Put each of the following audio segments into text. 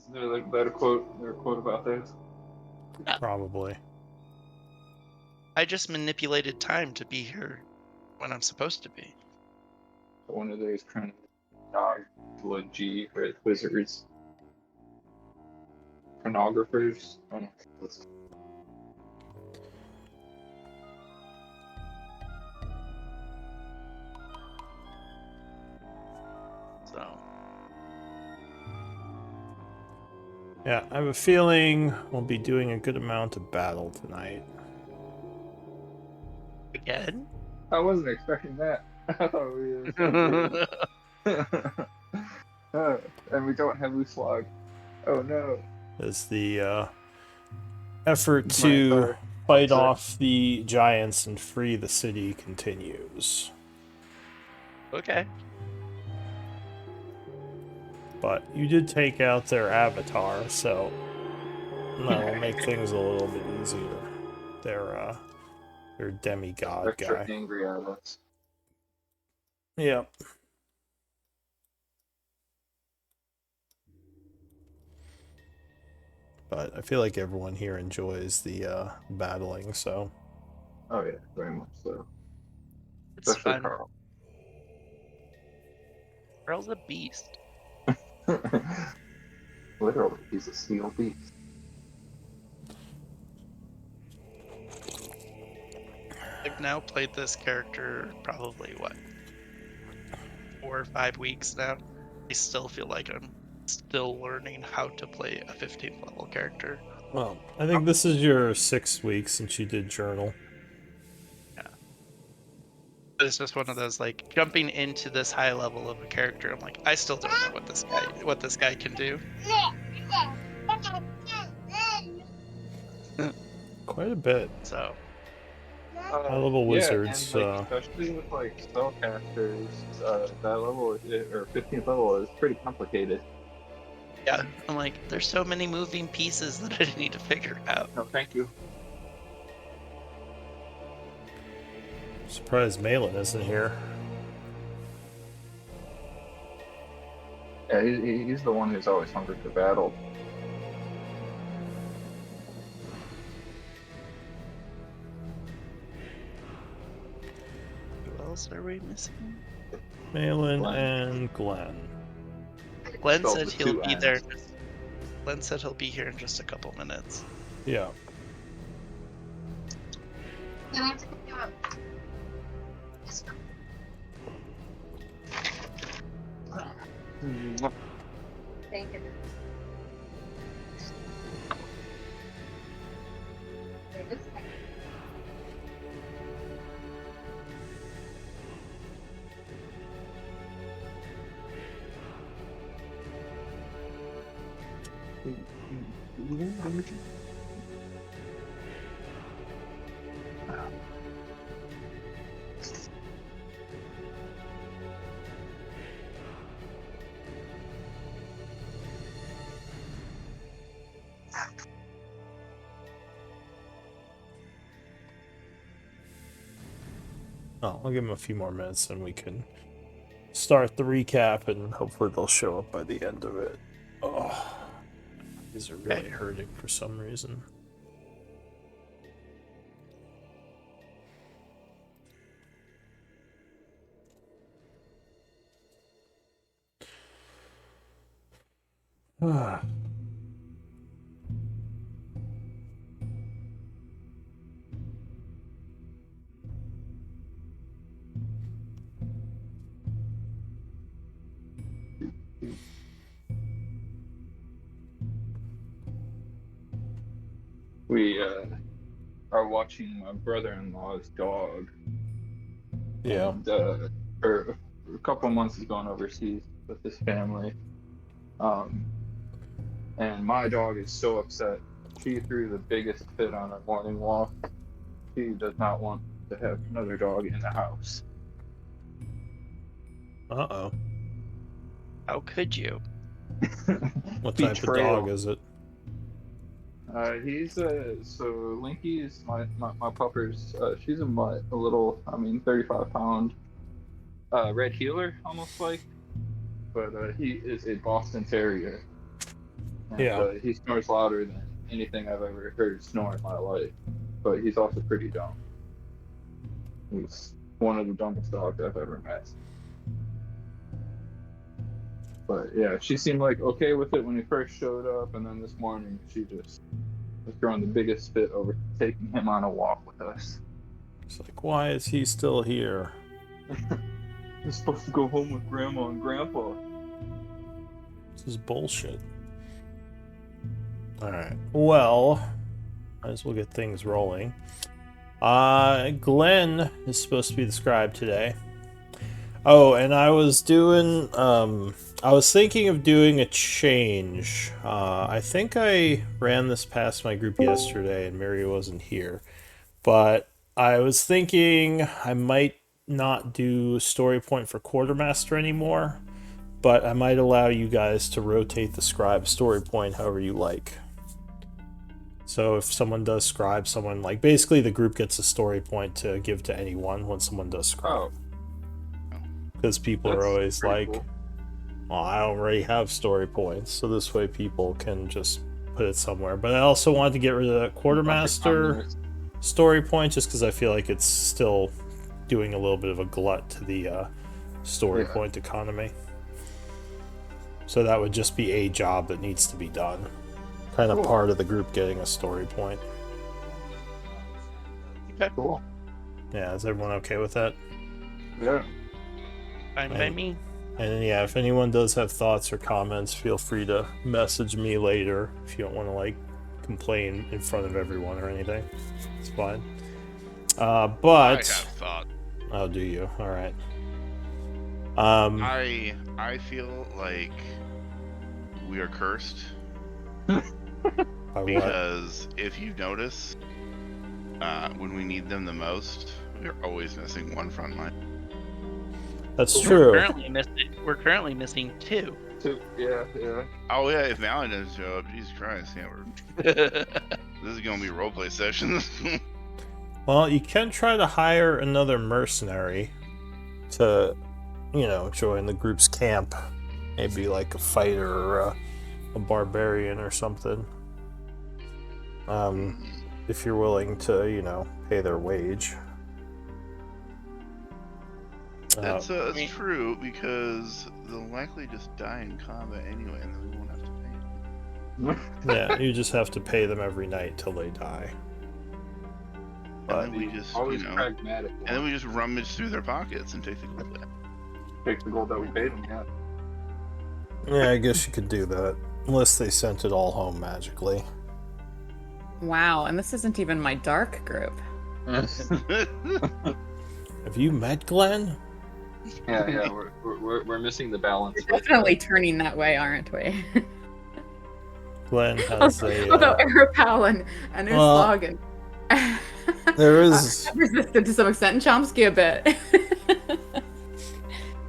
Is there like that a quote? There a quote about this? Probably. I just manipulated time to be here when I'm supposed to be. One of those kind of blood G with wizards, chronographers. I don't know. So Yeah, I have a feeling we'll be doing a good amount of battle tonight. again? I wasn't expecting that. I thought we were. And we don't have loose log. Oh no. As the effort to fight off the giants and free the city continues. Okay. But you did take out their avatar, so that'll make things a little bit easier. Their demigod Extra guy. angry at us. Yep. But I feel like everyone here enjoys the battling, so. Oh yeah, very much so. It's Especially fun. Carl. Carl's a beast. Literally, he's a steel beast. I've now played this character probably, 4 or 5 weeks now. I still feel like I'm still learning how to play a 15th level character. Well, I think this is your 6th week since you did Journal. Yeah. But it's just one of those, like, jumping into this high level of a character, I'm like, I still don't know what this guy can do. Quite a bit. So high-level wizards. And, like, especially with like spellcasters, that level or 15th level is pretty complicated. yeah, I'm like, there's so many moving pieces that I need to figure out. No, thank you. Surprised Malin isn't here. Yeah, he's the one who's always hungry for battle. Who else are we missing? Malin Glenn. and Glenn. Glenn Spelled said with he'll 2 be there. N's. Glenn said he'll be here in just a couple minutes. Yeah. Thank you. Oh, I'll give them a few more minutes and we can start the recap and hopefully they'll show up by the end of it. Oh, these are really hurting for some reason. Ah. We are watching my brother-in-law's dog. Yeah. And, for a couple of months he's gone overseas with his family. And my dog is so upset. She threw the biggest fit on her morning walk. She does not want to have another dog in the house. Uh-oh. How could you? What type of dog is it? He's so Linky is my pupper's. She's a mutt, a little, 35-pound red heeler, almost like, but he is a Boston Terrier, And, Yeah. he snores louder than anything I've ever heard snore in my life. But he's also pretty dumb. He's one of the dumbest dogs I've ever met. But yeah, she seemed like okay with it when he first showed up, and then this morning she just was throwing the biggest fit over taking him on a walk with us. It's like, why is he still here? He's supposed to go home with Grandma and Grandpa. This is bullshit. Alright. Well, might as well get things rolling. Glenn is supposed to be the scribe today. Oh, and I was thinking of doing a change. I think I ran this past my group yesterday and Mary wasn't here. But I was thinking I might not do story point for quartermaster anymore, but I might allow you guys to rotate the scribe story point however you like. So if someone does scribe, someone like basically the group gets a story point to give to anyone when someone does scribe. Because people are always like, cool. well, I already have story points, so this way people can just put it somewhere. But I also wanted to get rid of that quartermaster story point just because I feel like it's still doing a little bit of a glut to the story point economy. So that would just be a job that needs to be done. Kind of part of the group getting a story point. Okay. Cool. Yeah, is everyone okay with that? Yeah. Fine by me. And then, yeah, if anyone does have thoughts or comments, feel free to message me later if you don't want to, like, complain in front of everyone or anything. It's fine. But... I have thought. Oh, do you? Alright. I feel like we are cursed. Because if you notice, when we need them the most, we're always missing one front line. That's true. We're currently missing 2. Yeah. Oh yeah, if Malin doesn't show up, Jesus Christ, yeah, this is gonna be a roleplay session. Well, you can try to hire another mercenary to, join the group's camp. Maybe like a fighter or a barbarian or something. If you're willing to, pay their wage. That's true, because they'll likely just die in combat anyway, and then we won't have to pay them. Yeah, you just have to pay them every night till they die. And then we just, always pragmatic. And then we just rummage through their pockets and take the gold back. Take the gold that we paid them, yeah. Yeah, I guess you could do that. Unless they sent it all home magically. Wow, and this isn't even my dark group. Have you met Glenn? Yeah, we're missing the balance. We're definitely turning that way, aren't we? Glenn has Although Arapal and Uslog and there is resisted to some extent, and Chomsky a bit.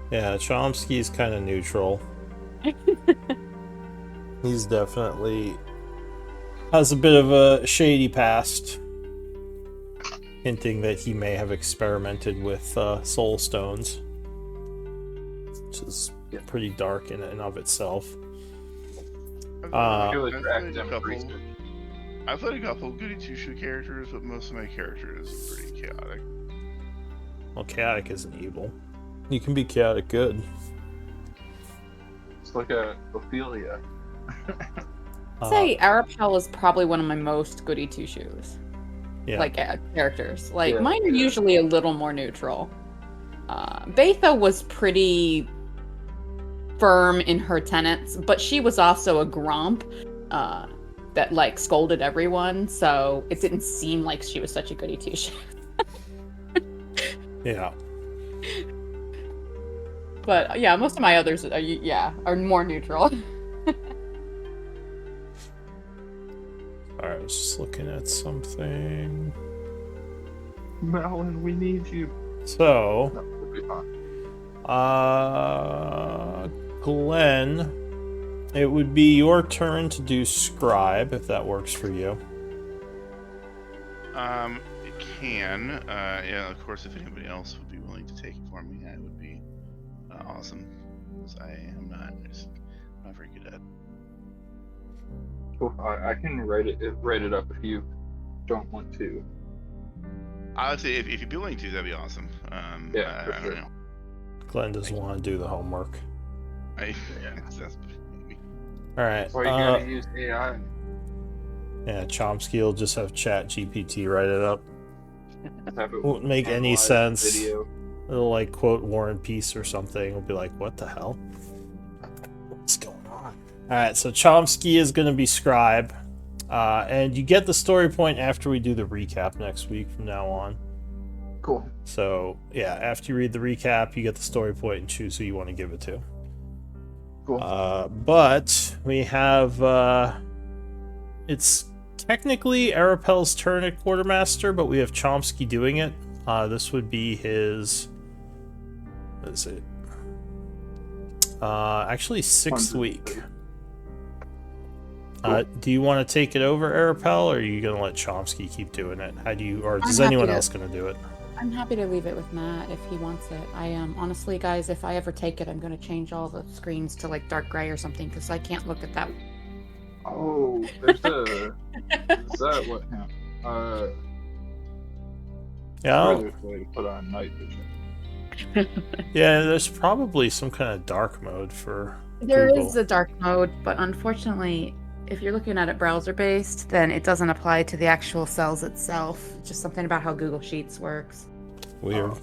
Yeah, Chomsky's kind of neutral. He's definitely has a bit of a shady past, hinting that he may have experimented with soul stones, which is pretty dark in and of itself. I've played a couple goody two-shoe characters, but most of my characters are pretty chaotic. Well, chaotic isn't evil. You can be chaotic good. It's like a Ophelia. I'd say Arapel is probably one of my most goody two-shoes. Yeah. Like characters. Like mine are usually a little more neutral. Betha was pretty firm in her tenets, but she was also a grump that like scolded everyone, so it didn't seem like she was such a goody two-shoe. Yeah. But yeah, most of my others are more neutral. Alright, I was just looking at something. Malin, we need you. So, No, we'll be fine. Glenn, it would be your turn to do scribe, if that works for you. It can. Yeah, of course, if anybody else would be willing to take it for me, that would be awesome. Because I am not very good at it. Cool. I can write it up if you don't want to. Honestly, if you'd be willing to, that'd be awesome. Yeah, for I sure. don't know. Glenn doesn't want to do the homework. That's All right. That's why you gotta use AI. Yeah, Chomsky will just have Chat GPT write it up. Have it Won't make any analyze sense. Video. It'll like quote War and Peace or something. It'll be like, what the hell? What's going on? Alright, so Chomsky is going to be Scribe. And you get the story point after we do the recap next week from now on. Cool. So, yeah, after you read the recap, you get the story point and choose who you want to give it to. Cool. But we have... it's technically Arapel's turn at Quartermaster, but we have Chomsky doing it. This would be his... What is it? Actually, 6th week. Cool. Do you want to take it over, Arapel, or are you going to let Chomsky keep doing it? How do you, or is anyone else going to do it? I'm happy to leave it with Matt if he wants it. I am honestly, guys, if I ever take it, I'm going to change all the screens to like dark gray or something because I can't look at that. Oh, there's a. Is that what? Yeah. There's a way to put on night vision. Yeah, there's probably some kind of dark mode for There Google. is a dark mode, but unfortunately, if you're looking at it browser-based, then it doesn't apply to the actual cells itself. It's just something about how Google Sheets works. Weird. All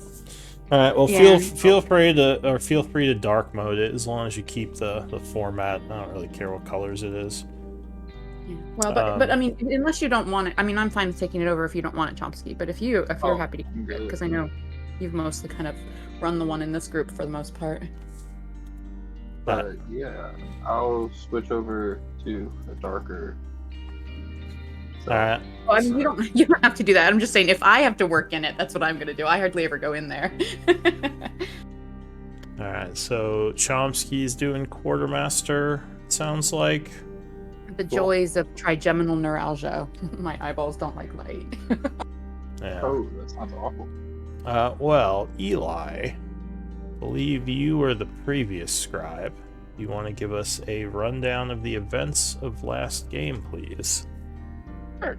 right. Well, Yeah. feel free to dark mode it as long as you keep the format. I don't really care what colors it is. Yeah. Well, but I mean, unless you don't want it, I mean, I'm fine with taking it over if you don't want it, Chomsky. But if you're happy to keep it, because I know you've mostly kind of run the one in this group for the most part. Yeah, I'll switch over to a darker. All right. Well, I mean, you don't have to do that. I'm just saying, if I have to work in it, that's what I'm going to do. I hardly ever go in there. All right. So Chomsky's doing Quartermaster. It sounds like. The joys of trigeminal neuralgia. My eyeballs don't like light. Yeah. Oh, that sounds awful. Well, Eli, I believe you were the previous scribe. You want to give us a rundown of the events of last game, please? Sure.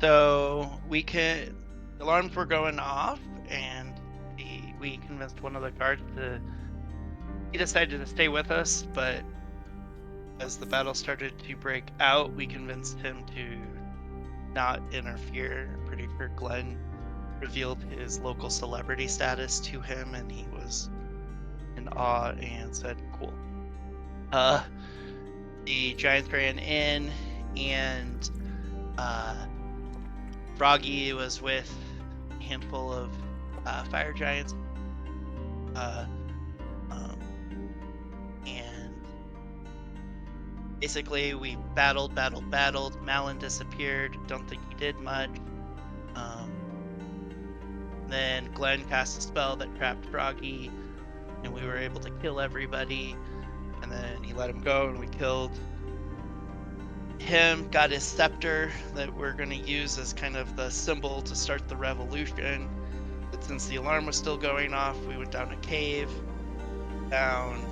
So alarms were going off, and we convinced one of the guards he decided to stay with us, but as the battle started to break out, we convinced him to not interfere. I'm pretty sure Glenn revealed his local celebrity status to him, and he was in awe and said, cool. The giants ran in, and Froggy was with a handful of fire giants. And basically we battled. Malin disappeared. Don't think he did much. Then Glenn cast a spell that trapped Froggy, and we were able to kill everybody. And then he let him go, and we killed him, got his scepter that we're going to use as kind of the symbol to start the revolution. But since the alarm was still going off, we went down a cave, found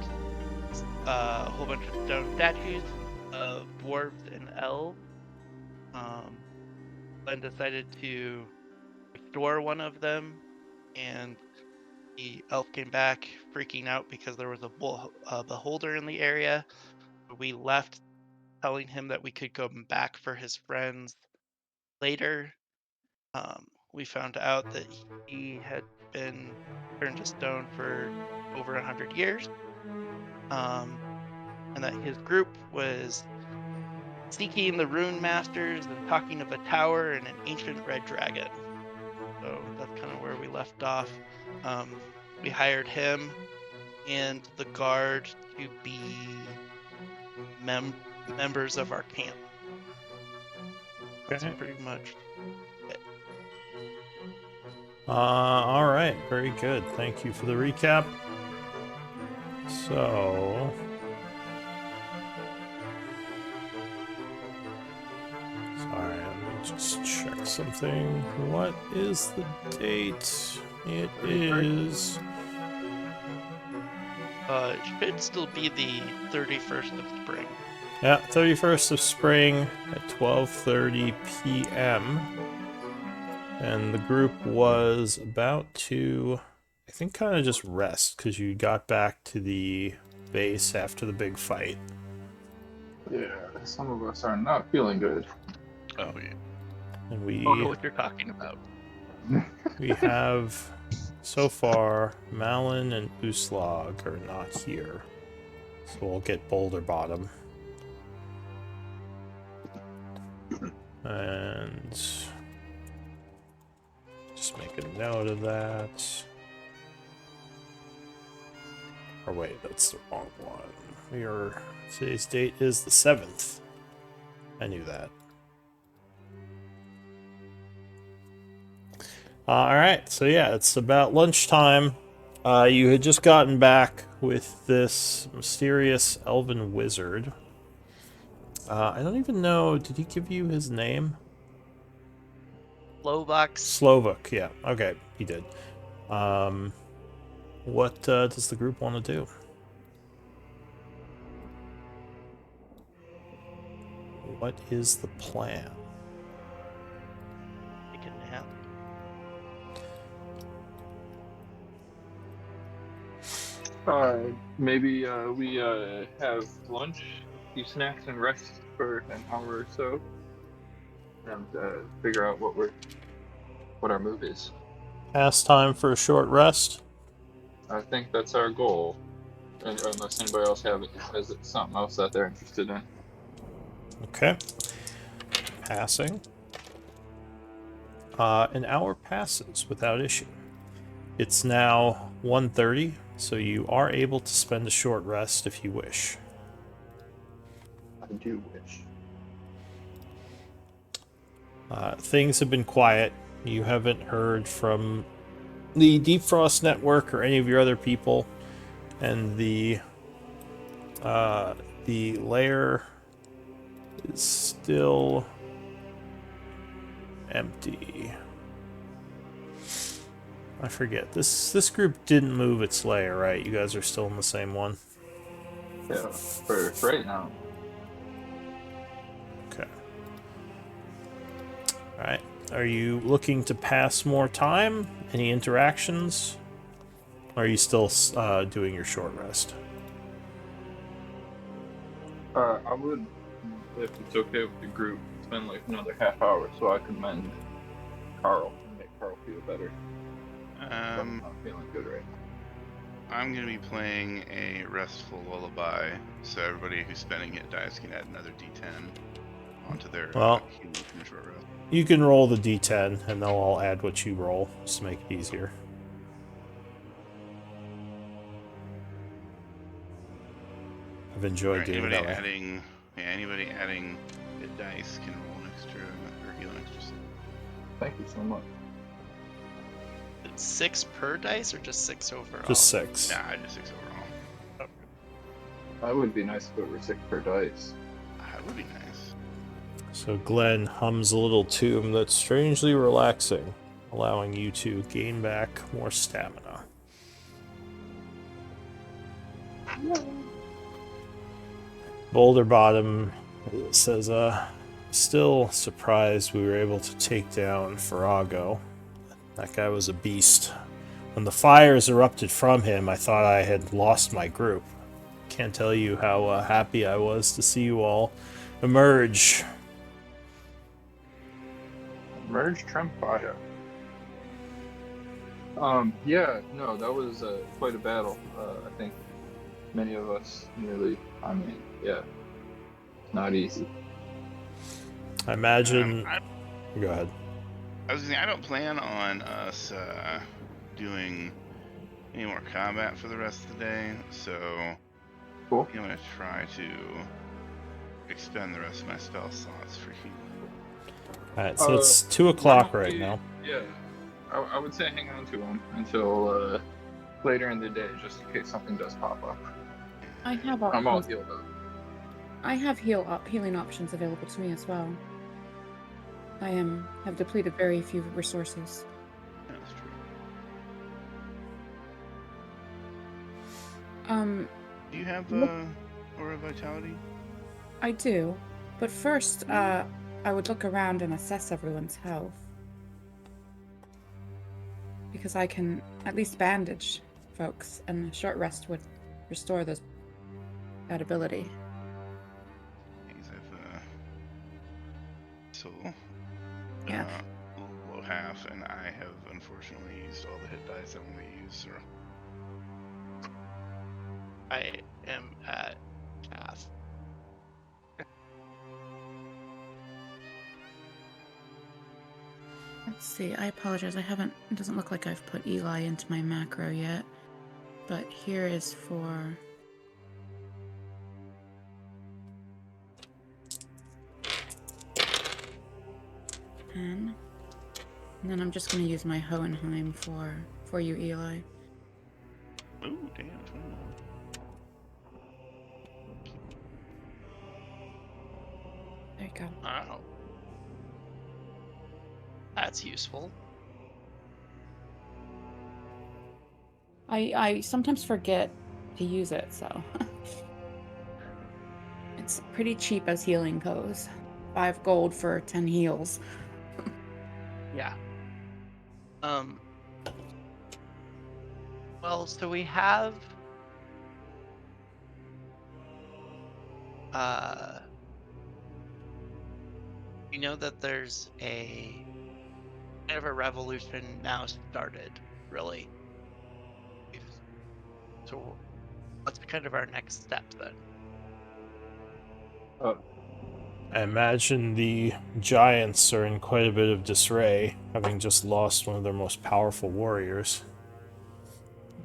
a whole bunch of stone statues of dwarves and elves. Glenn decided to restore one of them, and the elf came back freaking out because there was a beholder in the area. We left telling him that we could go back for his friends later. We found out that he had been turned to stone for over 100 years, and that his group was seeking the rune masters and talking of a tower and an ancient red dragon. So that's kind of where we left off. We hired him and the guard to be members of our camp. That's pretty much it. All right, very good. Thank you for the recap. So, sorry, let me just check something. What is the date? It is. It should still be the 31st of spring. Yeah, 31st of spring at 12:30 p.m. And the group was about to, I think, kind of just rest because you got back to the base after the big fight. Yeah, some of us are not feeling good. Oh yeah. And I don't know what you're talking about. we have, so far, Malin and Uslag are not here. So we'll get Boulder Bottom. And just make a note of that. Or wait, that's the wrong one. Today's date is the 7th. I knew that. Alright, so yeah, it's about lunchtime. You had just gotten back with this mysterious elven wizard. I don't even know, did he give you his name? Slovak, yeah. Okay, he did. What does the group want to do? What is the plan? Take a nap. Maybe we have lunch, a few snacks, and rest for an hour or so, and figure out what our move is. Past time for a short rest? I think that's our goal, unless anybody else has something else that they're interested in. Okay. Passing. An hour passes without issue. It's now 1:30, so you are able to spend a short rest if you wish. I do wish. Things have been quiet. You haven't heard from the Deep Frost Network or any of your other people, and the lair is still empty. I forget. This group didn't move its lair, right? You guys are still in the same one? Yeah, for right now. Okay. Alright. Are you looking to pass more time? Any interactions? Or are you still doing your short rest? I would, if it's okay with the group, spend like another half hour so I can mend Carl and make Carl feel better. I'm not feeling good right now. I'm going to be playing a restful lullaby, so everybody who's spending hit dice can add another d10 onto their healing from the short rest. You can roll the d10, and they'll all add what you roll, just to make it easier. I've enjoyed doing that way. Anybody adding hit dice can roll an extra, or heal an extra 6. Thank you so much. 6 per dice or just 6 overall? Just 6. Nah, just 6 overall. Okay. That would be nice if it were 6 per dice. That would be nice. So Glenn hums a little tune that's strangely relaxing, allowing you to gain back more stamina. Boulder Bottom says, still surprised we were able to take down Farago. That guy was a beast. When the fires erupted from him, I thought I had lost my group. Can't tell you how happy I was to see you all emerge. Merge Trempfire. Yeah, no, that was quite a battle. I think many of us not easy. I imagine... Go ahead. I was gonna say, I don't plan on us doing any more combat for the rest of the day, so Cool. I'm gonna try to expend the rest of my spell slots for healing. Alright, so it's 2 o'clock right now. Yeah, I would say hang on to them until later in the day, just in case something does pop up. I have I'm all healed up. I have healing options available to me as well. I have depleted very few resources. That's true. Do you have Aura Vitality? I do. But first, I would look around and assess everyone's health. Because I can at least bandage folks, and a short rest would restore that ability. Yeah. Low half, and I have unfortunately used all the hit dice I want to use, so I am at half. Let's see, I apologize. It doesn't look like I've put Eli into my macro yet. But here is for... And then I'm just going to use my Hohenheim for you, Eli. Ooh, damn, 20 more. There you go. Wow. That's useful. I sometimes forget to use it, so... It's pretty cheap as healing goes. 5 gold for 10 heals. Yeah. Well, so we have we know that there's a kind of a revolution now started, really. So what's kind of our next step then? I imagine the giants are in quite a bit of disarray, having just lost one of their most powerful warriors.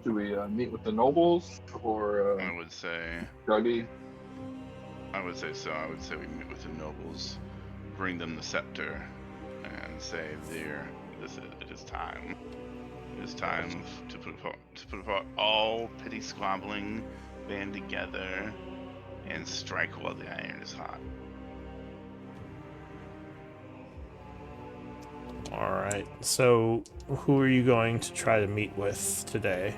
Do we meet with the nobles or I would say Dougie? I would say so. I would say we meet with the nobles, bring them the scepter, and say, it is time. It is time to put apart all petty squabbling, band together, and strike while the iron is hot. Alright, so who are you going to try to meet with today?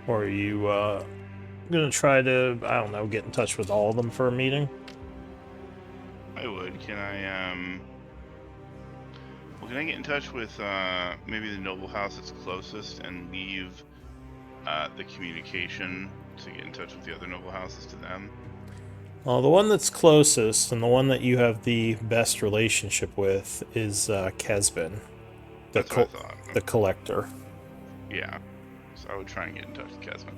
Or are you gonna try to, I don't know, get in touch with all of them for a meeting? I would. Can I get in touch with maybe the noble house that's closest and leave the communication to get in touch with the other noble houses to them? Well, the one that's closest and the one that you have the best relationship with is Kesbin, That's what I thought. the collector. Yeah, so I would try and get in touch with Kesman.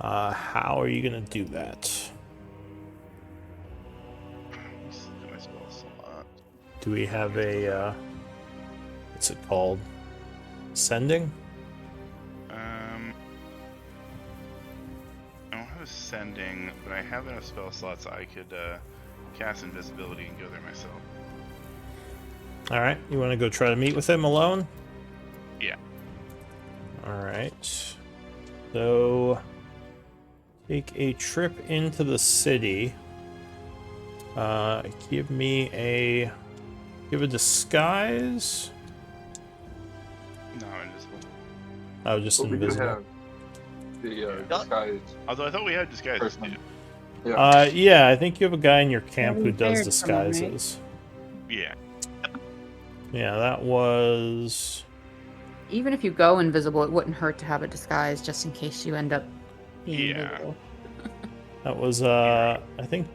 How are you gonna do that? Let's look at my spell slot. Do we have a, what's it called? Sending? I don't have a sending, but I have enough spell slots I could cast invisibility and go there myself. Alright, you want to go try to meet with him alone? Yeah. Alright. So, take a trip into the city. Give me a disguise. No, invisible. Oh, just But we do invisible. have the disguise. Although I thought we had disguises Person. too. Yeah, I think you have a guy in your camp who does Repaired someone, right? disguises. Yeah. Yeah, that was... Even if you go invisible, it wouldn't hurt to have a disguise just in case you end up being Yeah. invisible. That was, I think,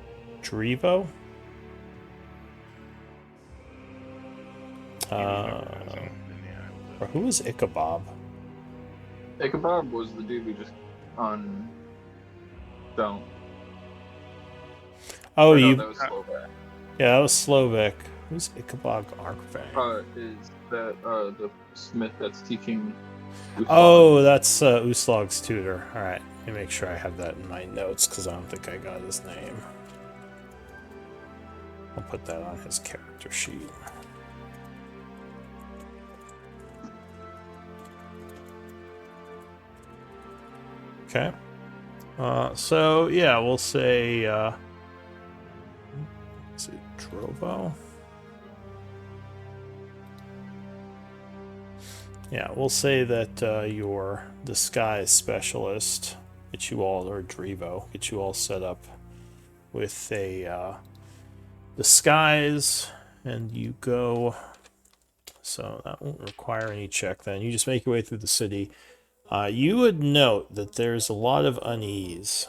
Drivo? Or who was Ichabod? Ichabod was the dude we just on. Don't. Oh, Or no, you... that was Slovak. Yeah, that was Slovak. Who's Ichabod Arkvang? Is that the smith that's teaching? Uthal? Oh, that's Uslog's tutor. Alright, let me make sure I have that in my notes, because I don't think I got his name. I'll put that on his character sheet. Okay. So, yeah, we'll say... is it Drovo? Yeah, we'll say that your disguise specialist get you all, or Drevo, get you all set up with a disguise, and you go. So that won't require any check then. You just make your way through the city. You would note that there's a lot of unease.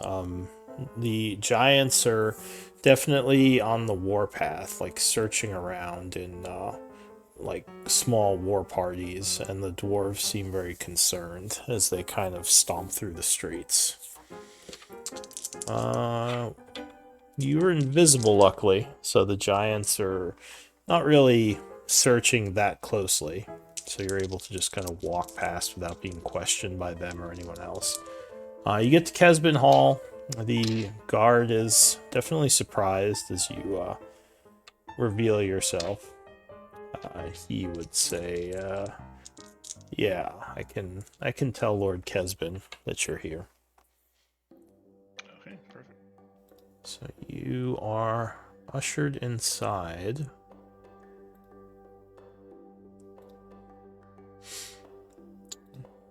The giants are definitely on the warpath, like searching around in like small war parties, and the dwarves seem very concerned as they kind of stomp through the streets. You're invisible, luckily, so the giants are not really searching that closely. So you're able to just kind of walk past without being questioned by them or anyone else. You get to Kesbin Hall. The guard is definitely surprised as you reveal yourself. He would say, yeah, I can tell Lord Kesbin that you're here. Okay, perfect. So you are ushered inside.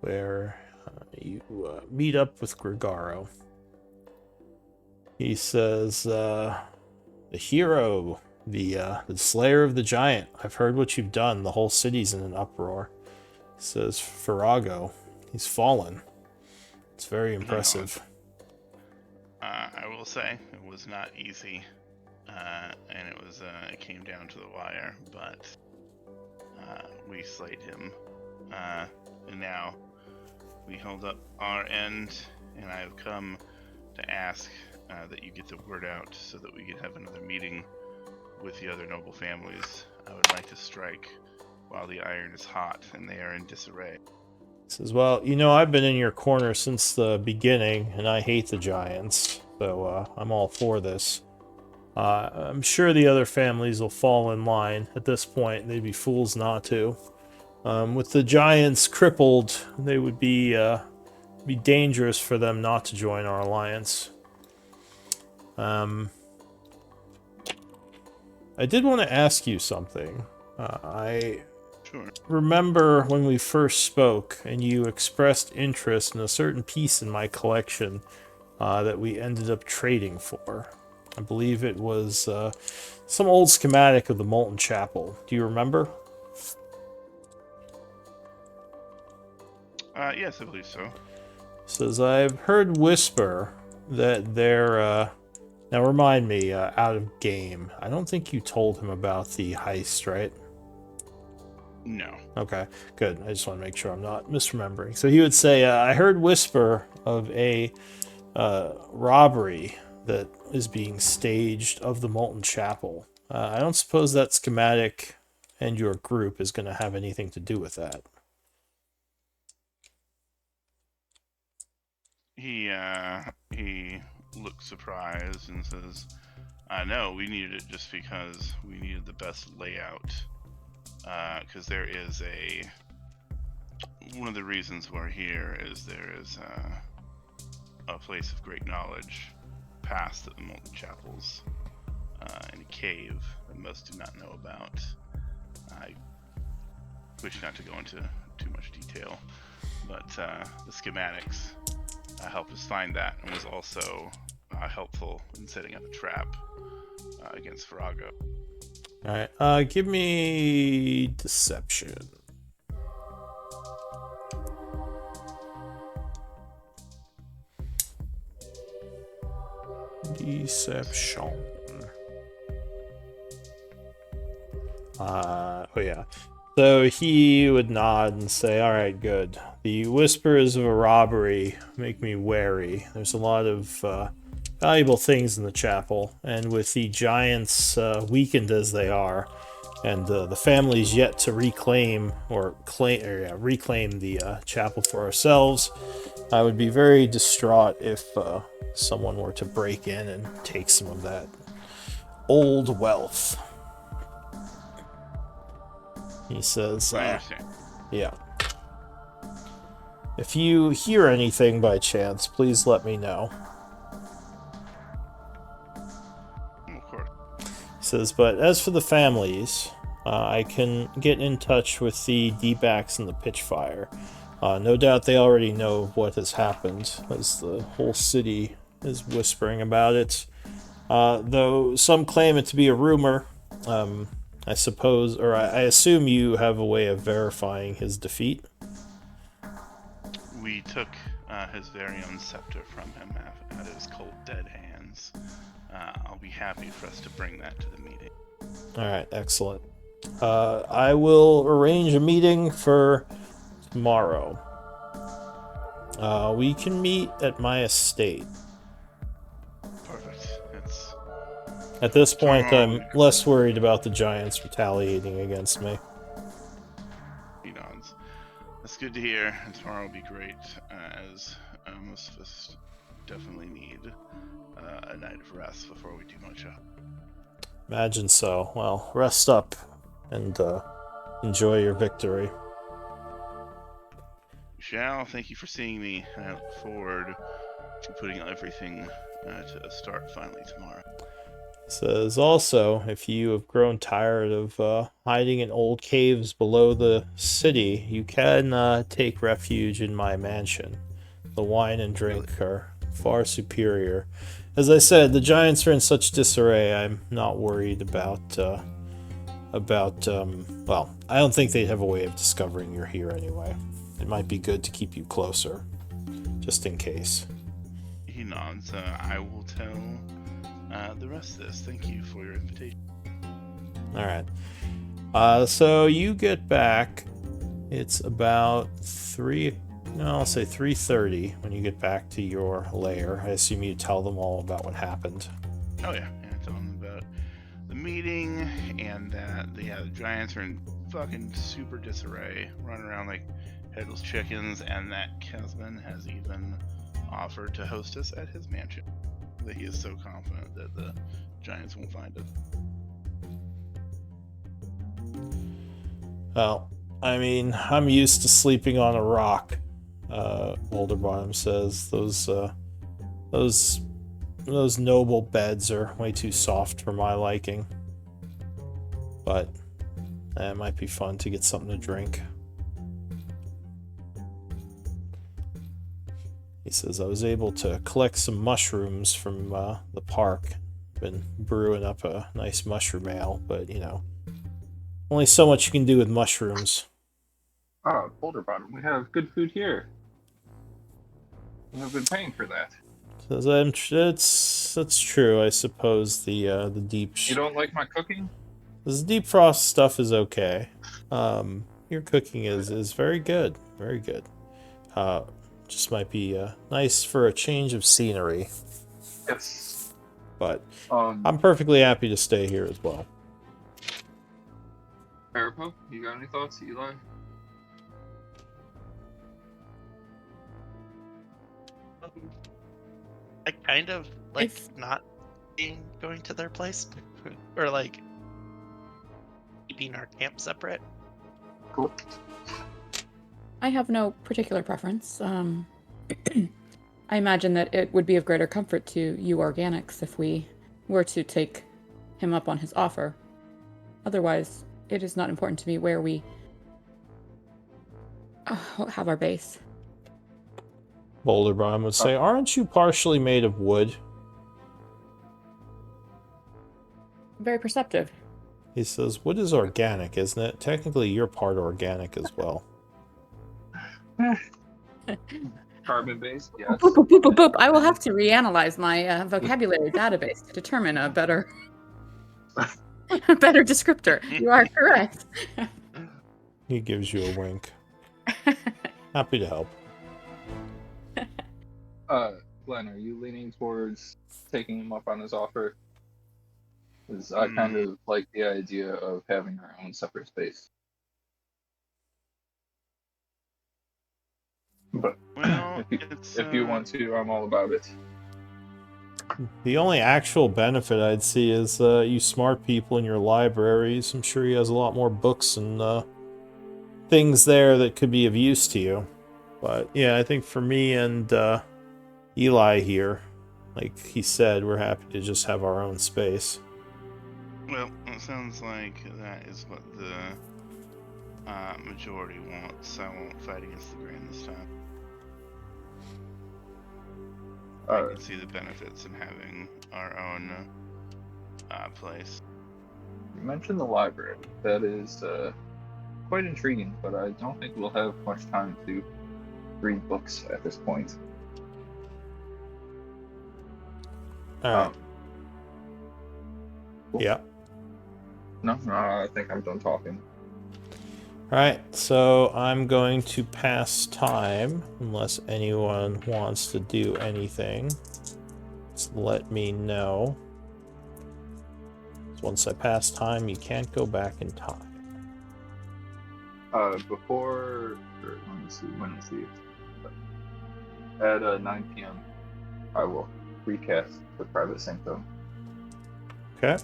Where you meet up with Gregaro. He says, the hero, the slayer of the giant. I've heard what you've done. The whole city's in an uproar. He says, Farago, he's fallen. It's very impressive. I will say it was not easy, and it came down to the wire, but we slayed him, and now we hold up our end, and I have come to ask that you get the word out so that we can have another meeting with the other noble families. I would like to strike while the iron is hot and they are in disarray. Says, well, you know, I've been in your corner since the beginning, and I hate the giants, so I'm all for this. I'm sure the other families will fall in line. At this point, they'd be fools not to. With the giants crippled, they would be dangerous for them not to join our alliance. I did want to ask you something. Sure. Remember when we first spoke and you expressed interest in a certain piece in my collection that we ended up trading for? I believe it was some old schematic of the Molten Chapel. Do you remember? Yes, I believe so. Says, I've heard whisper that they're... now remind me, out of game, I don't think you told him about the heist, right? No. Okay, good. I just want to make sure I'm not misremembering. So he would say, I heard whisper of a robbery that is being staged of the Molten Chapel. I don't suppose that schematic and your group is going to have anything to do with that. He looks surprised and says, no, we needed it just because we needed the best layout. Because there is one of the reasons we're here is there is a place of great knowledge past the Molten Chapels in a cave that most do not know about. I wish not to go into too much detail, but the schematics helped us find that, and was also helpful in setting up a trap against Farago. Alright, give me deception. Deception. Oh yeah. So he would nod and say, alright, good. The whispers of a robbery make me wary. There's a lot of valuable things in the chapel, and with the giants weakened as they are, and the families yet to reclaim the chapel for ourselves, I would be very distraught if someone were to break in and take some of that old wealth. He says, I understand. yeah. If you hear anything by chance, please let me know. Of course. He says, but as for the families, I can get in touch with the D-backs and the Pitchfire. No doubt they already know what has happened, as the whole city is whispering about it. Though some claim it to be a rumor. I suppose, or I assume you have a way of verifying his defeat. We took his very own scepter from him out of his cold, dead hands. I'll be happy for us to bring that to the meeting. Alright, excellent. I will arrange a meeting for tomorrow. We can meet at my estate. Perfect. At this point, Tomorrow. I'm less worried about the giants retaliating against me. He nods. That's good to hear, and tomorrow will be great, as most of us definitely need a night of rest before we do much up. Imagine so. Well, rest up and enjoy your victory. Shall, thank you for seeing me, and I look forward to putting everything to a start finally tomorrow. Says also, if you have grown tired of hiding in old caves below the city, you can take refuge in my mansion. The wine and drink are far superior. As I said, the giants are in such disarray, I'm not worried about, well, I don't think they'd have a way of discovering you're here anyway. It might be good to keep you closer, just in case. He nods. I will tell the rest of this. Thank you for your invitation. Alright. So you get back. It's about 3:30 when you get back to your lair. I assume you tell them all about what happened. Oh yeah, tell them about the meeting and that the giants are in fucking super disarray, running around like headless chickens, and that Kesman has even offered to host us at his mansion. That he is so confident that the giants won't find us. Well, I mean, I'm used to sleeping on a rock, Boulderbottom says. Those noble beds are way too soft for my liking. But it might be fun to get something to drink. He says, I was able to collect some mushrooms from the park. Been brewing up a nice mushroom ale, but, you know, only so much you can do with mushrooms. Ah, Boulder Bottom, we have good food here. We have been paying for that. Says, that's true, I suppose. The deep... You don't like my cooking? This deep frost stuff is okay. Your cooking is very good. Very good. Just might be nice for a change of scenery. Yes. But I'm perfectly happy to stay here as well. Arapo, you got any thoughts, Eli? I kind of like not going to their place, or like keeping our camp separate. Cool. I have no particular preference. I imagine that it would be of greater comfort to you organics if we were to take him up on his offer. Otherwise, it is not important to me where we have our base. Boulderbottom would say, aren't you partially made of wood? Very perceptive. He says, wood is organic, isn't it? Technically, you're part organic as well. Carbon based, yes. Boop, boop, boop, boop, boop. I will have to reanalyze my vocabulary database to determine a better descriptor. You are correct. He gives you a wink. Happy to help. Glenn, are you leaning towards taking him up on his offer? Because I kind of like the idea of having our own separate space. But Well, if you want to, I'm all about it. The only actual benefit I'd see is you smart people in your libraries. I'm sure he has a lot more books and things there that could be of use to you. But yeah, I think for me and Eli here, like he said, we're happy to just have our own space. Well, it sounds like that is what the majority wants. I won't fight against the grain this time. I can see the benefits in having our own place. You mentioned the library. That is quite intriguing, but I don't think we'll have much time to read books at this point. Alright. Cool. Yeah. No, I think I'm done talking. Alright, so I'm going to pass time, unless anyone wants to do anything. Just let me know. Once I pass time, you can't go back in time. Before, or let me see, when is it? At 9 p.m., I will recast the private sanctum. Okay.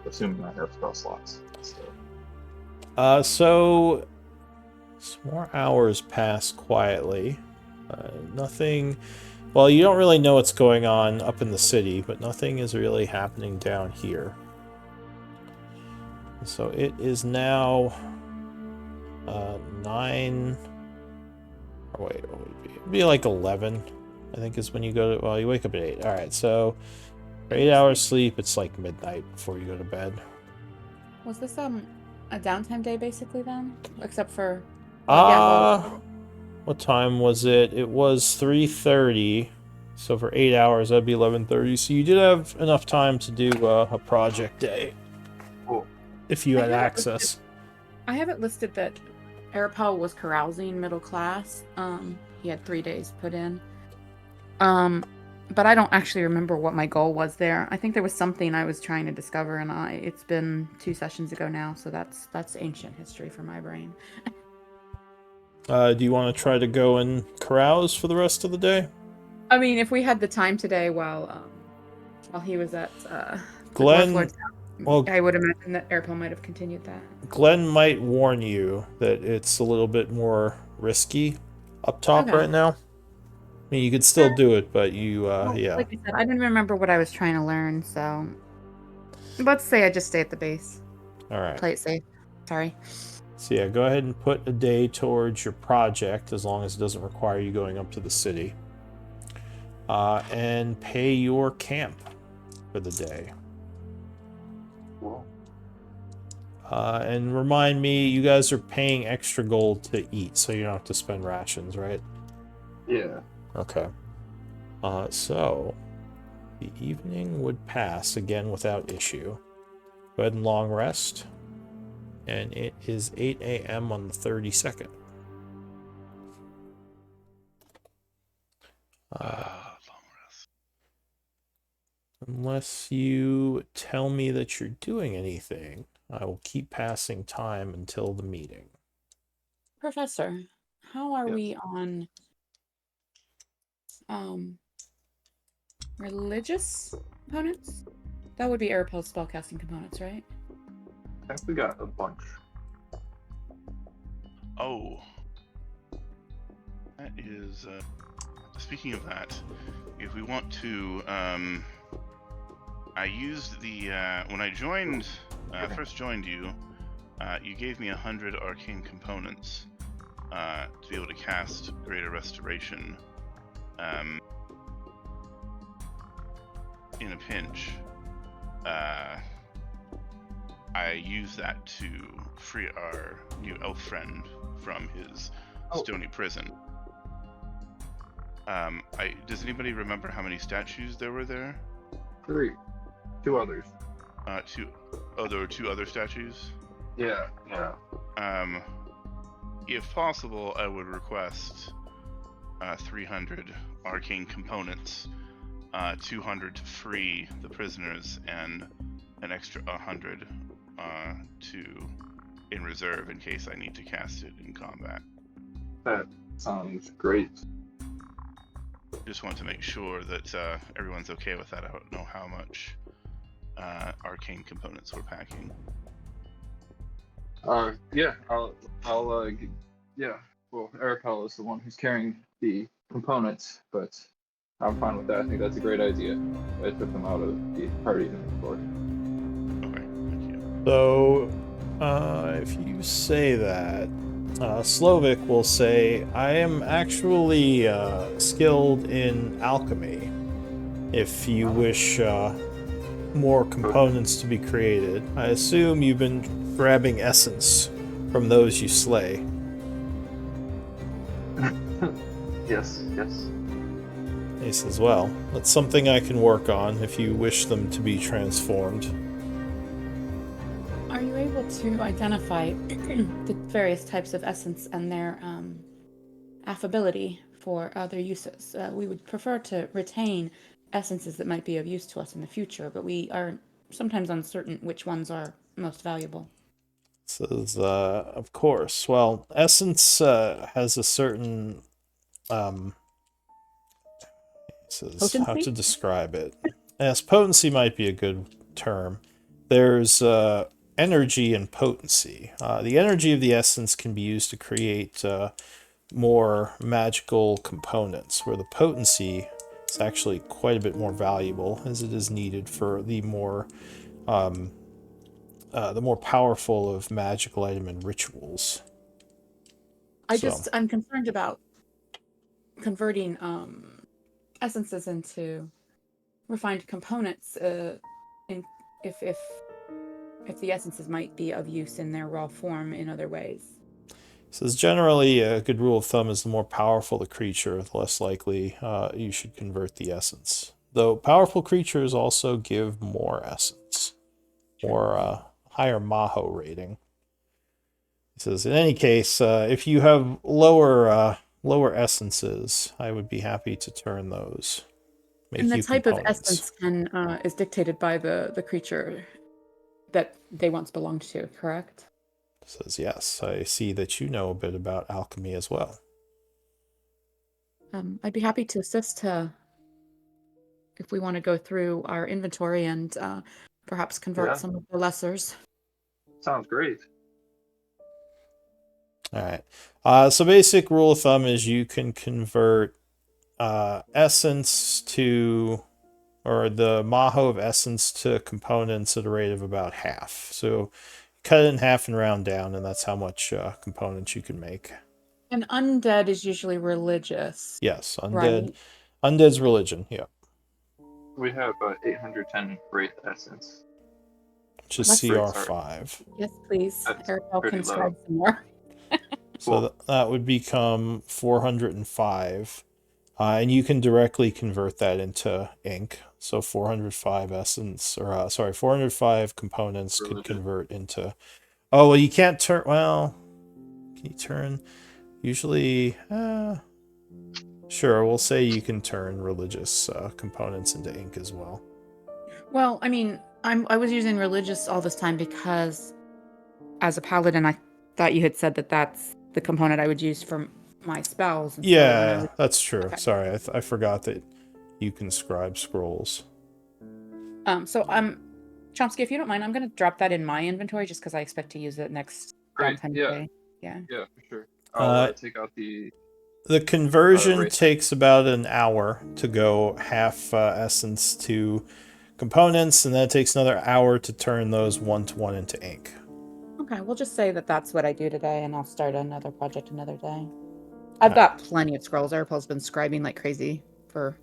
Assuming I have spell slots. So some more hours pass quietly. Nothing. Well, you don't really know what's going on up in the city, but nothing is really happening down here. So it is now 9. Or wait, what would it be? It'd be like 11, I think, is when you go to. Well, you wake up at 8. All right, so for 8 hours sleep, it's like midnight before you go to bed. Was this a downtime day basically then, except for? What time was it? It was 3:30. So for 8 hours, that'd be 11:30. So you did have enough time to do a project day. Cool. If you had access. I have it listed that Arapel was carousing middle class. He had 3 days put in. But I don't actually remember what my goal was there. I think there was something I was trying to discover, and it's been 2 sessions ago now, so that's ancient history for my brain. Do you want to try to go and carouse for the rest of the day? I mean, if we had the time today while he was at Glenn, well, I would imagine that Arapel might have continued that. Glenn might warn you that it's a little bit more risky up top right now. I mean, you could still do it, but you, yeah. Like I said, I didn't remember what I was trying to learn, so let's say I just stay at the base. All right. Play it safe. Sorry. So yeah, go ahead and put a day towards your project, as long as it doesn't require you going up to the city. And pay your camp for the day. Cool. And remind me, you guys are paying extra gold to eat, so you don't have to spend rations, right? Yeah. Okay. So the evening would pass again without issue. Go ahead and long rest. And it is 8 a.m. on the 32nd. Long rest. Unless you tell me that you're doing anything, I will keep passing time until the meeting. Professor, how are we on religious components? That would be Arapel's spellcasting components, right? I think we got a bunch. Oh. That is, speaking of that, if we want to, I used the, when I joined, first joined you, you gave me 100 arcane components, to be able to cast Greater Restoration, in a pinch. I use that to free our new elf friend from his stony prison. Does anybody remember how many statues there were there? 3. 2 others. There were 2 other statues? Yeah. If possible, I would request 300 arcane components, 200 to free the prisoners, and an extra 100 in reserve in case I need to cast it in combat. That sounds great. Just want to make sure that everyone's okay with that. I don't know how much arcane components we're packing. Yeah, I'll yeah. Well, Arapel is the one who's carrying the components, but I'm fine with that. I think that's a great idea. I took them out of the party inventory. Okay, thank you. So, if you say that, Slovik will say, I am actually skilled in alchemy. If you wish more components to be created, I assume you've been grabbing essence from those you slay. Yes, yes. He says, well, that's something I can work on if you wish them to be transformed. Are you able to identify the various types of essence and their affability for other uses? We would prefer to retain essences that might be of use to us in the future, but we are sometimes uncertain which ones are most valuable. Says, of course. Well, essence has a certain says Potency? how to describe it. Yes, potency might be a good term. There's energy and potency. The energy of the essence can be used to create more magical components, where the potency is actually quite a bit more valuable, as it is needed for the more powerful of magical item and rituals. I'm concerned about converting essences into refined components if the essences might be of use in their raw form in other ways. Says generally a good rule of thumb is the more powerful the creature, the less likely you should convert the essence. Though powerful creatures also give more essence, more higher Maho rating. He says in any case, if you have lower essences, I would be happy to turn those. And the type of essence is dictated by the creature that they once belonged to, correct? Says yes. I see that you know a bit about alchemy as well. I'd be happy to assist if we want to go through our inventory and perhaps convert some of the lessers. Sounds great. All right. So basic rule of thumb is you can convert essence to, or the Maho of essence to components at a rate of about half. So cut it in half and round down, and that's how much components you can make. And undead is usually religious. Yes, undead. Right? Undead's religion, yeah. We have 810 Wraith Essence. Which is CR5. Yes, please. Eric, can low. scribe some more. So that would become 405. And you can directly convert that into ink. So 405 essence, or 405 components could convert into. Oh, well, you can't turn. Well, can you turn? Usually, sure. We'll say you can turn religious components into ink as well. Well, I mean, I was using religious all this time because, as a paladin, I thought you had said that that's the component I would use for my spells. And yeah, that's true. Okay. Sorry, I forgot that you can scribe scrolls. Chomsky, if you don't mind, I'm going to drop that in my inventory just because I expect to use it next downtime day. Yeah. Yeah, for sure. I'll take out the conversion takes about an hour to go half essence to components, and then it takes another hour to turn those 1-to-1 into ink. Okay, we'll just say that that's what I do today, and I'll start another project another day. I've got plenty of scrolls. Arapel's been scribing like crazy for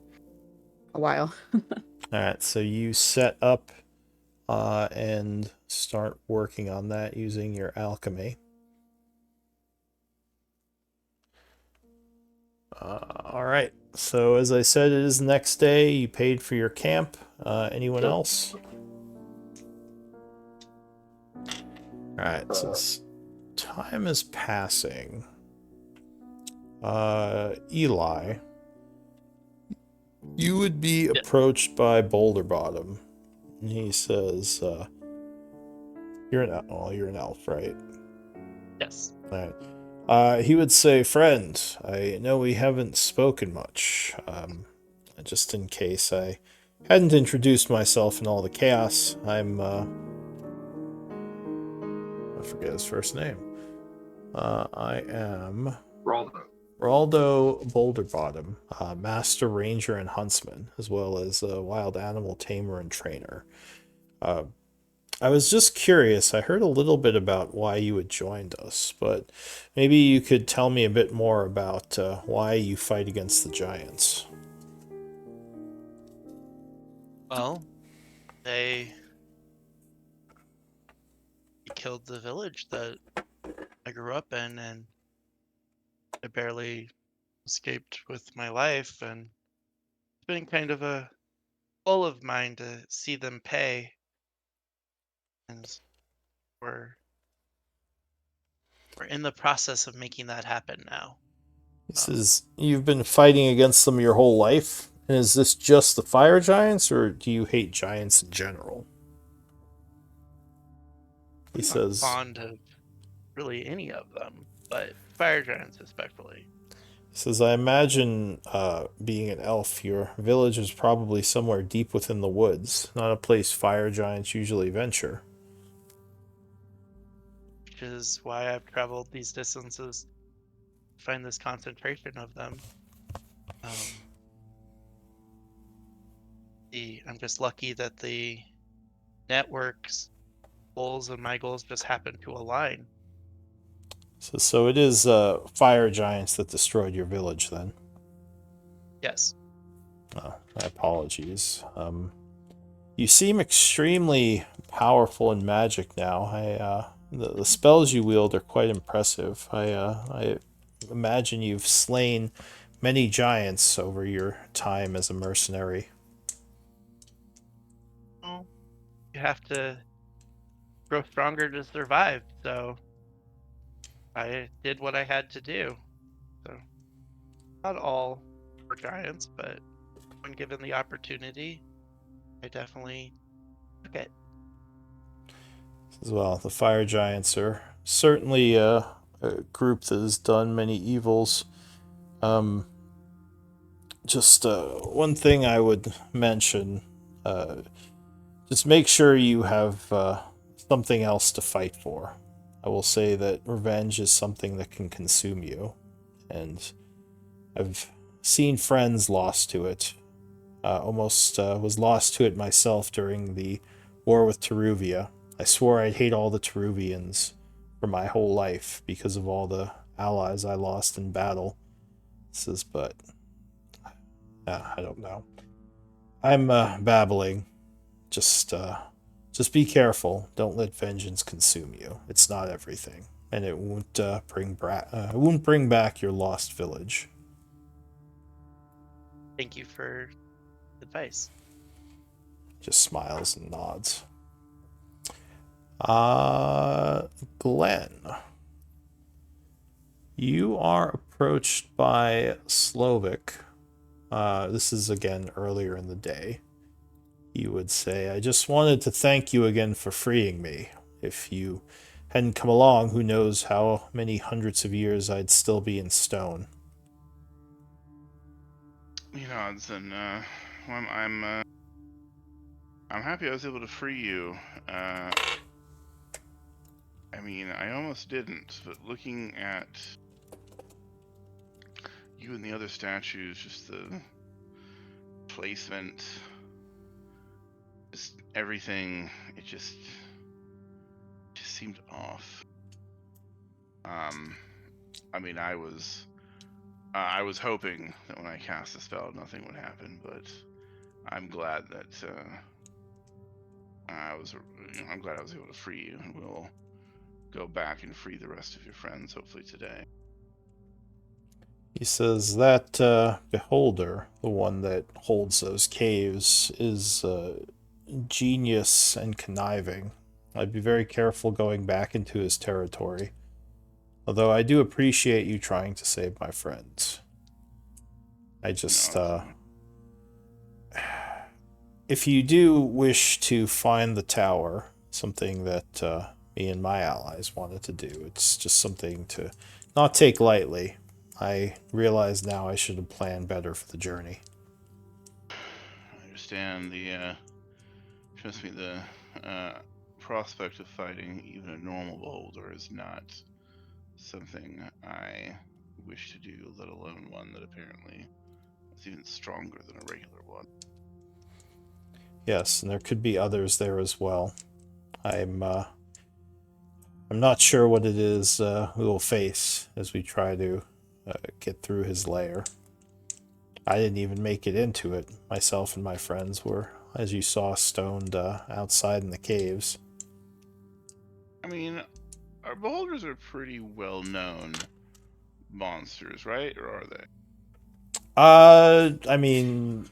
a while. Alright, so you set up and start working on that using your alchemy. Alright, so as I said, it is the next day. You paid for your camp. Anyone else? Alright, so time is passing. Eli, you would be approached by Boulder Bottom. And he says, you're an elf, right? Yes. Alright. He would say, friend, I know we haven't spoken much. Just in case I hadn't introduced myself in all the chaos, I'm, I forget his first name. I am... Raldo. Raldo Boulderbottom, Master Ranger and Huntsman, as well as a wild animal tamer and trainer. I was just curious. I heard a little bit about why you had joined us, but maybe you could tell me a bit more about why you fight against the giants. Well, they killed the village that I grew up in, and I barely escaped with my life, and it's been kind of a goal of mine to see them pay, and we're we're in the process of making that happen now. This is you've been fighting against them your whole life, and is this just the fire giants, or do you hate giants in general? He I'm not says. fond of really any of them, but fire giants especially. Says, I imagine being an elf, your village is probably somewhere deep within the woods, not a place fire giants usually venture. Which is why I've traveled these distances to find this concentration of them. I'm just lucky that the network's goals and my goals just happen to align. So it is fire giants that destroyed your village, then? Yes. My apologies. You seem extremely powerful in magic now. The spells you wield are quite impressive. I imagine you've slain many giants over your time as a mercenary. Well, you have to grow stronger to survive, so I did what I had to do. So, not all were giants, but when given the opportunity, I definitely took it. As well, the fire giants are certainly a group that has done many evils. Just one thing I would mention, just make sure you have something else to fight for. I will say that revenge is something that can consume you, and I've seen friends lost to it. Almost was lost to it myself during the war with Teruvia. I swore I'd hate all the Teruvians for my whole life because of all the allies I lost in battle. But I don't know. I'm babbling. Just be careful. Don't let vengeance consume you. It's not everything, and it won't bring back your lost village. Thank you for advice. Just smiles and nods. Glenn, you are approached by Slovik. This is again earlier in the day. You would say, I just wanted to thank you again for freeing me. If you hadn't come along, who knows how many hundreds of years I'd still be in stone. You know, and well, I'm happy I was able to free you. I mean, I almost didn't, but looking at you and the other statues, just the placement, just everything, it just seemed off. I mean, I was hoping that when I cast the spell, nothing would happen, but I'm glad that I'm glad I was able to free you, and we'll go back and free the rest of your friends, hopefully today. He says that beholder, the one that holds those caves, is genius and conniving. I'd be very careful going back into his territory. Although I do appreciate you trying to save my friends. I just, if you do wish to find the tower, something that me and my allies wanted to do, it's just something to not take lightly. I realize now I should have planned better for the journey. I understand trust me, the prospect of fighting even a normal beholder is not something I wish to do, let alone one that apparently is even stronger than a regular one. Yes, and there could be others there as well. I'm not sure what it is we will face as we try to get through his lair. I didn't even make it into it. Myself and my friends were, as you saw, stoned outside in the caves. I mean, our beholders are pretty well-known monsters, right? Or are they? I mean,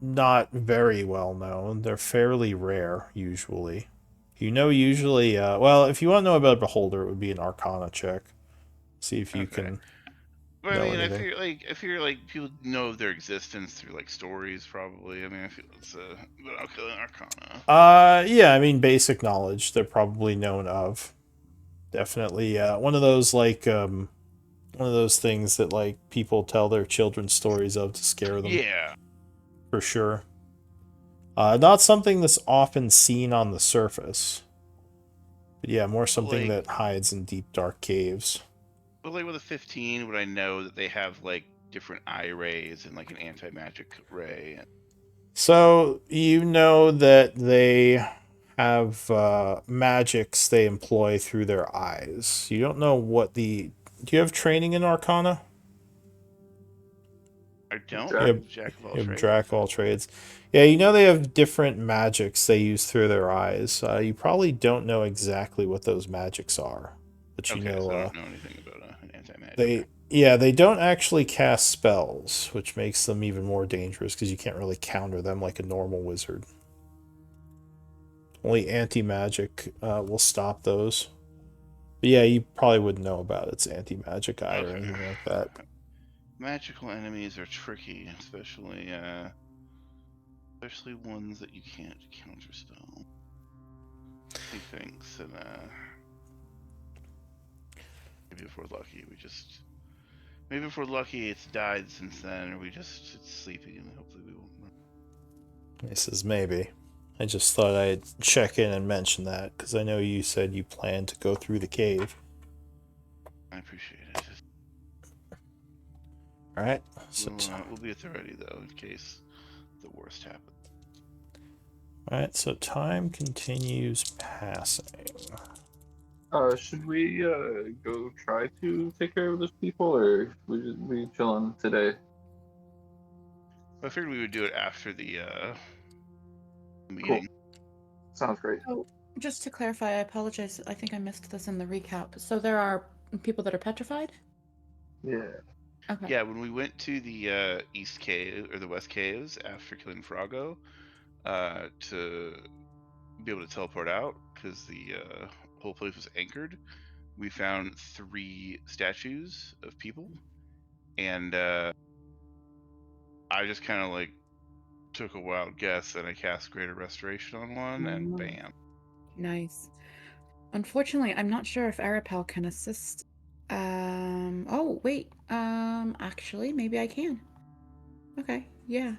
not very well known. They're fairly rare, usually. Usually, well, if you want to know about a beholder, it would be an Arcana check. See if you can But know I mean, anything. I figure like people know of their existence through like stories, probably. I mean, I feel it's but I'll kill an Arcana. Yeah, I mean, basic knowledge. They're probably known of. Definitely, one of those one of those things that like people tell their children stories of to scare them. Yeah. For sure. Not something that's often seen on the surface. But yeah, more something that hides in deep, dark caves. But like with a 15, would I know that they have like different eye rays and like an anti-magic ray? So you know that they have magics they employ through their eyes. You don't know what the... Do you have training in Arcana? I don't. You have Jack of all trades. Yeah, you know they have different magics they use through their eyes. You probably don't know exactly what those magics are, but you know. So I don't know anything about an anti-magic. They don't actually cast spells, which makes them even more dangerous because you can't really counter them like a normal wizard. Only anti-magic will stop those. But yeah, you probably wouldn't know about its anti-magic eye or anything like that. Magical enemies are tricky, especially ones that you can't counterspell. He thinks, and maybe if we're lucky, maybe if we're lucky, it's died since then, or it's sleeping, and hopefully we won't. He says maybe. I just thought I'd check in and mention that because I know you said you planned to go through the cave. I appreciate it. All right. So we'll be at the ready though, in case the worst happens. All right. So time continues passing. Should we go try to take care of those people, or we chilling today? I figured we would do it after the meeting. Cool. Sounds great. So, just to clarify, I apologize. I think I missed this in the recap. So there are people that are petrified? Yeah. Okay. Yeah, when we went to the East Cave or the West Caves after killing Froggo, to be able to teleport out because the whole place was anchored, we found 3 statues of people, and I just kind of like took a wild guess and I cast Greater Restoration on one, and bam. Nice. Unfortunately, I'm not sure if Arapel can assist. Oh wait. Actually, maybe I can. Okay, yeah.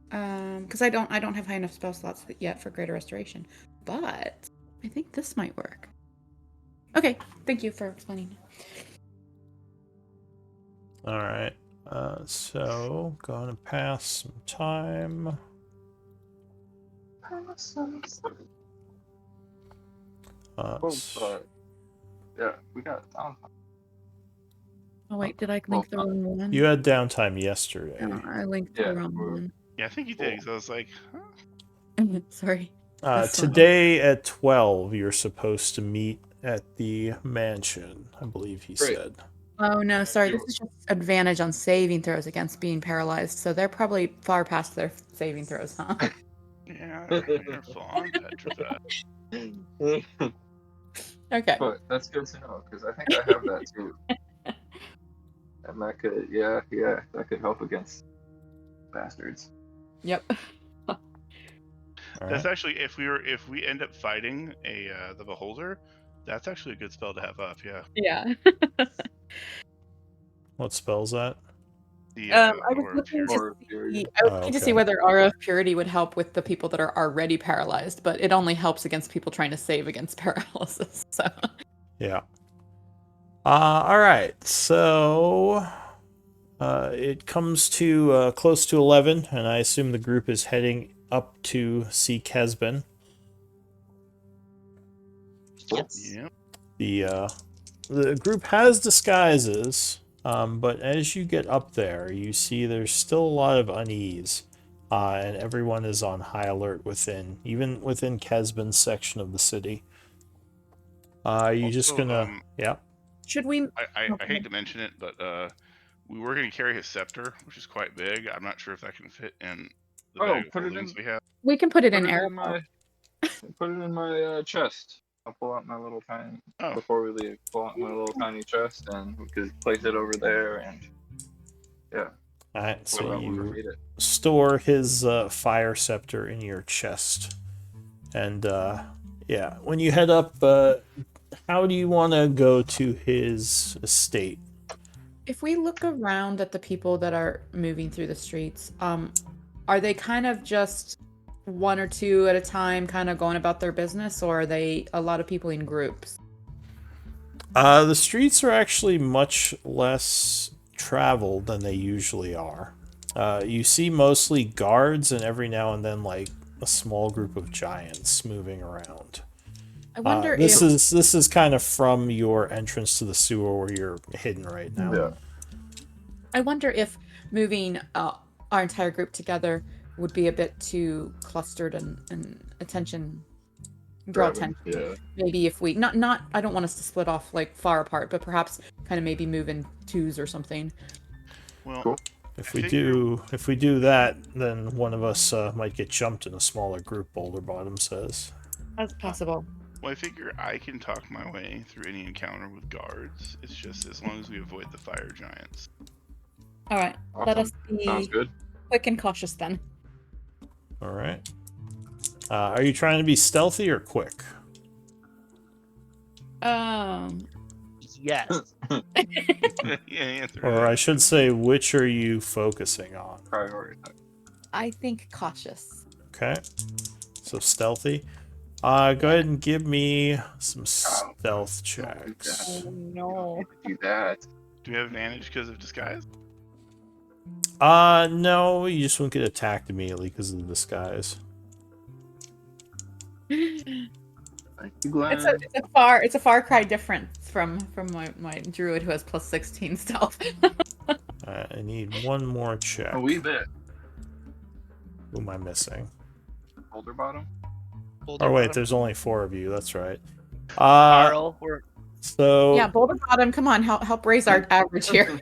Because I don't have high enough spell slots yet for Greater Restoration, but I think this might work. Okay, thank you for explaining. All right. So gonna pass some time. Yeah, we got downtime. Oh wait, did I link the wrong one? You had downtime yesterday. No, I linked the wrong one. Yeah, I think you did. Because I was like, Sorry. Today at 12, you're supposed to meet at the mansion, I believe he said. Oh no, sorry. This is just advantage on saving throws against being paralyzed. So they're probably far past their saving throws, huh? Yeah, you're fine, petrified. Okay. But that's good to know because I think I have that too. And that could, that could help against bastards. Yep. That's actually if we end up fighting the beholder, that's actually a good spell to have up. Yeah. Yeah. What spell's that? I was looking to see whether Aura of Purity would help with the people that are already paralyzed, but it only helps against people trying to save against paralysis. So. Yeah. All right. So It comes to close to 11, and I assume the group is heading up to see Kesben. Yes. Yep. The group has disguises, but as you get up there, you see there's still a lot of unease, and everyone is on high alert even within Kesben's section of the city. Are you just Also, gonna? Yeah. Should we? I hate to mention it, but we were going to carry his scepter, which is quite big. I'm not sure if that can fit in the bag of put it holdings in. we have. We can put it Put in it air. in my. Put it in my chest. I'll pull out my little tiny. Oh. Before we leave, pull out my little tiny chest, and we could place it over there, and yeah. All right. So When we you need it. store his fire scepter in your chest, and yeah, when you head up, how do you want to go to his estate? If we look around at the people that are moving through the streets, are they kind of just one or two at a time, kind of going about their business, or are they a lot of people in groups? The streets are actually much less traveled than they usually are. You see mostly guards and every now and then like a small group of giants moving around. I wonder This if is kind of from your entrance to the sewer where you're hidden right now. Yeah. I wonder if moving our entire group together would be a bit too clustered and draw attention. Yeah. Maybe if we not I don't want us to split off like far apart, but perhaps kind of maybe move in twos or something. Well, Cool. If we do that, then one of us might get jumped in a smaller group. Boulder Bottom says. That's possible. well, I figure I can talk my way through any encounter with guards. It's just as long as we avoid the fire giants. All right, Awesome. let us Sounds be good. quick and cautious then. All right. Are you trying to be stealthy or quick? Yes. Yeah, answer Or that. I should say, which are you focusing on? Priority. I think cautious. Okay. So stealthy. Go ahead and give me some stealth checks. No. Do that. Do we have advantage because of disguise? No, you just won't get attacked immediately because of the disguise. Thank you, Glenn. It's a far cry difference from my druid who has plus 16 stealth. I need one more check. A wee bit. Who am I missing? Boulder Bottom. Boulder Oh wait, Bottom. there's only 4 of you. That's right. Carl, we're So Yeah, Boulder Bottom, come on, help raise our average here.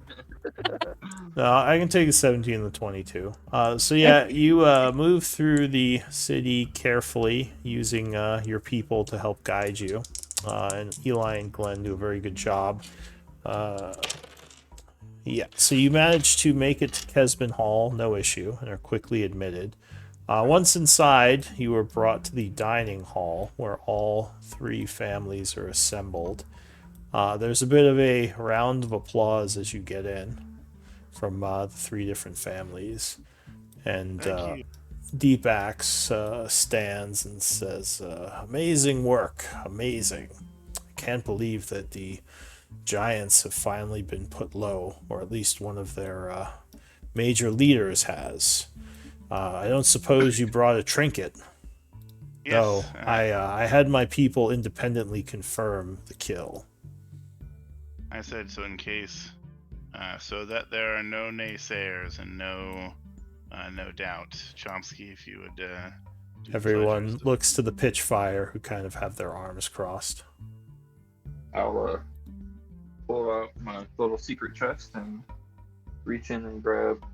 no, I can take a 17 and the 22. So yeah, you move through the city carefully using your people to help guide you. And Eli and Glenn do a very good job. Yeah, so you manage to make it to Kesben Hall, no issue, and are quickly admitted. Once inside, you are brought to the dining hall where all 3 families are assembled. There's a bit of a round of applause as you get in from the 3 different families. And Thank you. Deep Axe stands and says, amazing work, amazing. I can't believe that the giants have finally been put low, or at least one of their major leaders has. I don't suppose you brought a trinket. Yes. No, I had my people independently confirm the kill. I said so in case, so that there are no naysayers and no doubt. Chomsky, if you would. Do the Everyone pleasures. looks to the pitchfire, who kind of have their arms crossed. I'll pull out my little secret chest and reach in and grab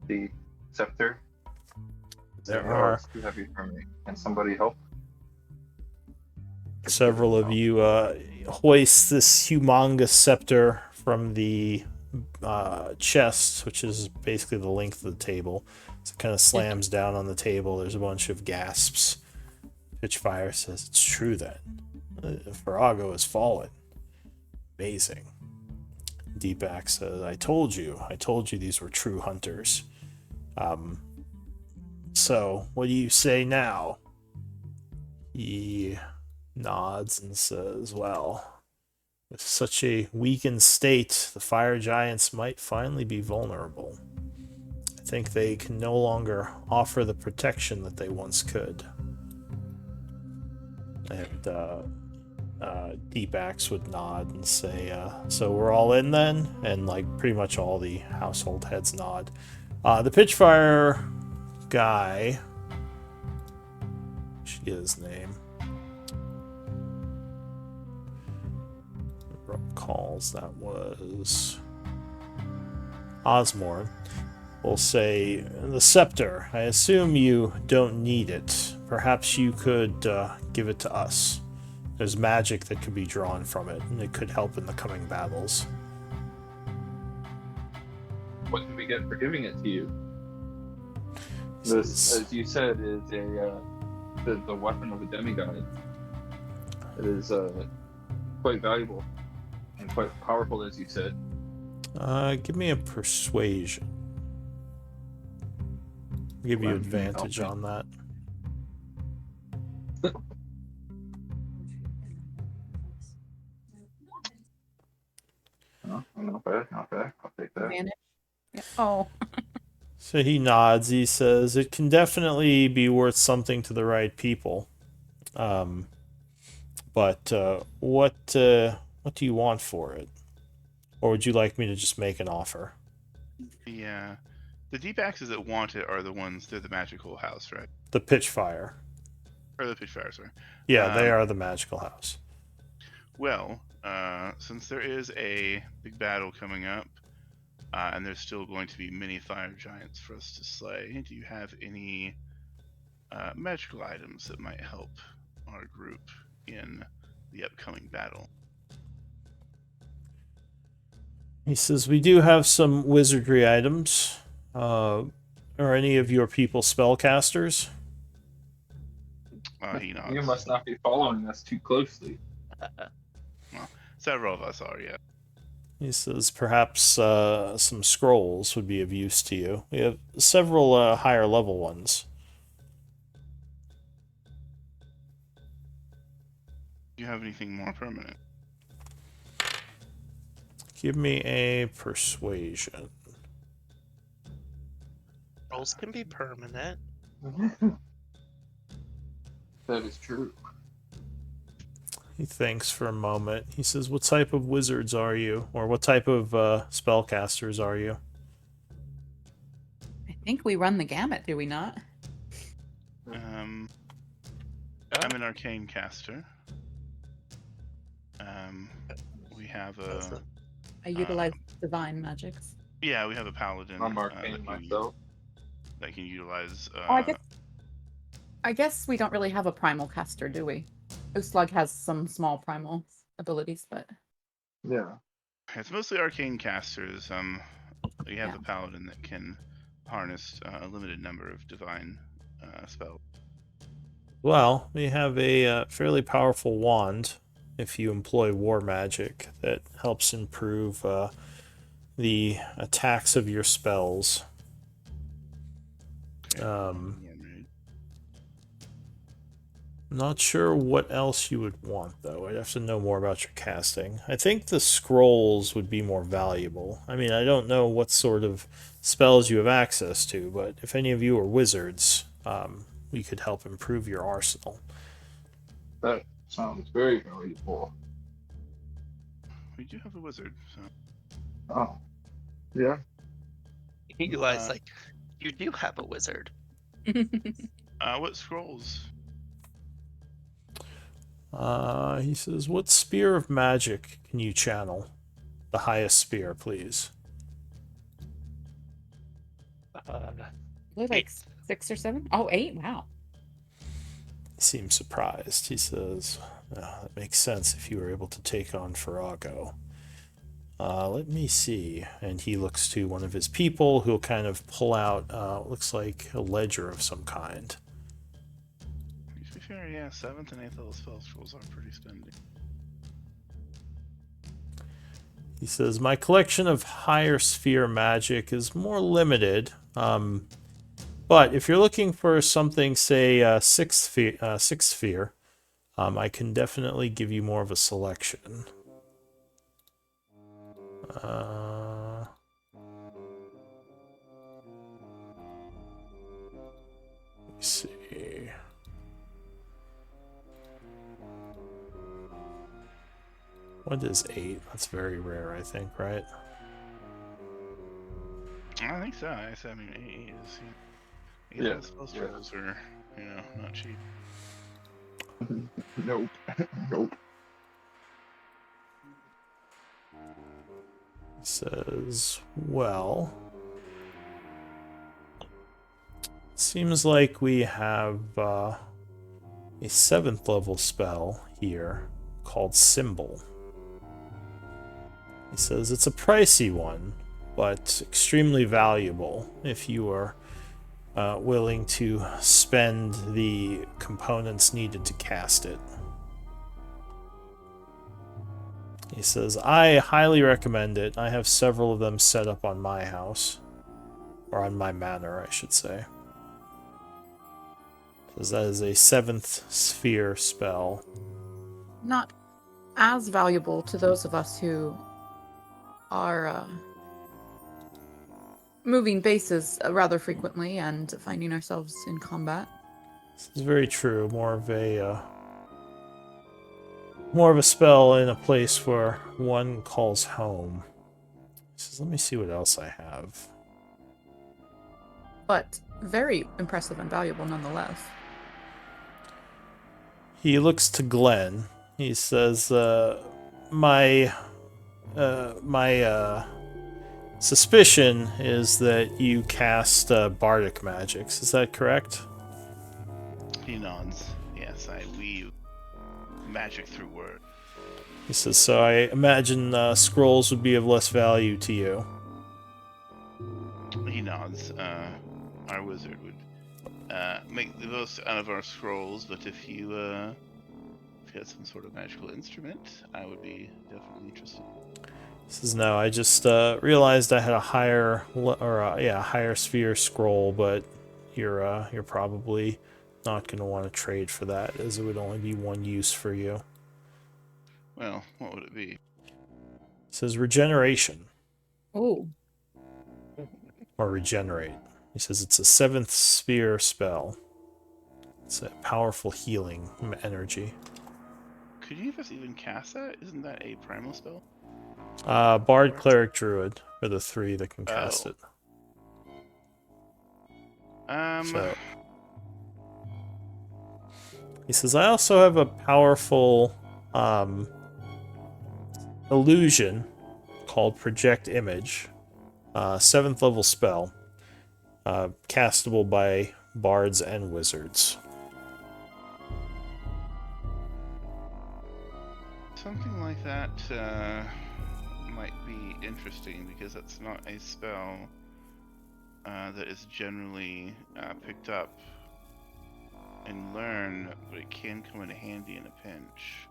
the scepter. There Oh, are it's too heavy for me. Can somebody help? several of you hoist this humongous scepter from the chest, which is basically the length of the table. So it kind of slams down on the table. There's a bunch of gasps. Pitchfire says, "It's true then. Farrago has fallen. Amazing." Deepak says, I told you these were true hunters. So, what do you say now?" He nods and says, "Well, With such a weakened state, the fire giants might finally be vulnerable. I think they can no longer offer the protection that they once could. And Deep Axe would nod and say, so we're all in then? And like pretty much all the household heads nod. The Pitchfire guy, I should get his name. Calls that was Osmore, will say, the scepter, I assume you don't need it. Perhaps you could give it to us. There's magic that could be drawn from it, and it could help in the coming battles. What do we get for giving it to you? This, as you said, is the weapon of a demigod. It is quite valuable and quite powerful, as you said. Give me a persuasion. I'll give you advantage on that. Oh, not bad. I'll take that. Advantage. Yeah. Oh. So he nods. He says, it can definitely be worth something to the right people. But what do you want for it? Or would you like me to just make an offer? Yeah. The deep axes that want it are the ones, they're the magical house, right? The Pitchfire. Or the Pitchfire, sorry. Yeah, they are the magical house. Well, since there is a big battle coming up, and there's still going to be many fire giants for us to slay, do you have any magical items that might help our group in the upcoming battle? He says, we do have some wizardry items. Are any of your people spellcasters? He nods. You must not be following us too closely. Well, several of us are, yeah. He says, perhaps some scrolls would be of use to you. We have several higher level ones. Do you have anything more permanent? Give me a persuasion. Rolls can be permanent. That is true. He thinks for a moment. He says, what type of wizards are you? Or what type of spellcasters are you? I think we run the gamut, do we not? I'm an arcane caster. We have a... I utilize divine magics. Yeah, we have a paladin. I'm arcane myself. That can utilize... I guess we don't really have a primal caster, do we? Uslug has some small primal abilities, but... Yeah. It's mostly arcane casters. We have a paladin that can harness a limited number of divine spells. Well, we have a fairly powerful wand, if you employ war magic, that helps improve the attacks of your spells. Not sure what else you would want, though. I'd have to know more about your casting. I think the scrolls would be more valuable. I mean, I don't know what sort of spells you have access to, but if any of you are wizards, we could help improve your arsenal. That sounds very valuable. We do have a wizard, so... Oh. Yeah. You guys, you do have a wizard. What scrolls? He says, what spear of magic can you channel? The highest spear, please. Like 6 or 7? Oh, 8? Wow. He seems surprised. He says, that makes sense if you were able to take on Farago. Let me see. And he looks to one of his people who'll kind of pull out, looks like a ledger of some kind. To be fair, yeah, 7th and 8th level spell scrolls are pretty spendy. He says, my collection of higher sphere magic is more limited, but if you're looking for something, say, sixth sphere, I can definitely give you more of a selection. Let me see. What is 8? That's very rare, I think, right? I think so. I mean, 8 is. Yeah. Spell scrolls are, not cheap. Nope. Nope. It says, well, seems like we have a 7th level spell here called Symbol. He says it's a pricey one, but extremely valuable if you are willing to spend the components needed to cast it. He says, I highly recommend it. I have several of them set up on my house. Or on my manor, I should say. Says that is a 7th sphere spell. Not as valuable to those of us who are moving bases rather frequently and finding ourselves in combat. This is very true. More of a spell in a place where one calls home. He says, let me see what else I have. But very impressive and valuable nonetheless. He looks to Glenn. He says, my suspicion is that you cast bardic magics. Is that correct? He nods. Yes, I weave magic through word. He says, so I imagine scrolls would be of less value to you. He nods. Our wizard would make the most out of our scrolls, but if you had some sort of magical instrument, I would be definitely interested. He says, no, I just realized I had a higher sphere scroll, but you're probably not going to want to trade for that, as it would only be one use for you. Well, what would it be? It says regeneration. Oh. Or regenerate. He says it's a 7th sphere spell. It's a powerful healing energy. Could you just even cast that? Isn't that a primal spell? Bard, Cleric, Druid are the 3 that can cast it. So, he says, I also have a powerful illusion called Project Image. 7th level spell. Castable by bards and wizards. Something like that might be interesting, because that's not a spell that is generally picked up and learned, but it can come in handy in a pinch.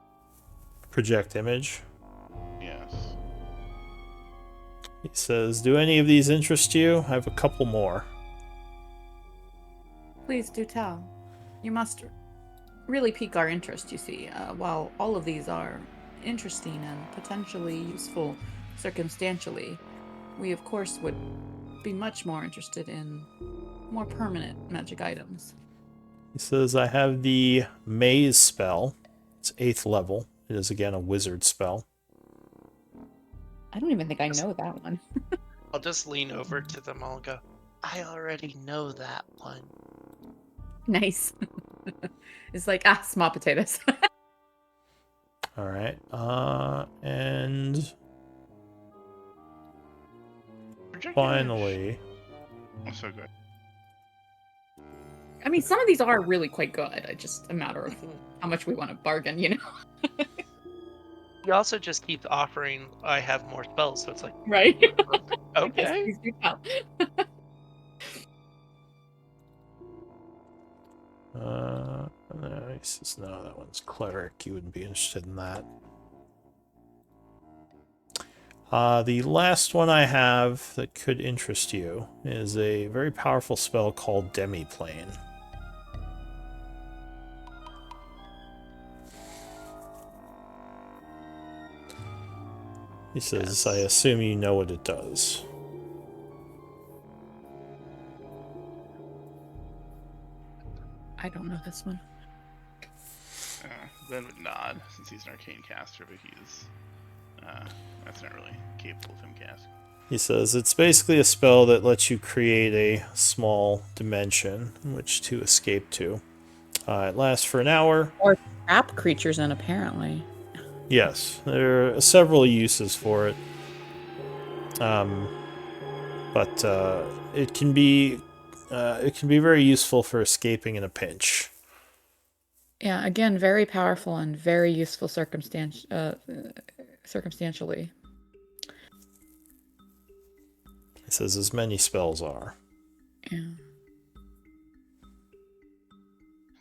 Project Image. Yes. He says, do any of these interest you? I have a couple more. Please do tell. You must really pique our interest, you see. While all of these are interesting and potentially useful circumstantially, we of course would be much more interested in more permanent magic items. He says, I have the Maze spell. It's 8th level. It is again a wizard spell. I don't even think I know that one. I'll just lean over to them all and go, I already know that one. Nice. It's like, small potatoes. Alright, and finally... Oh, so good. I mean, some of these are really quite good. It's just a matter of how much we want to bargain, you know? He also just keeps offering, I have more spells, so it's like, Right? okay. Please do tell. No, he says, no, that one's cleric. You wouldn't be interested in that. The last one I have that could interest you is a very powerful spell called Demiplane. He says, Yes. I assume you know what it does. I don't know this one. Glenn would nod since he's an arcane caster, but he's that's not really capable of him casting. He says, it's basically a spell that lets you create a small dimension in which to escape to. It lasts for an hour. Or trap creatures in, apparently. Yes, there are several uses for it. But it can be very useful for escaping in a pinch. Yeah, again, very powerful and very useful circumstantially. It says as many spells are. Yeah.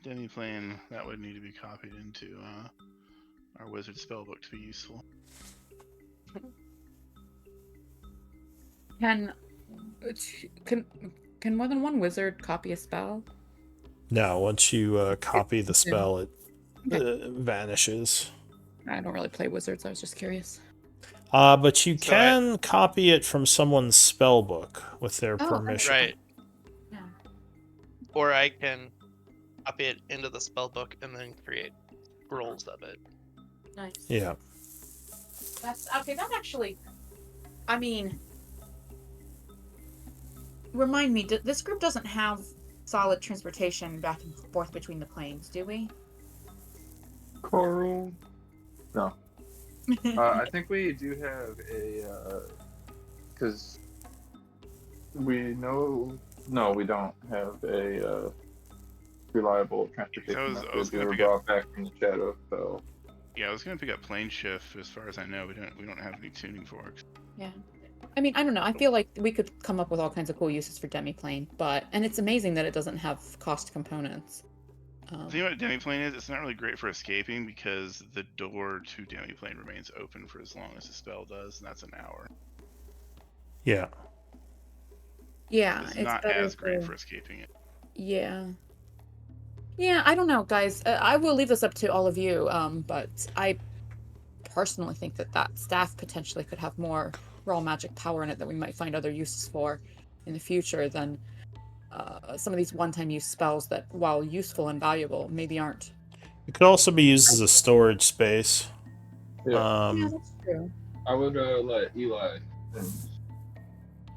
Demiplane, that would need to be copied into our wizard spellbook to be useful. Can more than one wizard copy a spell? No, once you copy the spell, it vanishes. I don't really play wizards. I was just curious. But you So can copy it from someone's spellbook with their Oh, permission. Right. Yeah. Or I can copy it into the spell book and then create scrolls of it. Nice. Yeah. That's okay. That actually, I mean, remind me. This group doesn't have solid transportation back and forth between the planes, do we? Coral. No. I think we do have a, because we know. No, we don't have a reliable transportation I was method. We gonna were pick up- brought back from the shadow, so. Yeah, I was gonna pick up plane shift. As far as I know, we don't have any tuning forks. Yeah. I mean, I don't know. I feel like we could come up with all kinds of cool uses for demiplane, and it's amazing that it doesn't have cost components. The thing about demiplane is it's not really great for escaping because the door to demiplane remains open for as long as the spell does, and that's an hour. Yeah. Yeah, It's not better as great for escaping it. Yeah. Yeah, I don't know, guys. I will leave this up to all of you, but I personally think that staff potentially could have more raw magic power in it that we might find other uses for in the future than some of these one-time use spells that, while useful and valuable, maybe aren't. It could also be used as a storage space. Yeah. Yeah, that's true. I would let Eli.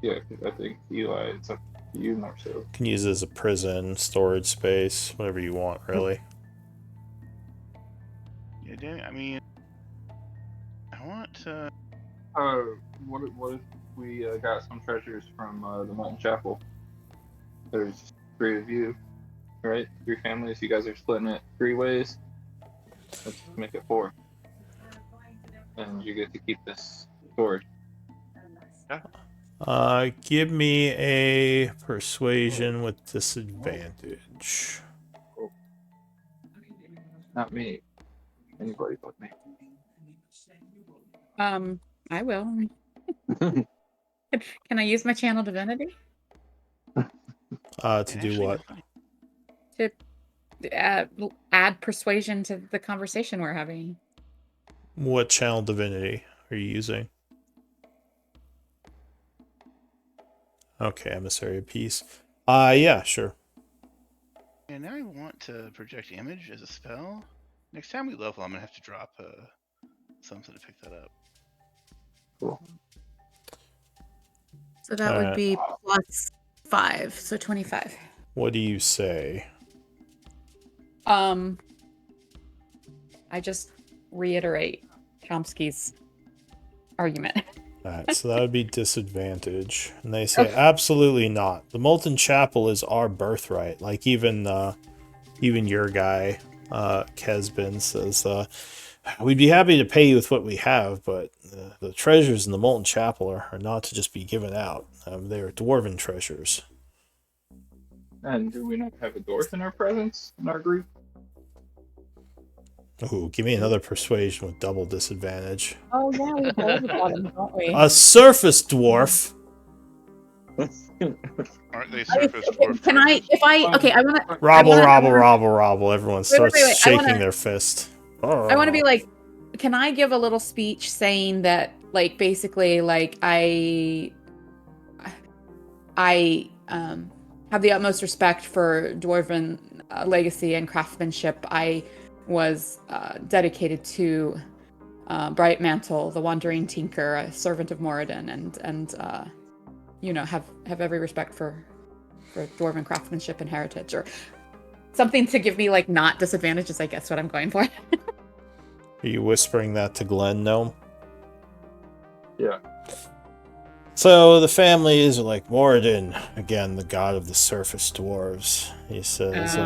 Yeah, 'cause I think Eli, it's up to you more so. You can use it as a prison, storage space, whatever you want, really. Yeah, I mean, I want to. What if we got some treasures from the Molten Chapel? There's 3 of you, right? 3 families. You guys are splitting it 3 ways. Let's make it 4. And you get to keep this sword. Give me a persuasion with disadvantage. Not me. Anybody but me. I will. Can I use my channel divinity? To do what? To add persuasion to the conversation we're having. What channel divinity are you using? Okay, emissary of peace. Yeah, sure. And now I want to project image as a spell. Next time we level, I'm gonna have to drop something to pick that up. Cool. So that would be plus 5, so 25. What do you say? I just reiterate Chomsky's argument. Alright, so that would be disadvantage. And they say, absolutely not. The Molten Chapel is our birthright. Like, even your guy, Kesbin, says, we'd be happy to pay you with what we have, but the treasures in the Molten Chapel are not to just be given out. They're dwarven treasures. And do we not have a dwarf in our presence, in our group? Ooh, give me another persuasion with double disadvantage. Oh yeah, we both got him, don't we? A surface dwarf! Aren't they surface dwarf? Can I? If I? Okay, I want to. Robble. Everyone starts wait, shaking their fist. I want to be like, can I give a little speech saying that, like basically like I have the utmost respect for dwarven legacy and craftsmanship. I was dedicated to Bright Mantle, the Wandering Tinker, a servant of Moradin, and have every respect for dwarven craftsmanship and heritage, or something to give me like not disadvantages, I guess what I'm going for. Are you whispering that to Glenn, Gnome? Yeah. So the families are like, Moradin, again, the god of the surface dwarves. He says,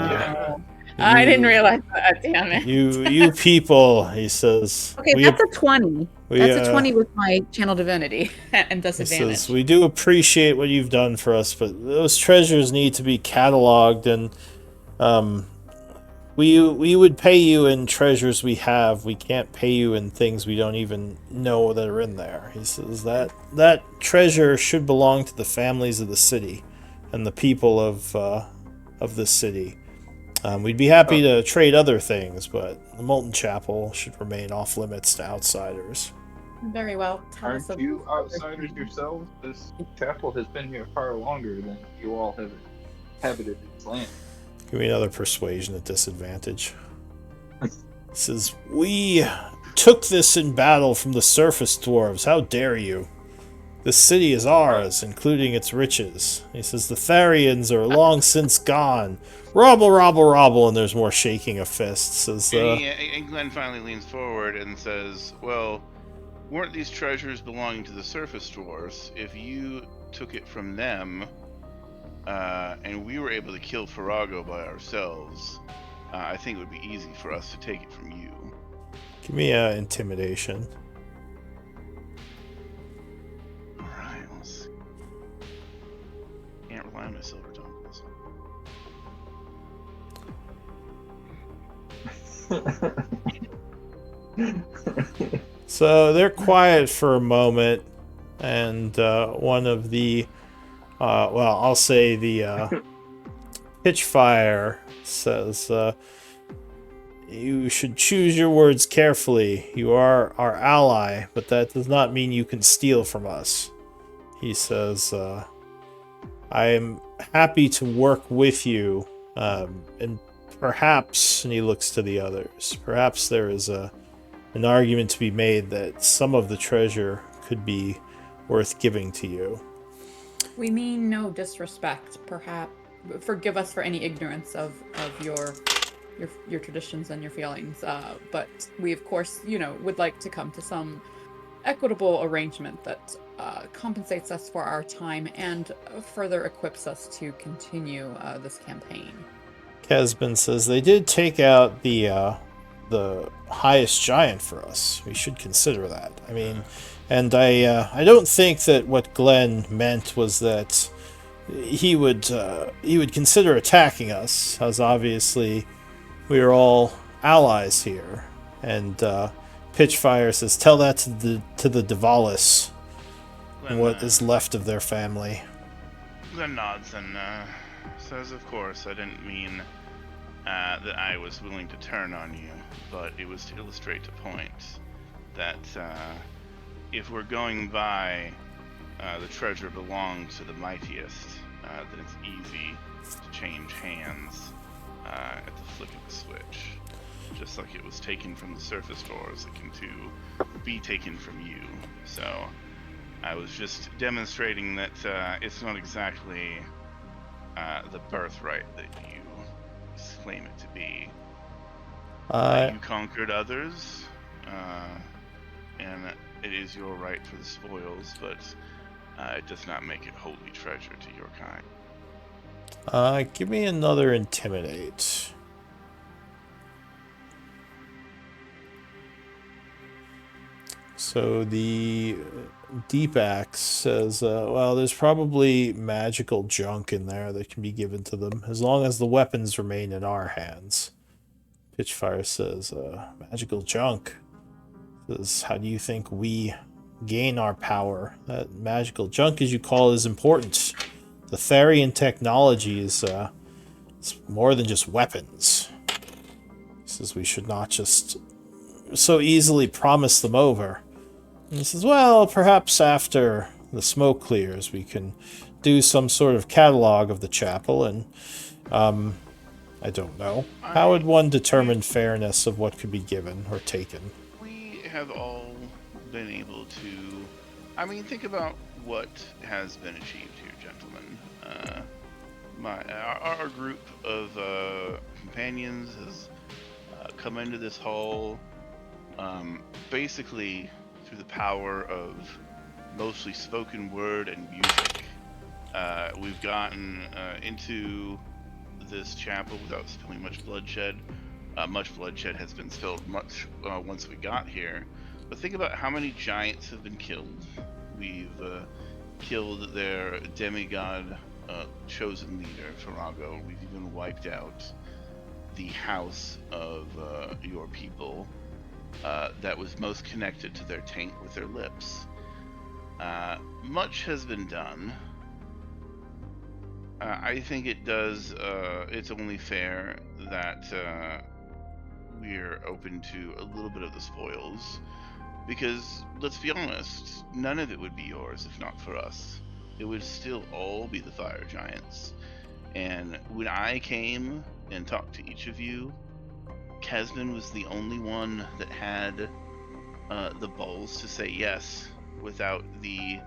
I didn't realize that, damn it. You people, he says. Okay, that's a 20. That's a 20 with my channel divinity and disadvantage. He says, we do appreciate what you've done for us, but those treasures need to be cataloged, and we would pay you in treasures we have. We can't pay you in things we don't even know that are in there. He says that treasure should belong to the families of the city and the people of this city. We'd be happy to trade other things, but the Molten Chapel should remain off limits to outsiders. Very well. Aren't you outsiders yourselves? This chapel has been here far longer than you all have inhabited its land. Give me another persuasion at disadvantage. It says, we took this in battle from the surface dwarves. How dare you? This city is ours, including its riches. He says, the Tharians are long since gone. Robble, robble, robble, and there's more shaking of fists. And Glenn finally leans forward and says, well, weren't these treasures belonging to the surface dwarves? If you took it from them, and we were able to kill Farago by ourselves, I think it would be easy for us to take it from you. Give me intimidation. Alright, let's see. Can't rely on my silver tongue. So they're quiet for a moment, and one of the I'll say the Pitchfire says, you should choose your words carefully. You are our ally, but that does not mean you can steal from us. He says, I am happy to work with you, and perhaps, and he looks to the others, perhaps there is an argument to be made that some of the treasure could be worth giving to you. We mean no disrespect, perhaps. Forgive us for any ignorance of your traditions and your feelings. But we, of course, would like to come to some equitable arrangement that compensates us for our time and further equips us to continue this campaign. Kesben says they did take out the highest giant for us. We should consider that. I mean, and I don't think that what Glenn meant was that he would consider attacking us, as obviously we are all allies here. And Pitchfire says, tell that to the Dvalis and what is left of their family. Glenn nods and says, of course, I didn't mean that I was willing to turn on you, but it was to illustrate the point that if we're going by the treasure belongs to the mightiest, then it's easy to change hands at the flick of a switch. Just like it was taken from the surface doors, it can too be taken from you. So I was just demonstrating that it's not exactly the birthright that you claim it to be. You conquered others, and it is your right for the spoils, but it does not make it wholly treasure to your kind. Give me another intimidate. So the Deep Axe says, well, there's probably magical junk in there that can be given to them, as long as the weapons remain in our hands. Pitchfire says, magical junk. Says, how do you think we gain our power? That magical junk, as you call it, is important. The Tharian technology is it's more than just weapons. He says we should not just so easily promise them over. He says, well, perhaps after the smoke clears, we can do some sort of catalog of the chapel, and, I don't know. How would one determine fairness of what could be given or taken? We have all been able to... I mean, think about what has been achieved here, gentlemen. Our group of companions has come into this hall basically through the power of mostly spoken word and music. We've gotten into this chapel without spilling much bloodshed. Much bloodshed has been spilled once we got here. But think about how many giants have been killed. We've killed their demigod chosen leader, Farago. We've even wiped out the house of your people that was most connected to their taint with their lips. Much has been done. I think it's only fair that we're open to a little bit of the spoils. Because, let's be honest, none of it would be yours if not for us. It would still all be the fire giants. And when I came and talked to each of you, Kesman was the only one that had the balls to say yes without the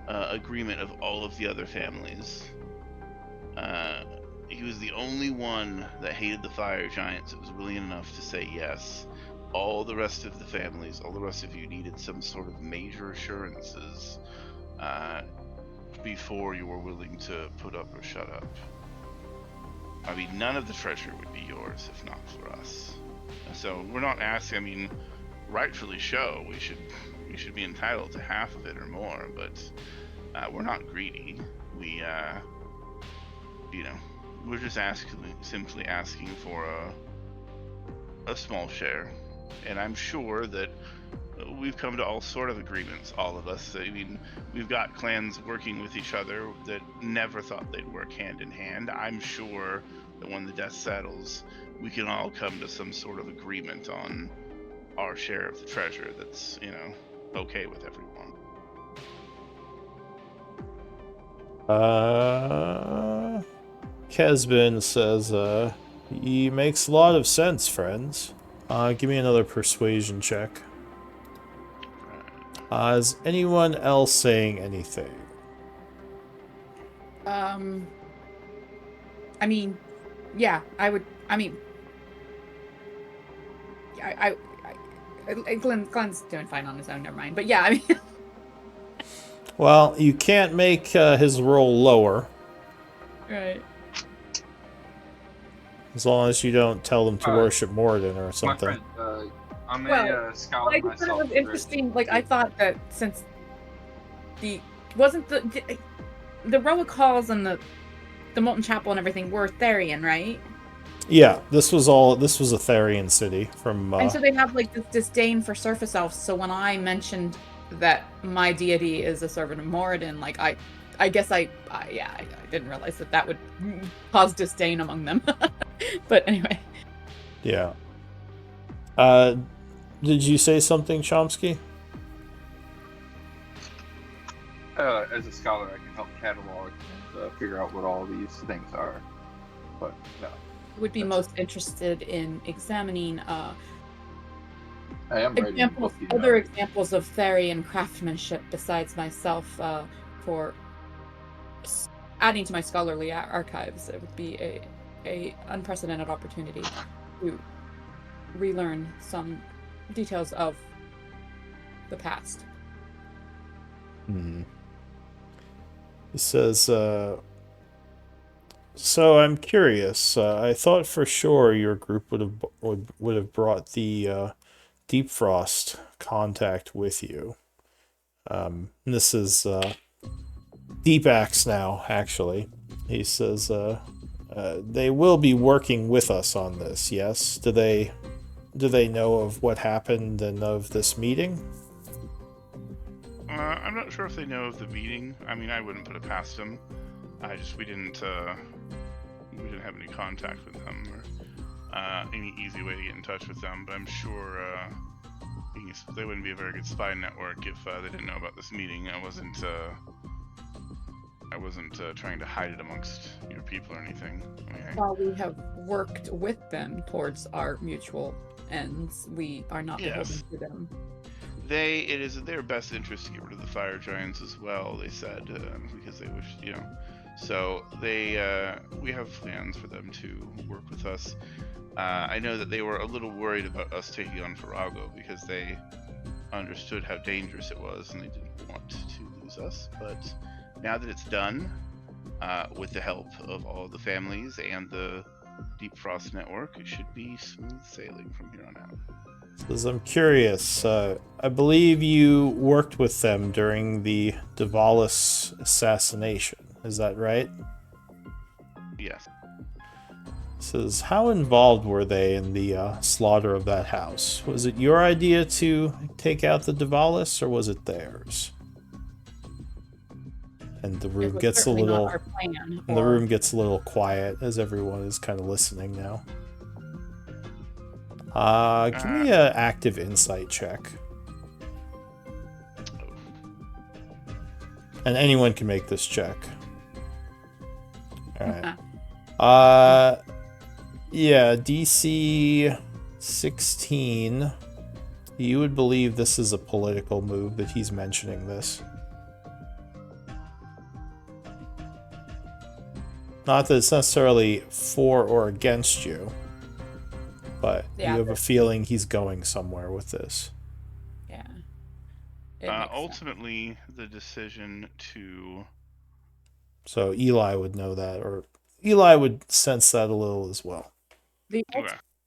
agreement of all of the other families. He was the only one that hated the fire giants that was willing enough to say yes. All the rest of the families, all the rest of you needed some sort of major assurances before you were willing to put up or shut up. I mean, none of the treasure would be yours if not for us. So we're not asking, I mean, rightfully so, we should be entitled to half of it or more, but we're not greedy. We're just simply asking for a small share. And I'm sure that we've come to all sort of agreements, all of us. I mean, we've got clans working with each other that never thought they'd work hand in hand. I'm sure that when the dust settles, we can all come to some sort of agreement on our share of the treasure that's, okay with everyone. Kesbin says, he makes a lot of sense, friends. Give me another persuasion check. Is anyone else saying anything? I mean, yeah, I would. I mean, Glenn's doing fine on his own. Never mind. But yeah, I mean. Well, you can't make his roll lower. Right. As long as you don't tell them to worship Moradin or something. My friend, I'm a scholar I myself. thought it was interesting. Like, I thought that since the Roic Halls and the Molten Chapel and everything were Therian, right? Yeah, this was a Therian city from. And so they have like this disdain for surface elves. So when I mentioned that my deity is a servant of Moradin, like I guess I didn't realize that would cause disdain among them. But anyway. Yeah. Did you say something, Chomsky? As a scholar, I can help catalog and figure out what all these things are. But no. Would be most interested in examining I am other examples of Therian craftsmanship besides myself for adding to my scholarly archives. It would be a unprecedented opportunity to relearn some details of the past. Hmm. He says, so I'm curious. I thought for sure your group would have brought the Deep Frost contact with you. This is Deep Axe now, actually. He says, they will be working with us on this, yes? Do they know of what happened and of this meeting? I'm not sure if they know of the meeting. I mean, I wouldn't put it past them. We didn't have any contact with them or any easy way to get in touch with them. But I'm sure, they wouldn't be a very good spy network if they didn't know about this meeting. I wasn't trying to hide it amongst your people or anything. I mean, While we have worked with them towards our mutual ends, we are not beholden to them. It is in their best interest to get rid of the fire giants as well, they said, because they wish, so we have plans for them to work with us. I know that they were a little worried about us taking on Farago because they understood how dangerous it was and they didn't want to lose us, but now that it's done, with the help of all the families and the Deep Frost Network, it should be smooth sailing from here on out. Because I'm curious, I believe you worked with them during the Davalis assassination. Is that right? Yes. Says, how involved were they in the slaughter of that house? Was it your idea to take out the Davalis, or was it theirs? And the room gets a little. Not our plan, and the room gets a little quiet as everyone is kind of listening now. Give me an active insight check. And anyone can make this check. Alright. Yeah, DC 16. You would believe this is a political move that he's mentioning this. Not that it's necessarily for or against you, but you have a feeling he's going somewhere with this. Yeah. Ultimately, the decision to... So Eli would know that, or Eli would sense that a little as well. The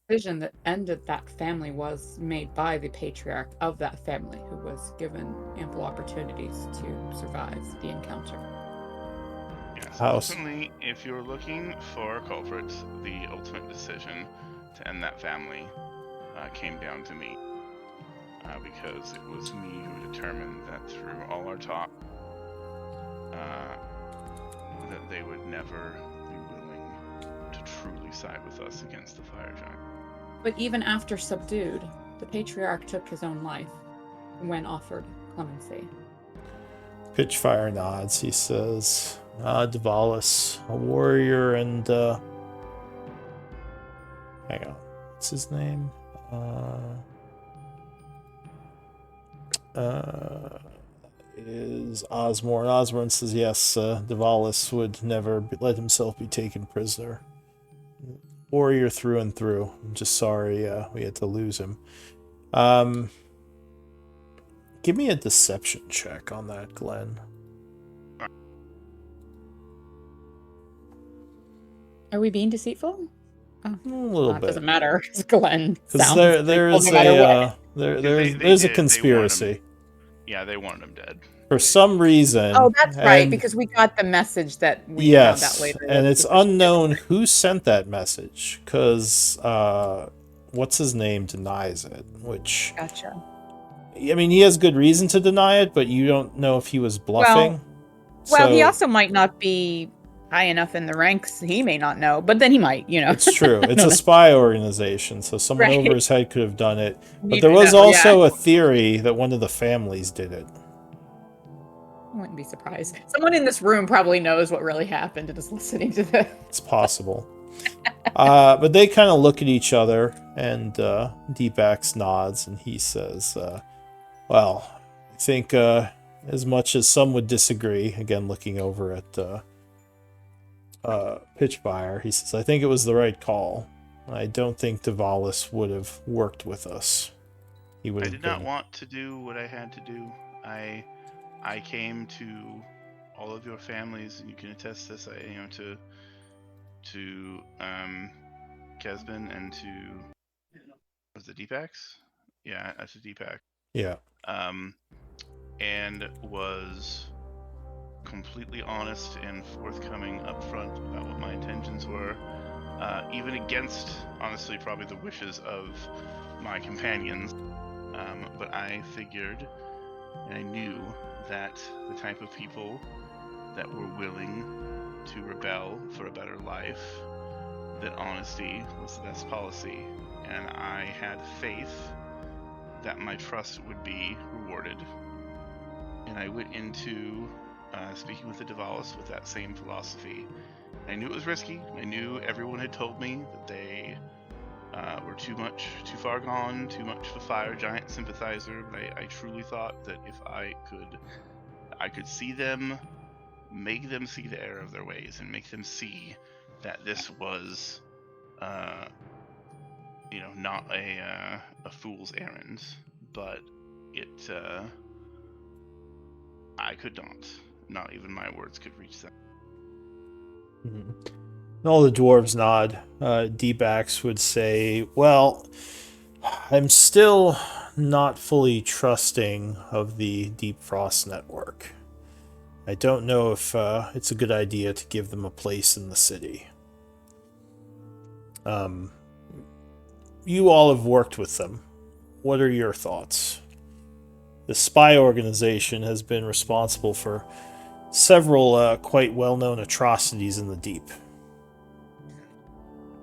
decision that ended that family was made by the patriarch of that family, who was given ample opportunities to survive the encounter. Yes, ultimately, if you're looking for a culprit, the ultimate decision to end that family came down to me. Because it was me who determined that through all our talk, that they would never be willing to truly side with us against the fire giant. But even after subdued, the patriarch took his own life when offered clemency. Pitchfire nods. He says, Davalis, a warrior, and hang on, what's his name? Is Osborne. Osborne says yes, Davalis would never let himself be taken prisoner. Warrior through and through. I'm just sorry we had to lose him. Give me a deception check on that, Glenn. Are we being deceitful? A little bit. It doesn't matter. It's Glenn. Because there's a conspiracy. They wanted him dead. For some reason. Oh, that's right, because we got the message that we found out later. And it's unknown who sent that message, because what's his name denies it, which... Gotcha. I mean, he has good reason to deny it, but you don't know if he was bluffing. Well, he also might not be high enough in the ranks. He may not know, but then he might, It's true. It's a spy organization, so someone over his head could have done it. But there was also a theory that one of the families did it. I wouldn't be surprised. Someone in this room probably knows what really happened and is listening to this. It's possible. But they kind of look at each other, and Deepax nods, and he says, well, I think as much as some would disagree, again looking over at Pitchfire, he says, I think it was the right call. I don't think Davalis would have worked with us. I did not want to do what I had to do. I came to all of your families, and you can attest this. To Kesben and to was it Deepax? Yeah, that's a Deepak. Yeah. And was completely honest and forthcoming up front about what my intentions were, even against, honestly, probably the wishes of my companions. But I figured, and I knew that the type of people that were willing to rebel for a better life, that honesty was the best policy. And I had faith that my trust would be rewarded. And I went into speaking with the Davalis with that same philosophy. I knew it was risky. I knew everyone had told me that they were too far gone, too much of a fire giant sympathizer. But I truly thought that if I could see them, make them see the error of their ways, and make them see that this was, not a fool's errand, but it. I could not. Not even my words could reach them. Mm-hmm. All the dwarves nod. D-Bax would say, well, I'm still not fully trusting of the Deep Frost Network. I don't know if it's a good idea to give them a place in the city. You all have worked with them. What are your thoughts? The spy organization has been responsible for several quite well-known atrocities in the deep.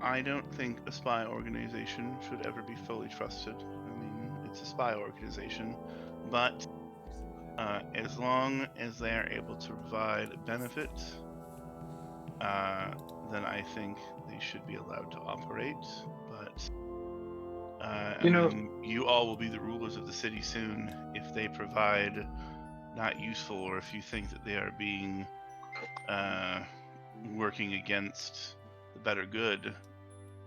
I don't think a spy organization should ever be fully trusted. I mean, it's a spy organization, but as long as they are able to provide benefit, then I think they should be allowed to operate. But you all will be the rulers of the city soon. If they provide not useful, or if you think that they are being working against the better good,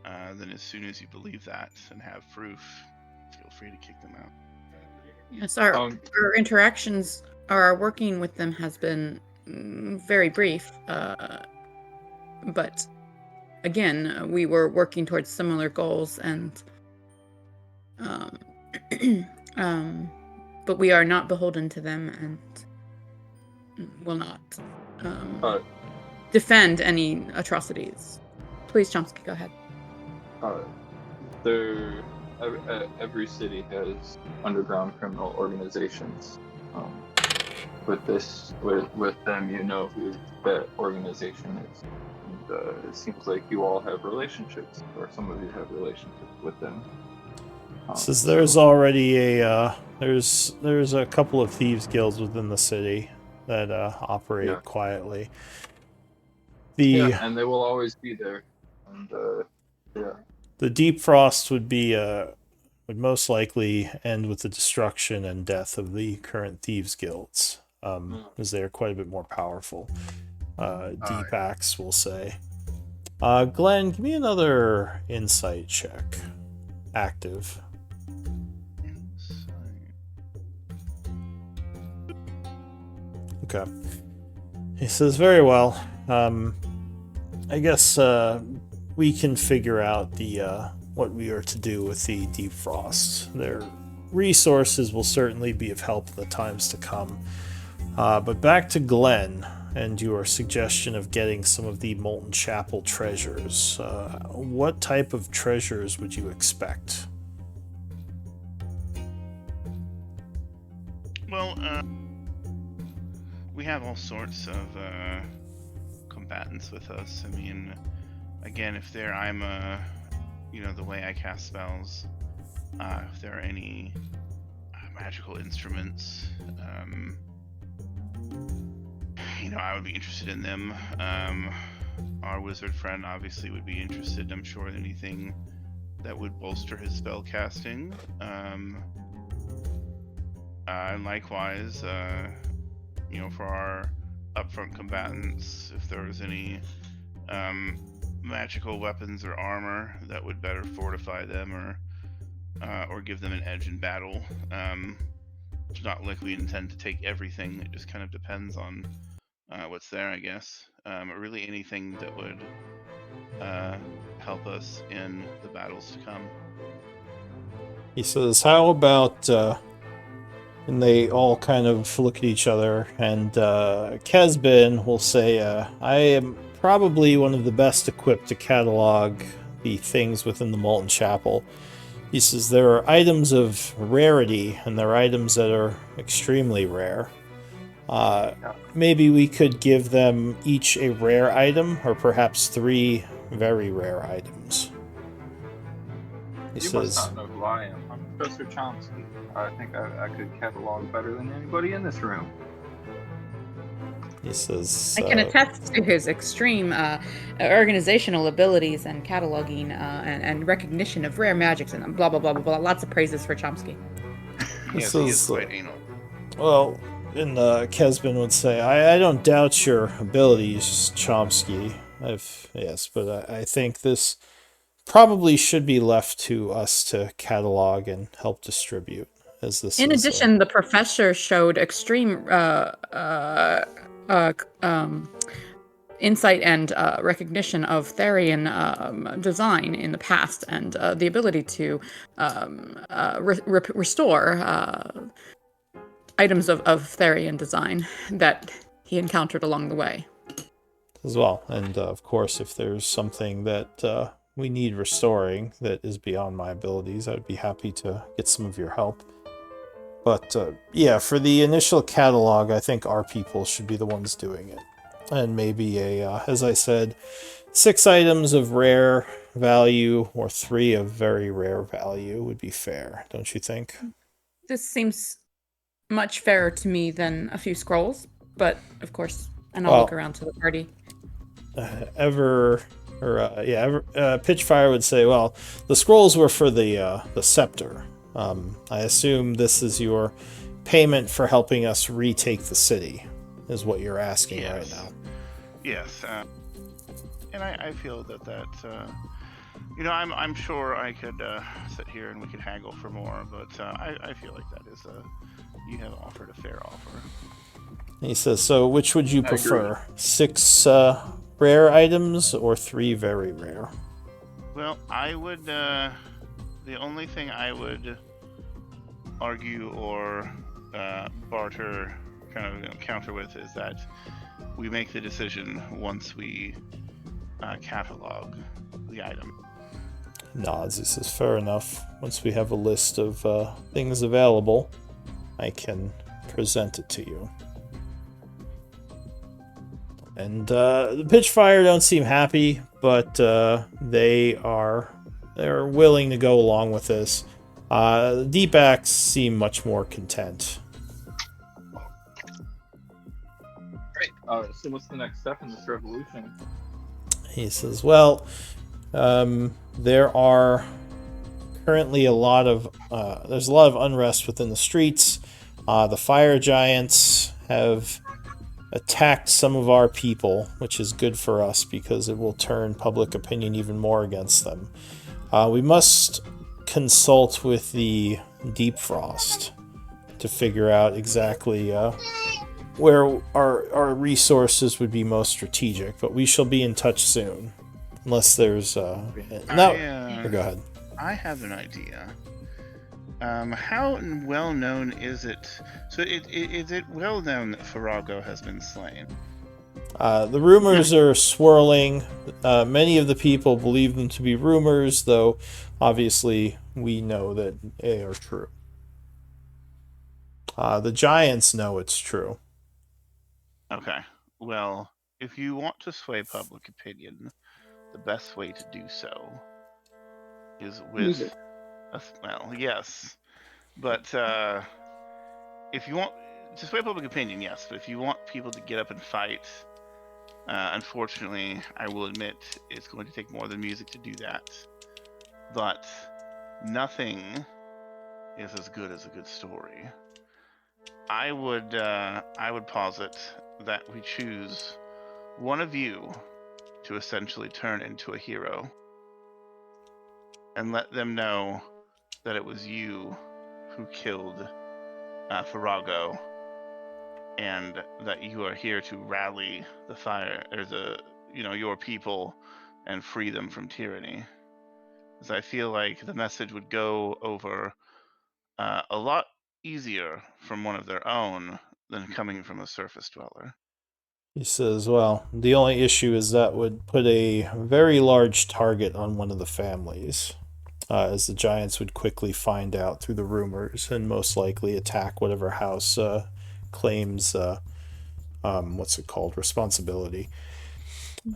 then as soon as you believe that and have proof, feel free to kick them out. Yes, our interactions, or our working with them has been very brief. But again, we were working towards similar goals, and but we are not beholden to them, and will not defend any atrocities. Please, Chomsky, go ahead. Every city has underground criminal organizations. With them, you know who that organization is. And it seems like you all have relationships, or some of you have relationships with them. Says there's already a there's a couple of thieves guilds within the city that operate quietly. And they will always be there. And the Deep Frost would most likely end with the destruction and death of the current thieves guilds, as they are quite a bit more powerful. Deep Axe will say. Glenn, give me another insight check. Active. Okay. He says, very well. I guess we can figure out what we are to do with the Deep Frost. Their resources will certainly be of help in the times to come. But back to Glenn and your suggestion of getting some of the Molten Chapel treasures. What type of treasures would you expect? Well, we have all sorts of combatants with us. I mean, again, if I'm the way I cast spells, if there are any magical instruments, I would be interested in them. Our wizard friend obviously would be interested, I'm sure, in anything that would bolster his spell casting. And likewise, for our upfront combatants, if there was any magical weapons or armor that would better fortify them or give them an edge in battle. It's not like we intend to take everything. It just kind of depends on what's there, I guess. Really anything that would help us in the battles to come. He says, how about... and they all kind of look at each other, and Kesbin will say, I am probably one of the best equipped to catalog the things within the Molten Chapel. He says there are items of rarity, and there are items that are extremely rare. Maybe we could give them each a rare item, or perhaps 3 very rare items. He says, must not know who who I am. I'm Professor Chomsky. I think I could catalog better than anybody in this room. He says, I can attest to his extreme organizational abilities and cataloging and recognition of rare magics and blah, blah, blah, blah, blah. Lots of praises for Chomsky. Yes, he is quite anal. Well, and Kesben would say, I don't doubt your abilities, Chomsky. But I think this probably should be left to us to catalog and help distribute. In addition, the professor showed extreme insight and recognition of Therian design in the past, and the ability to restore items of Therian design that he encountered along the way. As well, and of course, if there's something that we need restoring that is beyond my abilities, I'd be happy to get some of your help. But yeah, for the initial catalog, I think our people should be the ones doing it. And maybe as I said, 6 items of rare value or 3 of very rare value would be fair, don't you think? This seems much fairer to me than a few scrolls, but of course, and I'll look around to the party. Pitchfire would say, well, the scrolls were for the scepter. I assume this is your payment for helping us retake the city, is what you're asking right now. Yes, and I feel that I'm sure I could sit here and we could haggle for more, but I feel like that is you have offered a fair offer. He says, so which would you prefer? 6 rare items or 3 very rare? Well, I would, the only thing I would argue or barter, kind of counter with, is that we make the decision once we catalog the item. Nods. He says, fair enough. Once we have a list of things available, I can present it to you. And the Pitchfire don't seem happy, but they're willing to go along with this. The Deep Axe seem much more content. Great. So what's the next step in this revolution? He says, well, there are currently there's a lot of unrest within the streets. The fire giants have attacked some of our people, which is good for us because it will turn public opinion even more against them. We must consult with the Deep Frost to figure out exactly where our resources would be most strategic, but we shall be in touch soon. Unless there's... Go ahead. I have an idea. How well known is it? So is it well known that Farago has been slain? The rumors are swirling. Many of the people believe them to be rumors, though obviously we know that they are true. The giants know it's true. Okay. Well, if you want to sway public opinion, the best way to do so is with... Well, yes. But if you want to sway public opinion, yes. But if you want people to get up and fight, unfortunately, I will admit it's going to take more than music to do that. But nothing is as good as a good story. I would posit that we choose one of you to essentially turn into a hero and let them know that it was you who killed Farago, and that you are here to rally the fire, or your people, and free them from tyranny. Because I feel like the message would go over a lot easier from one of their own than coming from a surface dweller. He says, well, the only issue is that would put a very large target on one of the families, as the giants would quickly find out through the rumors and most likely attack whatever house claims, responsibility.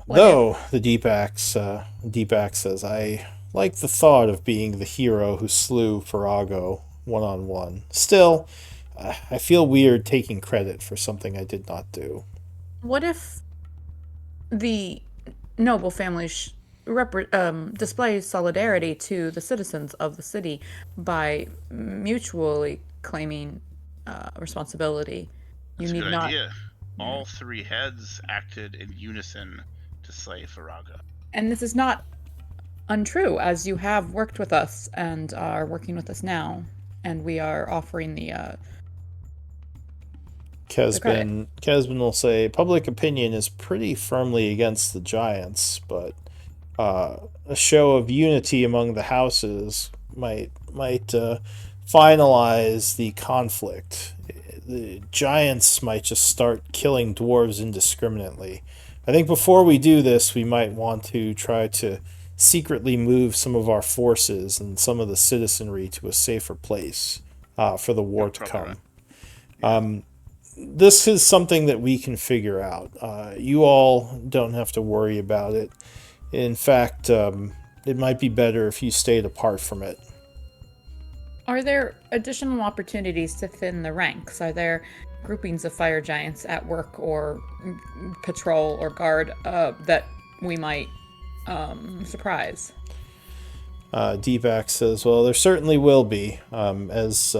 Though, the Deep Axe says, I like the thought of being the hero who slew Farago one-on-one. Still, I feel weird taking credit for something I did not do. What if the noble family display solidarity to the citizens of the city by mutually claiming responsibility? That's a You good need not. idea. All three heads acted in unison to slay Faraga. And this is not untrue, as you have worked with us and are working with us now, and we are offering the Kesbin will say public opinion is pretty firmly against the giants, but a show of unity among the houses might finalize the conflict. The giants might just start killing dwarves indiscriminately. I think before we do this, we might want to try to secretly move some of our forces and some of the citizenry to a safer place for the war to come. This is something that we can figure out. You all don't have to worry about it. In fact, it might be better if you stayed apart from it. Are there additional opportunities to thin the ranks? Are there groupings of fire giants at work or patrol or guard that we might surprise? Deepak says, well, there certainly will be. As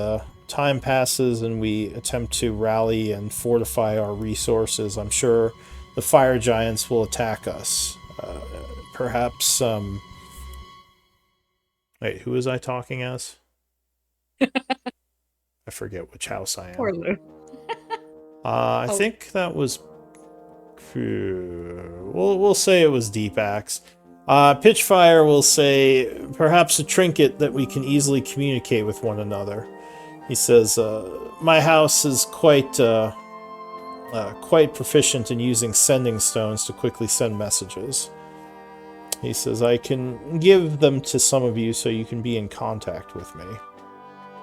time passes and we attempt to rally and fortify our resources, I'm sure the fire giants will attack us. Perhaps, wait, who was I talking as? I forget which house I am. Poor Lou. I think that was... We'll say it was Deepak's. Pitchfire will say, perhaps a trinket that we can easily communicate with one another. He says, my house is quite proficient in using sending stones to quickly send messages. He says, I can give them to some of you so you can be in contact with me.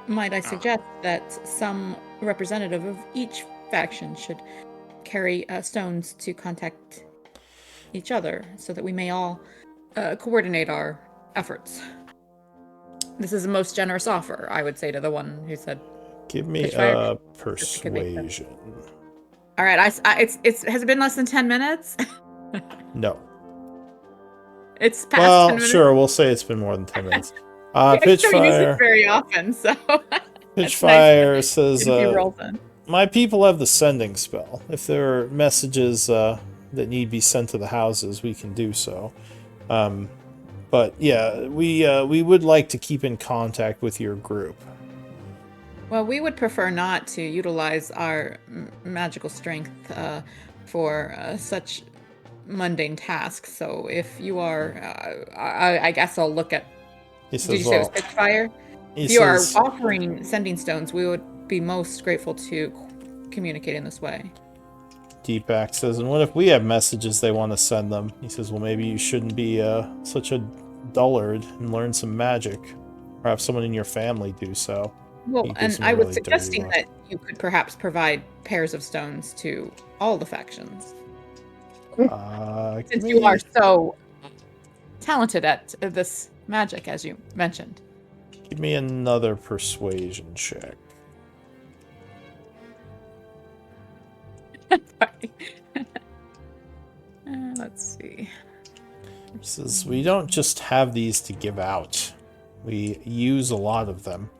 Might I suggest that some representative of each faction should carry stones to contact each other so that we may all coordinate our efforts? This is a most generous offer, I would say to the one who said. Give me a persuasion. All right, has it been less than 10 minutes? No. It's past 10 minutes. Sure, we'll say it's been more than 10 minutes. I don't use Pitchfire it very often, so. Pitchfire nice. says, my people have the sending spell. If there are messages that need to be sent to the houses, we can do so. But yeah, we would like to keep in contact with your group. Well, we would prefer not to utilize our magical strength for such mundane tasks. So if you are, I guess I'll look at. Did you say it was Pitchfire? If you are offering sending stones, we would be most grateful to communicate in this way. Deepak says, and what if we have messages they want to send them? He says, well, maybe you shouldn't be such a dullard and learn some magic. Or have someone in your family do so. Well, and I was suggesting that you could perhaps provide pairs of stones to all the factions. Since you are so talented at this magic, as you mentioned. Give me another persuasion check. Let's see. He says, we don't just have these to give out. We use a lot of them.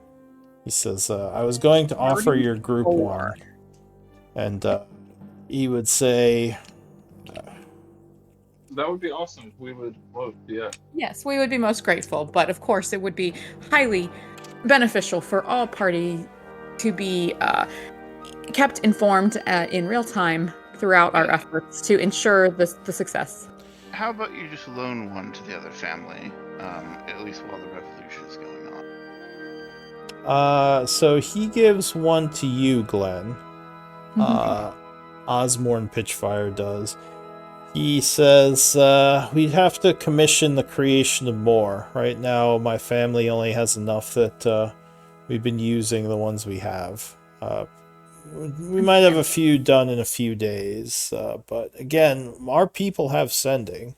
He says, I was going to offer your group one. And he would say... that would be awesome. We would love, yeah. Yes, we would be most grateful. But of course, it would be highly beneficial for all parties to be kept informed in real time throughout our efforts to ensure the success. How about you just loan one to the other family, at least while the revolution is going on? So he gives one to you, Glenn. Osmorn Pitchfire does. He says, we'd have to commission the creation of more. Right now, my family only has enough that we've been using the ones we have. We might have a few done in a few days, but again, our people have sending.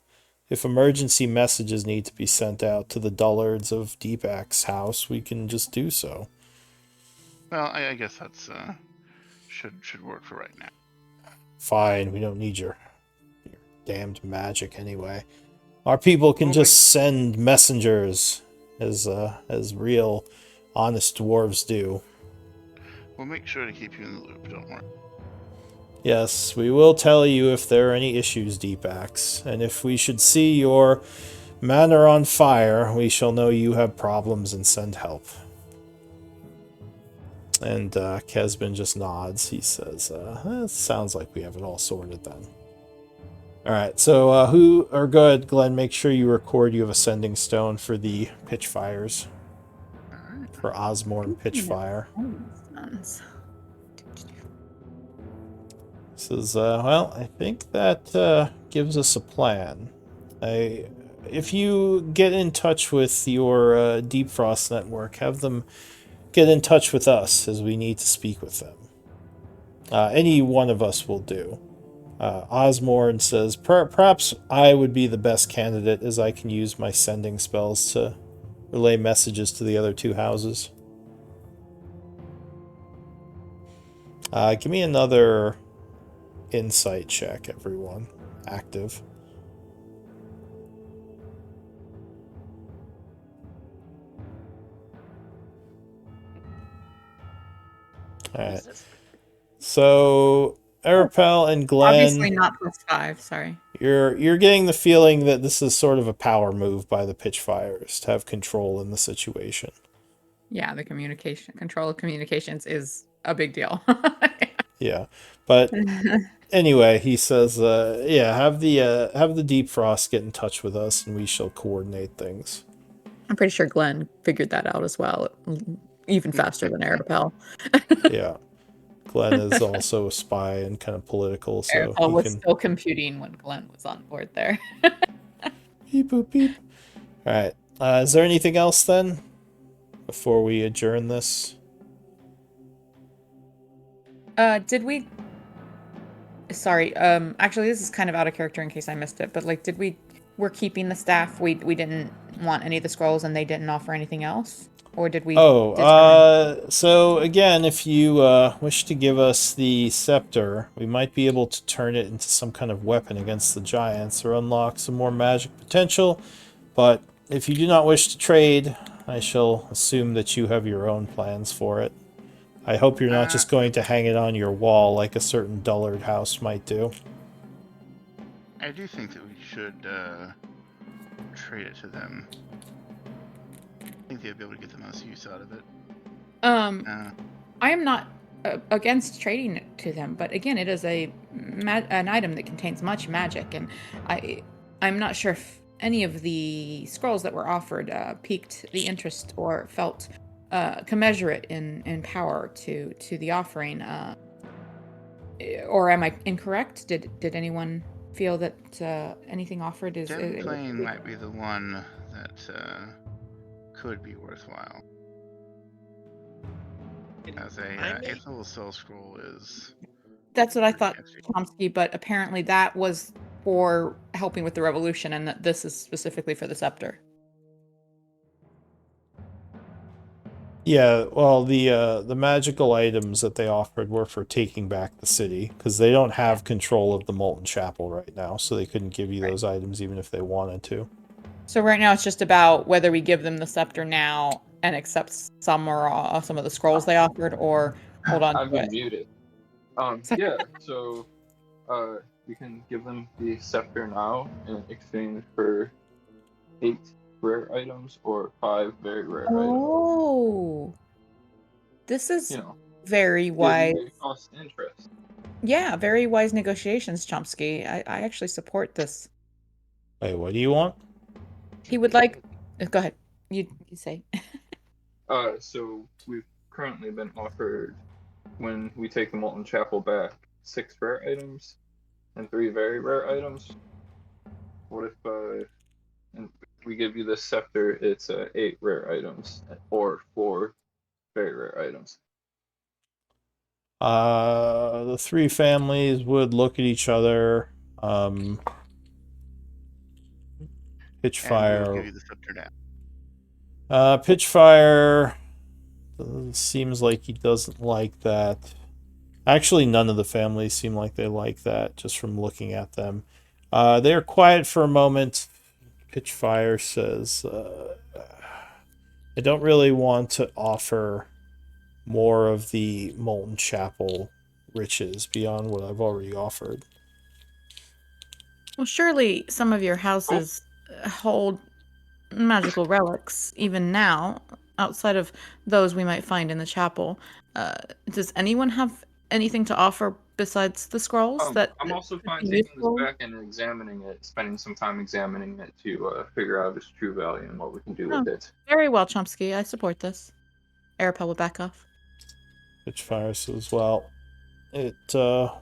if emergency messages need to be sent out to the dullards of Deepak's house, we can just do so. Well, I guess that's should work for right now. Fine, we don't need your damned magic anyway. Our people can just send messengers, as real, honest dwarves do. We'll make sure to keep you in the loop. Don't worry. Yes, we will tell you if there are any issues, Deepax, and if we should see your manor on fire, we shall know you have problems and send help. And Kesbin just nods. He says, it sounds like we have it all sorted then. Alright, so go ahead, Glenn, make sure you record you have a sending stone for the pitch fires. Alright. For Osmorn Pitchfire. Says, well, I think that gives us a plan. If you get in touch with your Deep Frost network, have them get in touch with us, as we need to speak with them. Any one of us will do. Osmorn says, perhaps I would be the best candidate, as I can use my sending spells to relay messages to the other two houses. Give me another insight check, everyone. Active. Alright. So, Arapel and Glenn... Obviously not +5, sorry. You're getting the feeling that this is sort of a power move by the Pitchfires to have control in the situation. Yeah, the control of communications is a big deal. Yeah, but anyway, he says, yeah, have the Deep Frost get in touch with us, and we shall coordinate things. I'm pretty sure Glenn figured that out as well, even faster than Arapel. Yeah, Glenn is also a spy and kind of political, so Arapel was still computing when Glenn was on board there. Beep boop beep. All right, is there anything else then before we adjourn this? Did we... Sorry, actually this is kind of out of character in case I missed it, but like, we're keeping the staff, we didn't want any of the scrolls and they didn't offer anything else? Or did we... So again, if you wish to give us the scepter, we might be able to turn it into some kind of weapon against the giants or unlock some more magic potential, but if you do not wish to trade, I shall assume that you have your own plans for it. I hope you're not just going to hang it on your wall like a certain dullard house might do. I do think that we should trade it to them. I think they'd be able to get the most use out of it. I am not against trading it to them, but again, it is an item that contains much magic, and I'm not sure if any of the scrolls that were offered piqued the interest or felt commensurate in power to the offering. Or am I incorrect? Did anyone feel that anything offered is... Plane might be the one that could be worthwhile. As a eighth level soul scroll is... That's what I thought, Chomsky, but apparently that was for helping with the revolution, and that this is specifically for the scepter. Yeah, well, the magical items that they offered were for taking back the city, because they don't have control of the Molten Chapel right now, so they couldn't give you those items even if they wanted to. So right now it's just about whether we give them the scepter now and accept some or some of the scrolls they offered, or hold on I've to been it. muted. Yeah, so we can give them the scepter now in exchange for 8 rare items or 5 very rare items. Oh, this is very wise. Cost interest. Yeah, very wise negotiations, Chomsky. I actually support this. Wait, what do you want? He would like... Go ahead. You say. So we've currently been offered, when we take the Molten Chapel back, 6 rare items and 3 very rare items. What if and we give you this scepter, it's 8 rare items or 4 very rare items? The 3 families would look at each other. And we'll give Pitchfire. you the scepter now. Pitchfire seems like he doesn't like that. Actually, none of the families seem like they like that, just from looking at them. They're quiet for a moment. Pitchfire says, I don't really want to offer more of the Molten Chapel riches beyond what I've already offered. Well, surely some of your houses hold magical relics, even now, outside of those we might find in the chapel. Does anyone have anything to offer besides the scrolls? I'm also fine taking this back and examining it, spending some time examining it to figure out its true value and what we can do with it. Very well, Chomsky. I support this. Arapel will back off. Pitchfire says, well, it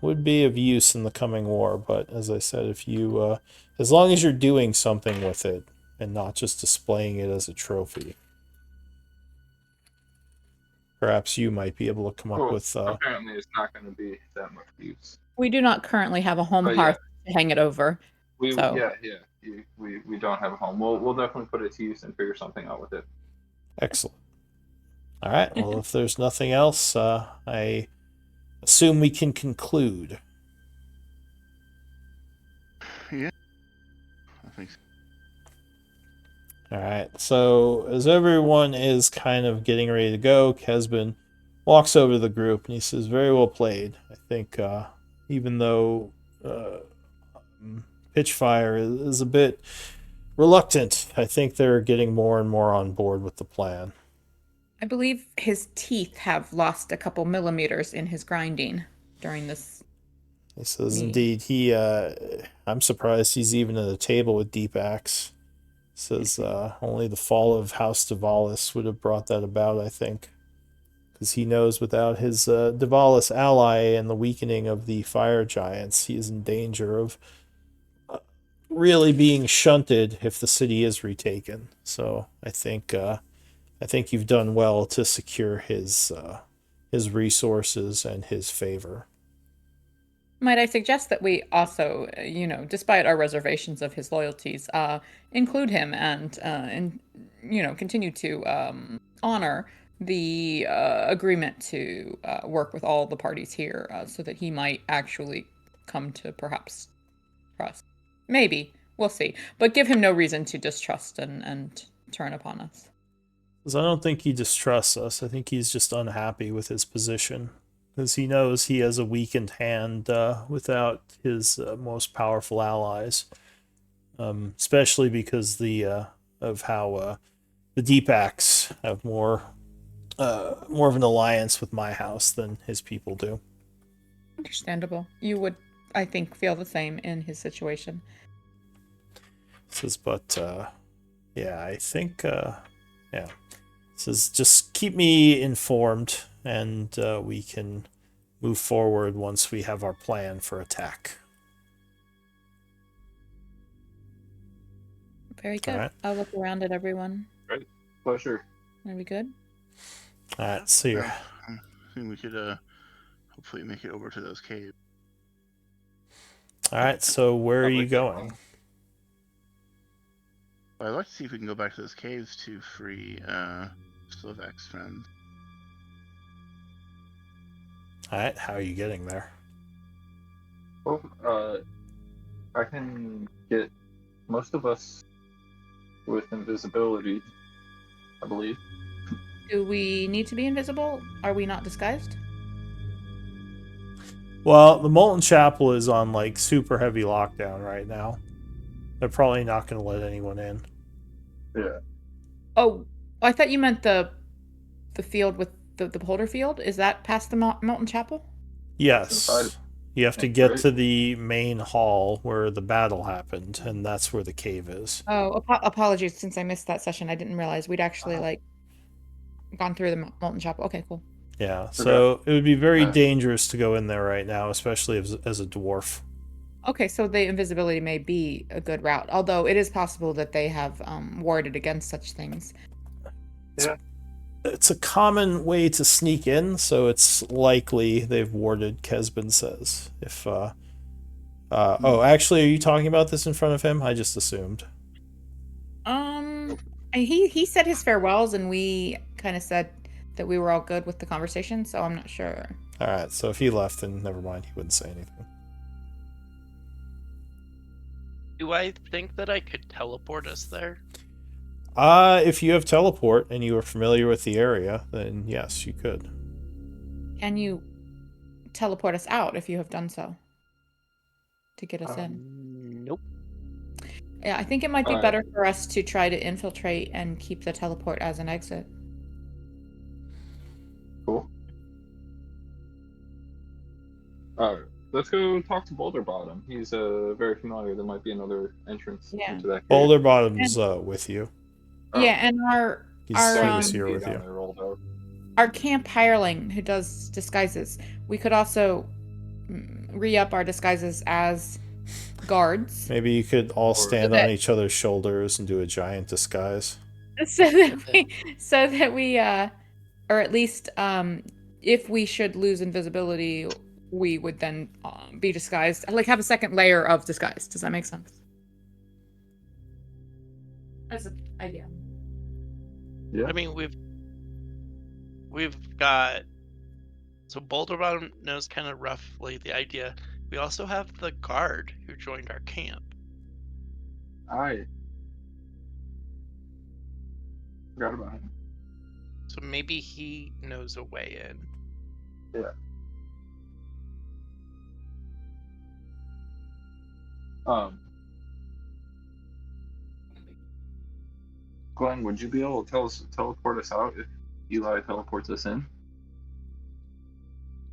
would be of use in the coming war, but as I said, if you, as long as you're doing something with it and not just displaying it as a trophy, perhaps you might be able to come up with. Apparently, it's not going to be that much use. We do not currently have a home hearth to hang it over. We don't have a home. We'll definitely put it to use and figure something out with it. Excellent. All right. Well, if there's nothing else, I assume we can conclude. Yeah, I think so. All right. So as everyone is kind of getting ready to go, Kesbin walks over to the group and he says, "Very well played. I think even though Pitchfire is a bit reluctant, I think they're getting more and more on board with the plan." I believe his teeth have lost a couple millimeters in his grinding during this. He says, indeed, I'm surprised he's even at a table with Deep Axe. Says, only the fall of House Davalis would have brought that about, I think. Because he knows without his Davalis ally and the weakening of the fire giants, he is in danger of really being shunted if the city is retaken. So I think you've done well to secure his resources and his favor. Might I suggest that we also, despite our reservations of his loyalties, include him and continue to honor the agreement to work with all the parties here, so that he might actually come to perhaps trust. Maybe. We'll see. But give him no reason to distrust and turn upon us. Because I don't think he distrusts us. I think he's just unhappy with his position. Because he knows he has a weakened hand without his most powerful allies. Especially because of how the Deep Axe have more of an alliance with my house than his people do. Understandable. You would, I think, feel the same in his situation. Says, but I think says just keep me informed, and we can move forward once we have our plan for attack. Very good. Right. I'll look around at everyone. Great. Pleasure. Are we good? All right, so you're... I think we could hopefully make it over to those caves. All right, so where are you going? Well, I'd like to see if we can go back to those caves to free Slovak's friends. Alright, how are you getting there? Well, I can get most of us with invisibility, I believe. Do we need to be invisible? Are we not disguised? Well, the Molten Chapel is on, super heavy lockdown right now. They're probably not going to let anyone in. Yeah. Oh, I thought you meant the field with the beholder field. Is that past the Molten Chapel? Yes. You have to get to the main hall where the battle happened, and that's where the cave is. Oh, apologies, since I missed that session. I didn't realize we'd actually, gone through the Molten Chapel. Okay, cool. Yeah, so it would be very dangerous to go in there right now, especially as a dwarf. Okay, so the invisibility may be a good route, although it is possible that they have warded against such things. Yeah. It's a common way to sneak in, so it's likely they've warded, Kesbin says. If actually, are you talking about this in front of him? I just assumed. He said his farewells, and we kind of said that we were all good with the conversation, so I'm not sure. All right, so if he left, then never mind. He wouldn't say anything. Do I think that I could teleport us there? If you have teleport and you are familiar with the area, then yes, you could. Can you teleport us out if you have done so to get us in? Nope. Yeah, I think it might be better for us to try to infiltrate and keep the teleport as an exit. Cool. Let's go talk to Boulder Bottom. He's very familiar. There might be another entrance into that cave. Boulder Bottom's with you. Yeah, and he was here with you. Our camp hireling who does disguises. We could also re-up our disguises as guards. Maybe you could all stand on each other's shoulders and do a giant disguise. So that we or at least if we should lose invisibility, we would then be disguised, like have a second layer of disguise. Does that make sense? That's an idea. Yeah. I mean, we've got, so Boulder Bottom knows kind of roughly the idea. We also have the guard who joined our camp. I forgot about him. So maybe he knows a way in. Yeah. Glenn, would you be able to teleport us out if Eli teleports us in?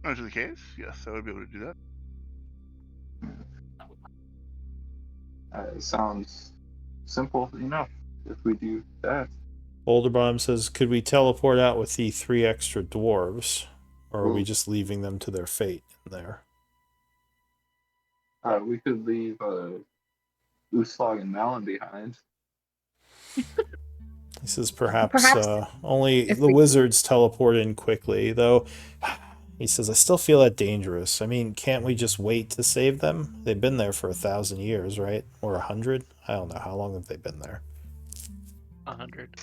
Into the cave? Yes, I would be able to do that. It sounds simple enough if we do that. Boulder Bottom says, could we teleport out with the 3 extra dwarves? Or are we just leaving them to their fate in there? We could leave Uslag and Malin behind. He says perhaps only the wizards teleport in quickly, though he says, I still feel that dangerous. I mean, can't we just wait to save them? They've been there for 1,000 years, right? Or 100? I don't know. How long have they been there? 100.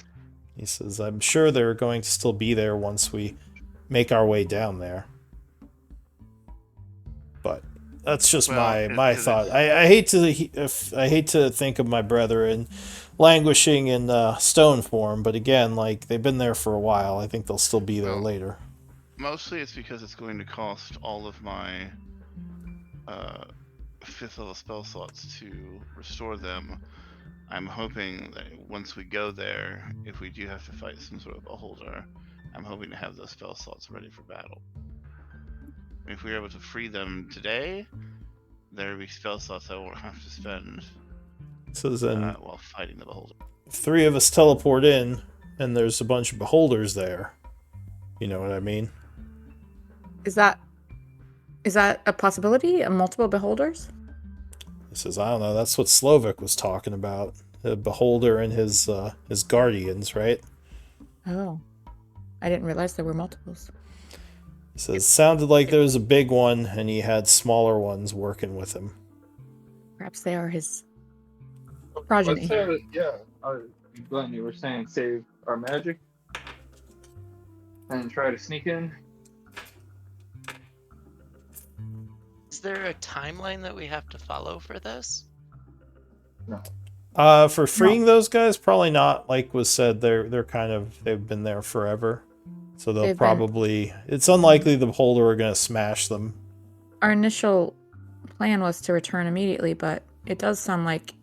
He says, I'm sure they're going to still be there once we make our way down there. But that's just my thought. I hate to think of my brethren languishing in stone form, but again, like, they've been there for a while. I think they'll still be there later. Mostly it's because it's going to cost all of my 5th level spell slots to restore them. I'm hoping that once we go there, if we do have to fight some sort of beholder, I'm hoping to have those spell slots ready for battle. If we're able to free them today, there will be spell slots I won't have to spend while fighting the beholder. 3 of us teleport in, and there's a bunch of beholders there. You know what I mean? Is that a possibility? Multiple beholders? He says, I don't know. That's what Slovak was talking about. The beholder and his guardians, right? Oh, I didn't realize there were multiples. He says, it sounded like there was a big one, and he had smaller ones working with him. Perhaps they are his progeny. Glenn, you were saying save our magic and try to sneak in. Is there a timeline that we have to follow for this? No. For freeing those guys, probably not. Like was said, they've been there forever. So they'll probably... It's unlikely the beholder are going to smash them. Our initial plan was to return immediately, but it does sound like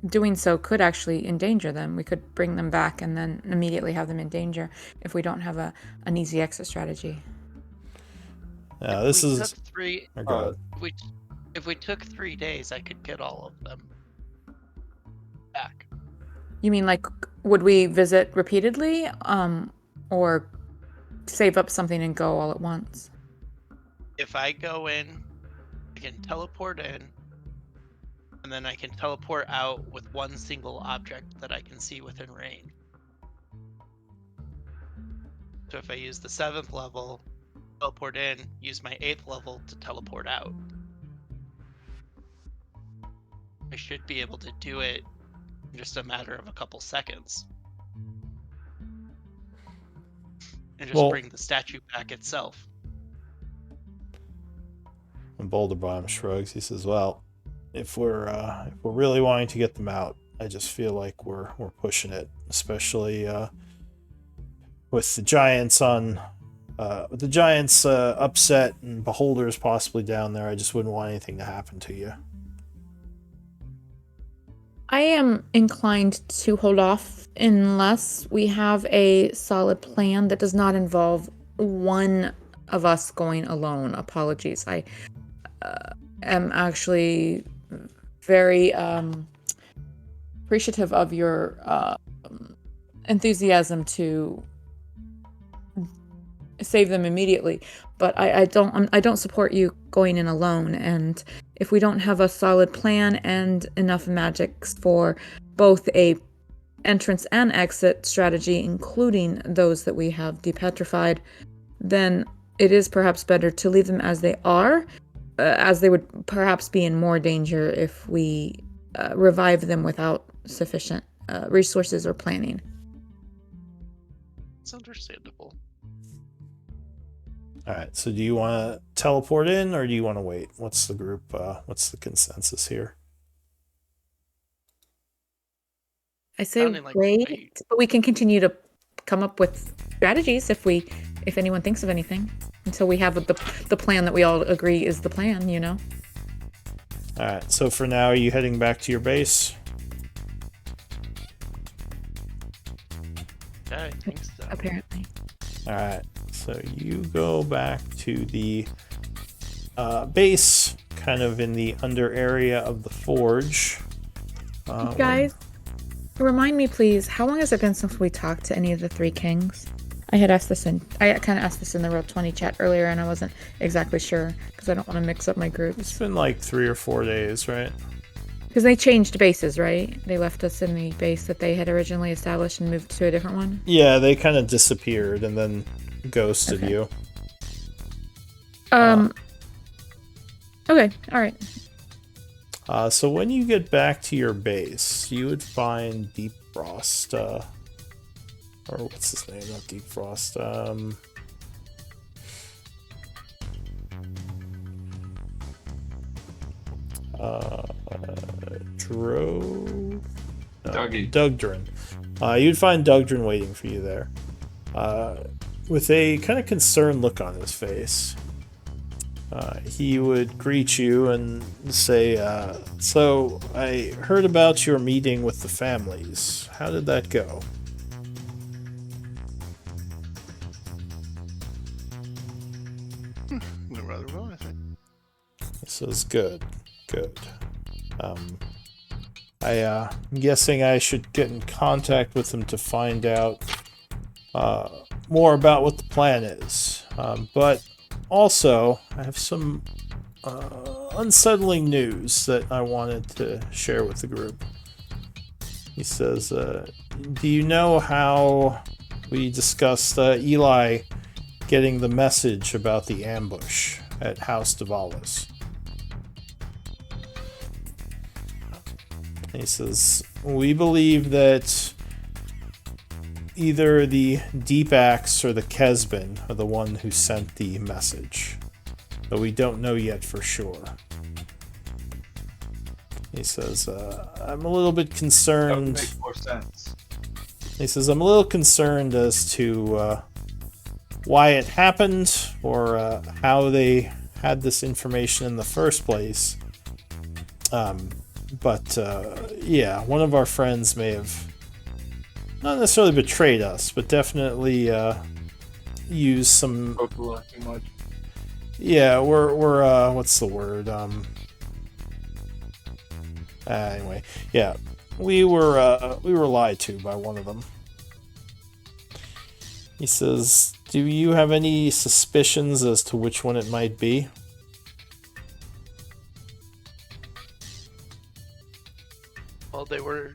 doing so could actually endanger them. We could bring them back and then immediately have them in danger if we don't have an easy exit strategy. Yeah, this is... If we took 3 days, I could get all of them back. You mean, like, would we visit repeatedly? Or save up something and go all at once? If I go in, I can teleport in, and then I can teleport out with one single object that I can see within range. So if I use the 7th level, teleport in, use my 8th level to teleport out. I should be able to do it just a matter of a couple seconds. And just Well- bring the statue back itself. And Boulderbottom shrugs. He says, "Well, if we're really wanting to get them out, I just feel like we're pushing it, especially with the giants upset and beholders possibly down there. I just wouldn't want anything to happen to you." I am inclined to hold off unless we have a solid plan that does not involve one of us going alone. Apologies. I am actually very appreciative of your enthusiasm to save them immediately, but I don't support you going in alone. And if we don't have a solid plan and enough magics for both a entrance and exit strategy, including those that we have depetrified, then it is perhaps better to leave them as they are, as they would perhaps be in more danger if we revive them without sufficient resources or planning. It's understandable. All right. So, do you want to teleport in, or do you want to wait? What's the group? What's the consensus here? I say Sounding like wait, wait. but we can continue to come up with strategies if anyone thinks of anything, until we have the plan that we all agree is the plan, you know? All right. So for now, are you heading back to your base? Yeah, I think so. Apparently. All right. So you go back to the base, kind of in the under area of the forge. Guys, remind me, please, how long has it been since we talked to any of the three kings? I kind of asked this in the Roll20 chat earlier, and I wasn't exactly sure because I don't want to mix up my It's groups. been like 3 or 4 days, right? Because they changed bases, right? They left us in the base that they had originally established and moved to a different one. Yeah, they kind of disappeared and then ghosted Okay. you. Okay, all right. So when you get back to your base, you would find Deep Frost, or what's his name? Not Deep Frost. Dougie. Dugdrin. You'd find Dugdrin waiting for you there, with a kind of concerned look on his face. He would greet you and say, "So, I heard about your meeting with the families. How did that go?" Went rather well, I think. This is good. Good. I'm guessing I should get in contact with them to find out more about what the plan is. But also, I have some unsettling news that I wanted to share with the group. He says, "Do you know how we discussed Eli getting the message about the ambush at House Davalis?" He says, "We believe that either the Deep Axe or the Kesbin are the one who sent the message, but we don't know yet for sure." He says, "I'm a little bit That would concerned." make more sense. He says, "I'm a little concerned as to why it happened or how they had this information in the first place. But yeah, one of our friends may have not necessarily betrayed us, but definitely used some. Spoke a little too much. Yeah, we're what's the word? Anyway, yeah, we were lied to by one of them." He says, "Do you have any suspicions as to which one it might be?" Well, they were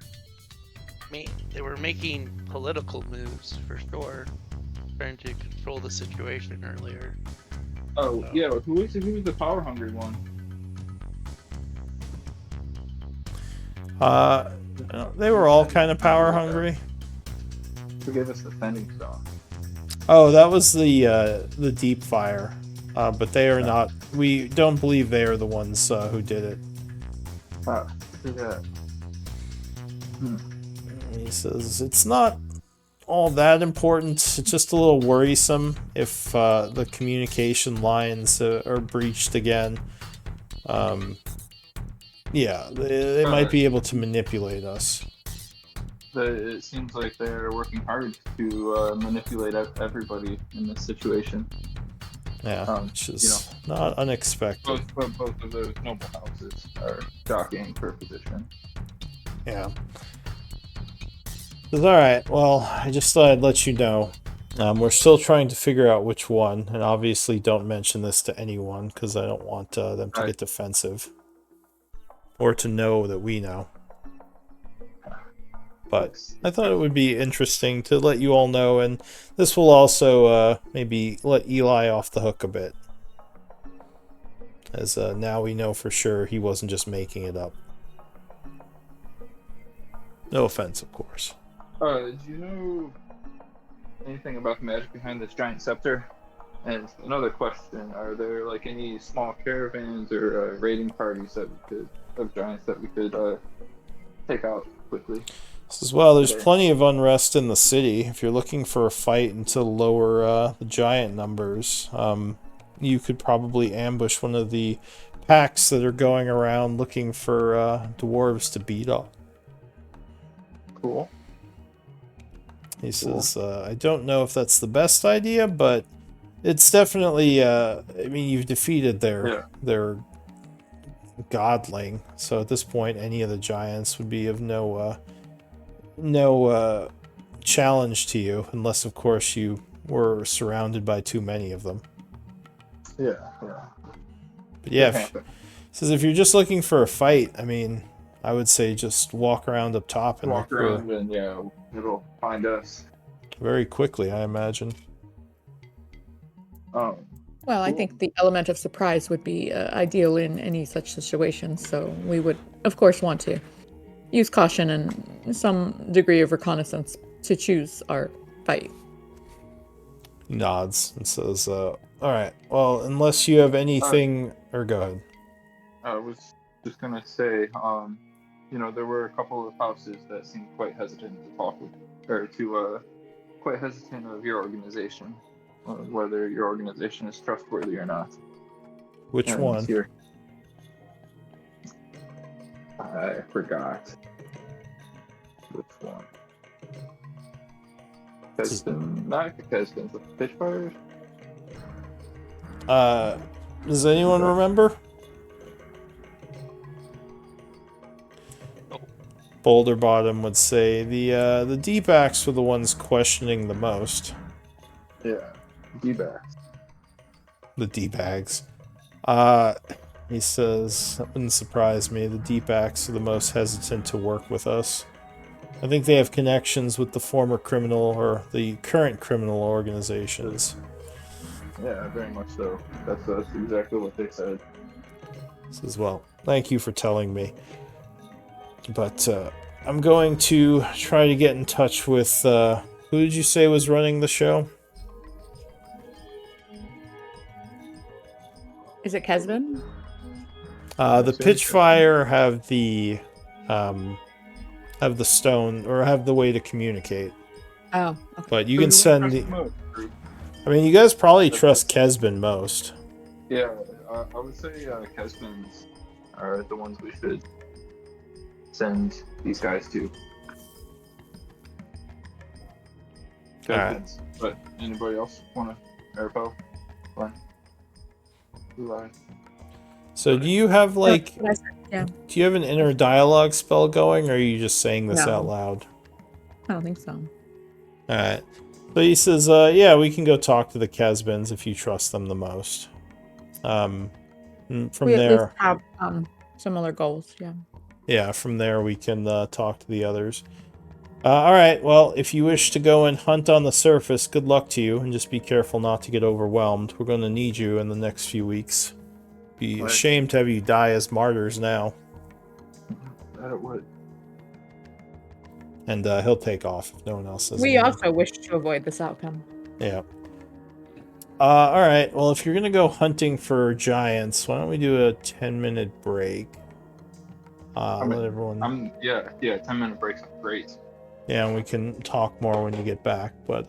making political moves for sure, trying to control the situation earlier. Oh, yeah, who was the power hungry one? They were all kind of power hungry. Who gave us the Fending Stone? Oh, that was the Deep Fire. But they are not... We don't believe they are the ones who did it. Oh, who's that? He says, it's not all that important. It's just a little worrisome if the communication lines are breached again. Yeah, they might be able to manipulate us. It seems like they're working hard to manipulate everybody in this situation. Yeah, which is not unexpected. Both of those noble houses are jockeying for position. Yeah. Alright, well, I just thought I'd let you know. We're still trying to figure out which one, and obviously don't mention this to anyone, because I don't want them to get defensive. Or to know that we know. But I thought it would be interesting to let you all know, and this will also maybe let Eli off the hook a bit. As now we know for sure he wasn't just making it up. No offense, of course. Do you know anything about the magic behind this giant scepter? And another question, are there like any small caravans or raiding parties that we could, of giants that we could take out quickly? As well, there's plenty of unrest in the city. If you're looking for a fight and to lower the giant numbers, you could probably ambush one of the packs that are going around looking for dwarves to beat up. Cool. He says, I don't know if that's the best idea, but it's definitely, I mean, you've defeated their godling, so at this point, any of the giants would be of no challenge to you, unless, of course, you were surrounded by too many of them. Yeah. But yeah, says if you're just looking for a fight, I mean, I would say just walk around up top and walk around, and it'll find us very quickly, I imagine. Well, I think the element of surprise would be ideal in any such situation, so we would, of course, want to use caution and some degree of reconnaissance to choose our fight. He nods and says, alright, well, unless you have anything... or go ahead. I was just gonna say, there were a couple of houses that seemed quite hesitant to talk with, or to, quite hesitant of your organization, whether your organization is trustworthy or not. Which one? Here. I forgot. Which one? Keston, not the Kestons, the Pitchfires? Does anyone remember? Boulder Bottom would say the D-backs were the ones questioning the most. Yeah, D-backs. The D-bags. He says, that wouldn't surprise me. The D-backs are the most hesitant to work with us. I think they have connections with the former criminal or the current criminal organizations. Yeah, very much so. That's exactly what they said. Says, well, thank you for telling me. But I'm going to try to get in touch with, who did you say was running the show? Is it Kesben? The Pitchfire have the stone, or have the way to communicate. Oh, okay. But you can send the... I mean, you guys probably trust Kesben most. Yeah, I would say Kesbens are the ones we should send these guys to. Kesbens. But anybody else want to airpo? Fine. So do you have like... Yeah. Do you have an inner dialogue spell going, or are you just saying this out loud? I don't think so. Alright. So he says, yeah, we can go talk to the Kesbens if you trust them the most. From we there... at least have similar goals, yeah. Yeah, from there we can talk to the others. Alright, well, if you wish to go and hunt on the surface, good luck to you, and just be careful not to get overwhelmed. We're going to need you in the next few weeks. Be ashamed to have you die as martyrs now. That it would. and he'll take off if no one else does. We anything. also wish to avoid this outcome. Yeah. All right. Well, if you're gonna go hunting for giants, why don't we do a 10-minute break? Let everyone. 10-minute breaks are great. Yeah, and we can talk more when you get back. But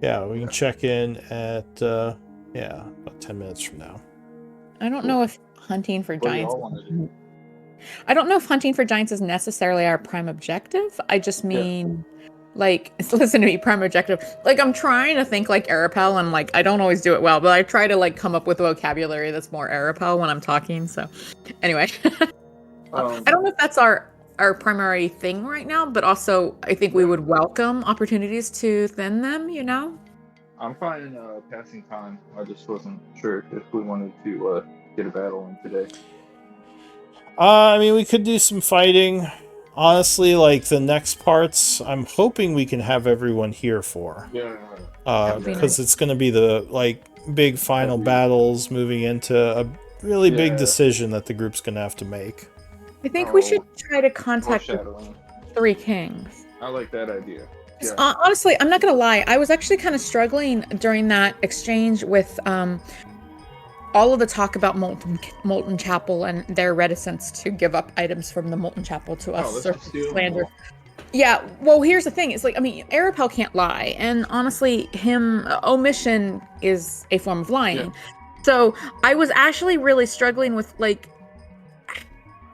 yeah, we can check in at about 10 minutes from now. I don't know if hunting for What do giants. y'all want to do? I don't know if hunting for giants is necessarily our prime objective. I just mean, like, listen to me, prime objective. Like, I'm trying to think like Arapel, and like, I don't always do it well, but I try to like come up with vocabulary that's more Arapel when I'm talking. So, anyway, I don't know if that's our primary thing right now, but also I think we would welcome opportunities to thin them. You know. I'm fine passing time. I just wasn't sure if we wanted to get a battle in today. I mean, we could do some fighting. Honestly, like the next parts, I'm hoping we can have everyone here for. Yeah. Because it's going to be the like big final battles moving into a really big decision that the group's going to have to make. I think we should try to contact the Three Kings. I like that idea. Yeah. Honestly, I'm not gonna lie. I was actually kind of struggling during that exchange with all of the talk about Molten Chapel and their reticence to give up items from the Molten Chapel to us. Splitlanders. Yeah, well, here's the thing. It's like, I mean, Arapel can't lie. And honestly, omission is a form of lying. Yeah. So I was actually really struggling with, like,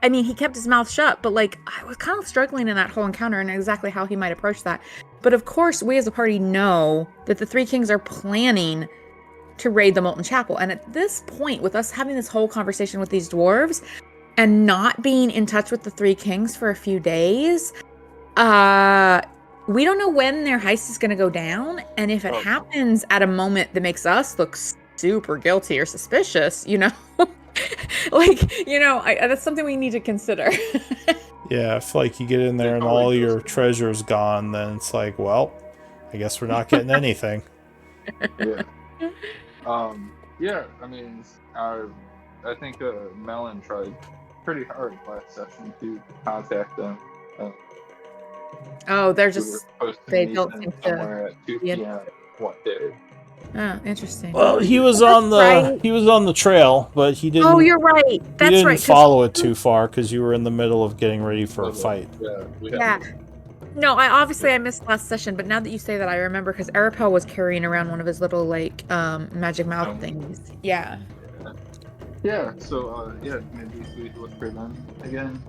I mean, he kept his mouth shut, but, like, I was kind of struggling in that whole encounter and exactly how he might approach that. But of course, we as a party know that the Three Kings are planning to raid the Molten Chapel. And at this point, with us having this whole conversation with these dwarves and not being in touch with the Three Kings for a few days, we don't know when their heist is going to go down. And if it happens at a moment that makes us look super guilty or suspicious, you know, like, you know, that's something we need to consider. Yeah, if like you get in there and all your treasure's gone, then it's like, well, I guess we're not getting anything. Yeah. I mean, I think Melon tried pretty hard last session to contact them. They're just they don't seem somewhere at 2 p.m. one day. Oh, interesting. Well, he was on the trail, but he didn't. Oh, you're right. That's he didn't right. follow it too far because you were in the middle of getting ready for a fight. Yeah. No, I missed last session, but now that you say that, I remember because Arapel was carrying around one of his little like magic mouth things. Yeah. Yeah. So maybe we look for them again.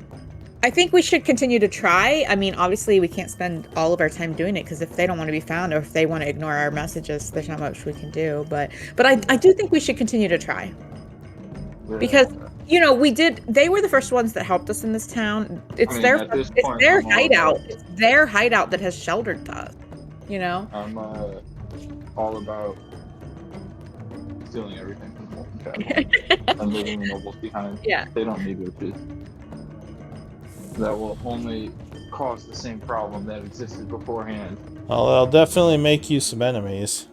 I think we should continue to try. I mean, obviously, we can't spend all of our time doing it because if they don't want to be found or if they want to ignore our messages, there's not much we can do. But I do think we should continue to try because you know they were the first ones that helped us in this town. It's their hideout. It's their hideout that has sheltered us. You know. I'm all about stealing everything from the Molten Chapel and leaving the nobles behind. Yeah. They don't need witches. That will only cause the same problem that existed beforehand. Well, they'll definitely make you some enemies.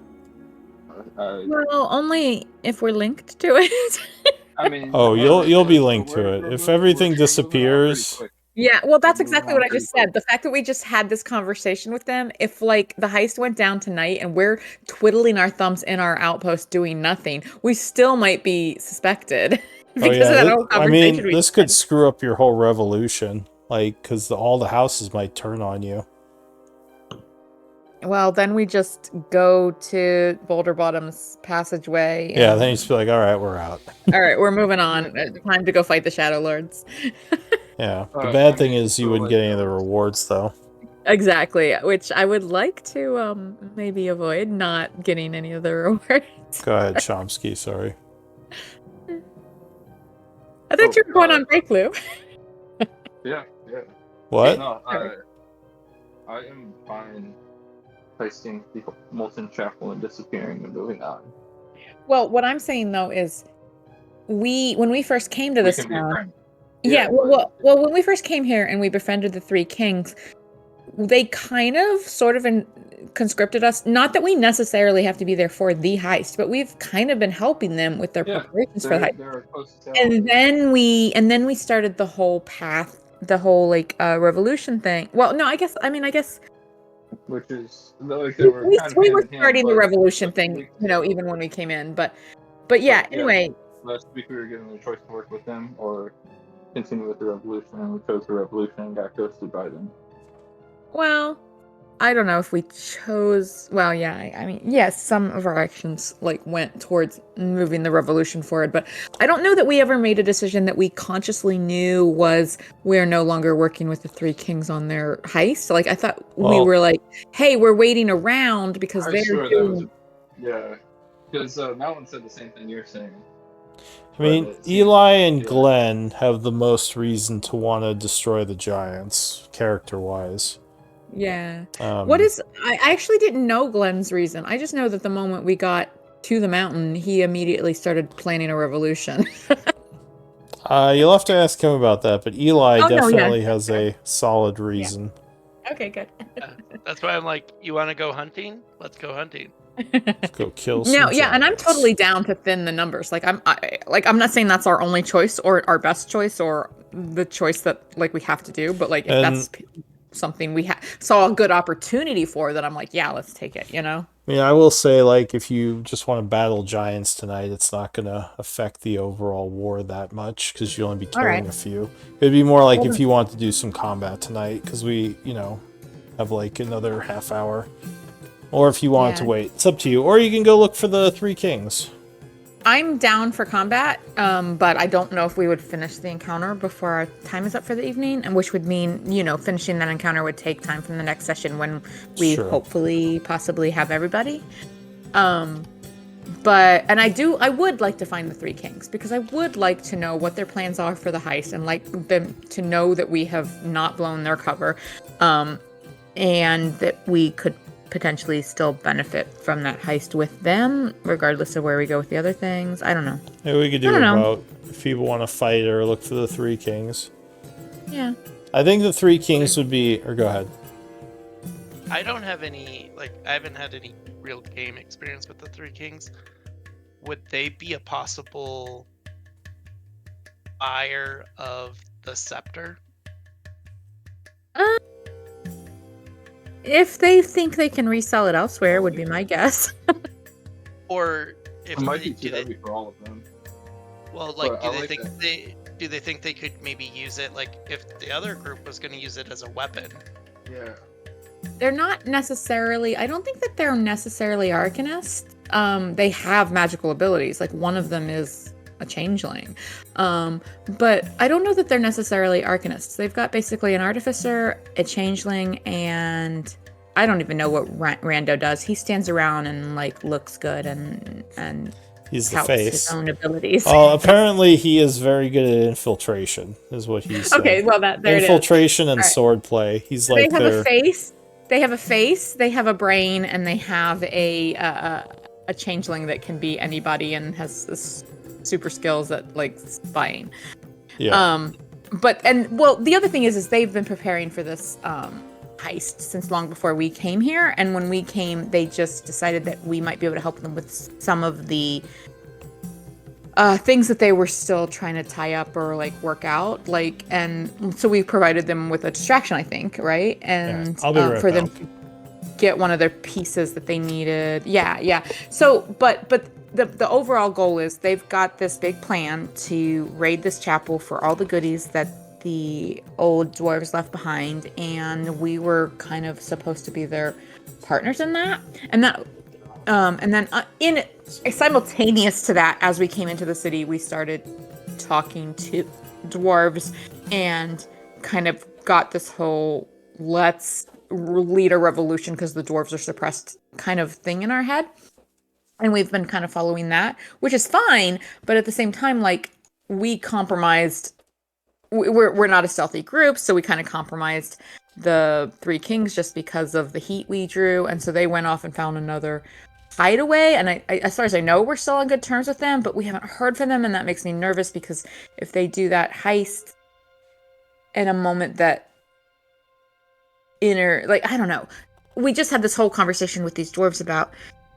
Well, only if we're linked to it. I mean, you'll be linked to it. If everything disappears. Yeah, well, that's exactly what I just said. The fact that we just had this conversation with them, if like the heist went down tonight and we're twiddling our thumbs in our outpost doing nothing, we still might be suspected. This could screw up your whole revolution, like, because all the houses might turn on you. Well, then we just go to Boulder Bottom's passageway. Yeah, then you just be like, all right, we're out. All right, we're moving on. Time to go fight the Shadowlords. Yeah, the bad thing is you wouldn't get any of the rewards, though. Exactly, which I would like to maybe avoid not getting any of the rewards. Go ahead, Chomsky, sorry. I thought you were going on break, Lou. Yeah. What? No, I am fine placing the Molten Chapel and disappearing and moving on. Well, what I'm saying though is, when we first came to this town, when we first came here and we befriended the Three Kings, they kind of sort of conscripted us. Not that we necessarily have to be there for the heist, but we've kind of been helping them with their preparations for the heist. And then we started the whole path the whole like revolution thing. Well, no, I guess Which is like they were kind of we hand were in hand, starting the but revolution a few thing, weeks even ago- when we came in. But yeah. But, Anyway, last week we were given the choice to work with them or continue with the revolution, and we chose the revolution and got ghosted by them. well, I don't know if we chose. Well, yeah, I mean, yes, some of our actions like went towards moving the revolution forward, but I don't know that we ever made a decision that we consciously knew was we're no longer working with the Three Kings on their heist. Like I thought we were like, hey, we're waiting around because I they're swear doing. yeah, because Malin said the same thing you're saying. I mean, But it seems- Eli and yeah. Glenn have the most reason to want to destroy the Giants, character-wise. Yeah. Um, What is? I actually didn't know Glenn's reason. I just know that the moment we got to the mountain, he immediately started planning a revolution. You'll have to ask him about that, but Eli Oh, no, yeah. definitely has a solid reason. Okay, good. That's why I'm like, you want to go hunting? Let's go hunting. Let's go kill some No, yeah, and I'm giants. totally down to thin the numbers. Like I'm not saying that's our only choice or our best choice or the choice that like we have to do, but like if And- that's something we saw a good opportunity for, that I'm like, yeah, let's take it, you know? I mean, I will say, like, if you just want to battle giants tonight, it's not going to affect the overall war that much, because you'll only be killing Alright. a few. It'd be more like Well, if you want to do some combat tonight, because we, have, like, another half hour. Or if you want to Yeah. wait. It's up to you. Or you can go look for the Three Kings. I'm down for combat, but I don't know if we would finish the encounter before our time is up for the evening, and which would mean, finishing that encounter would take time from the next session when we Sure. hopefully possibly have everybody. But I would like to find the Three Kings because I would like to know what their plans are for the heist and like them to know that we have not blown their cover, and that we could potentially still benefit from that heist with them, regardless of where we go with the other things. I don't know. Maybe we could do I don't know. about if people want to fight or look for the Three Kings. Yeah. I think the Three Kings would be... Or go ahead. I don't have any, I haven't had any real game experience with the Three Kings. Would they be a possible buyer of the scepter? If they think they can resell it elsewhere, would be my guess. Or if It might they, be too heavy for all of them. well, but do I they like think that. do they think they could maybe use it, like if the other group was going to use it as a weapon? Yeah. They're not necessarily. I don't think that they're necessarily arcanists. They have magical abilities. Like one of them is a changeling. But I don't know that they're necessarily arcanists. They've got basically an artificer, a changeling, and I don't even know what Rando does. He stands around and like looks good and He's the touts face. his own abilities. Apparently he is very good at infiltration, is what he said. Okay, well there it is. Infiltration and All right. sword play. He's So like they have their... a face. They have a face. They have a brain, and they have a changeling that can be anybody and has this super skills at like spying. Yeah. The other thing is they've been preparing for this heist since long before we came here, and when we came, they just decided that we might be able to help them with some of the things that they were still trying to tie up or like work out, and so we provided them with a distraction, I think, right? And I'll be right for them back. to get one of their pieces that they needed. Yeah. So, but the overall goal is they've got this big plan to raid this chapel for all the goodies that the old dwarves left behind, and we were kind of supposed to be their partners in that. And then in simultaneous to that, as we came into the city, we started talking to dwarves and kind of got this whole let's lead a revolution because the dwarves are suppressed kind of thing in our head. And we've been kind of following that, which is fine. But at the same time, like we compromised, we're not a stealthy group. So we kind of compromised the Three Kings just because of the heat we drew. And so they went off and found another hideaway. And I as far as I know, we're still on good terms with them, but we haven't heard from them. And that makes me nervous because if they do that heist in a moment that I don't know. We just had this whole conversation with these dwarves about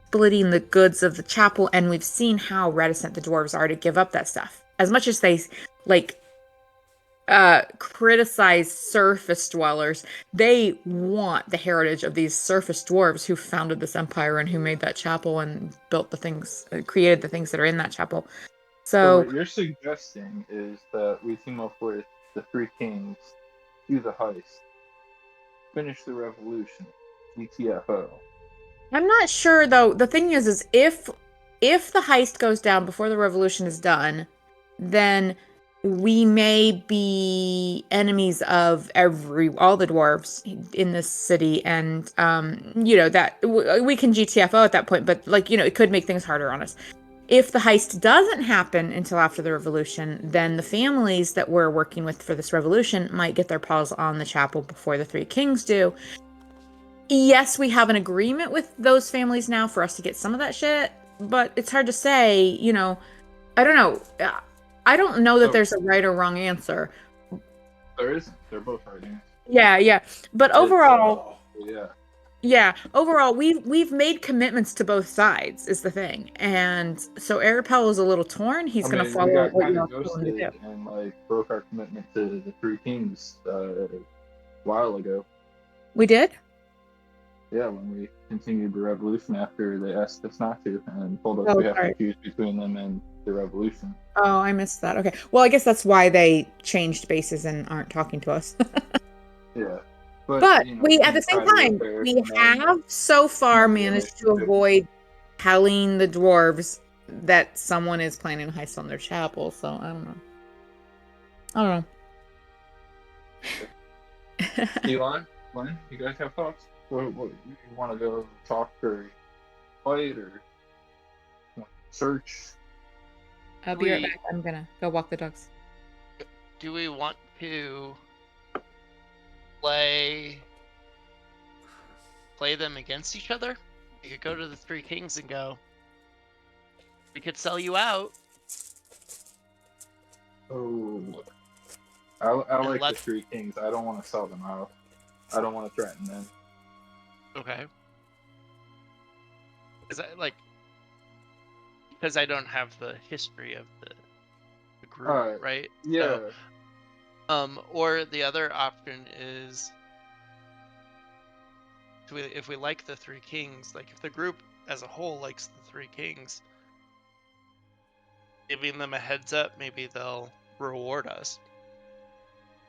splitting the goods of the chapel, and we've seen how reticent the dwarves are to give up that stuff. As much as they criticize surface dwellers. They want the heritage of these surface dwarves who founded this empire and who made that chapel and built the things, created the things that are in that chapel. So what you're suggesting is that we team up with the Three Kings, do the heist, finish the revolution, GTFO. I'm not sure though. The thing is if the heist goes down before the revolution is done, then we may be enemies of all the dwarves in this city, and that we can GTFO at that point, but it could make things harder on us. If the heist doesn't happen until after the revolution, then the families that we're working with for this revolution might get their paws on the chapel before the Three Kings do. Yes, we have an agreement with those families now for us to get some of that shit, but it's hard to say, I don't know. I don't know that there's a right or wrong answer. There isn't. They're both right answers. Yeah. But overall, yeah. Overall, we've made commitments to both sides is the thing, and so Arapel is a little torn. He's going to follow what you're going to do. And broke our commitment to the Three Kings a while ago. We did? Yeah, when we continued the revolution after they asked us not to and told us we have to choose between them and the revolution. Oh, I missed that. Okay. Well, I guess that's why they changed bases and aren't talking to us. Yeah. But we, at the same time, we have so far managed to avoid telling the dwarves that someone is planning a heist on their chapel, so I don't know. Elon, you guys have thoughts? What you want to go talk or fight or search? I'll be right back. I'm gonna go walk the dogs. Do we want to play them against each other? We could go to the Three Kings and go, we could sell you out. Oh, I like the Three Kings. I don't want to sell them out. I don't want to threaten them. Okay. Is that because I don't have the history of the group, right? Yeah. So, or the other option is, if we like the Three Kings, if the group as a whole likes the Three Kings, giving them a heads up, maybe they'll reward us.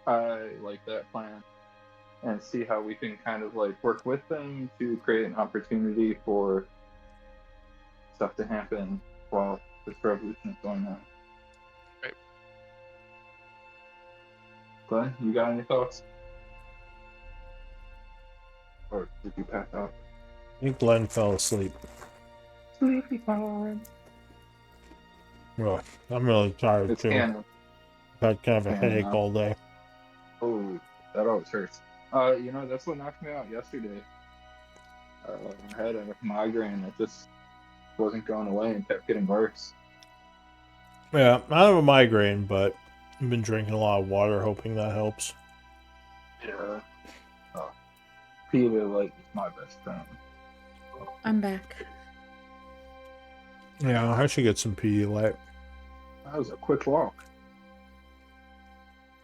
I like that plan. And see how we can kind of work with them to create an opportunity for stuff to happen while this revolution is going on. Right. Glenn, you got any thoughts? Or did you pass out? I think Glenn fell asleep. Sleepy time. Well, I'm really tired It's too. canon. I've had kind of a headache all day. Oh, that always hurts. That's what knocked me out yesterday. I had a migraine that just wasn't going away and kept getting worse. Yeah, I have a migraine, but I've been drinking a lot of water, hoping that helps. Yeah. Peter, is my best friend. I'm back. Yeah, I should get some Pedialyte. That was a quick walk.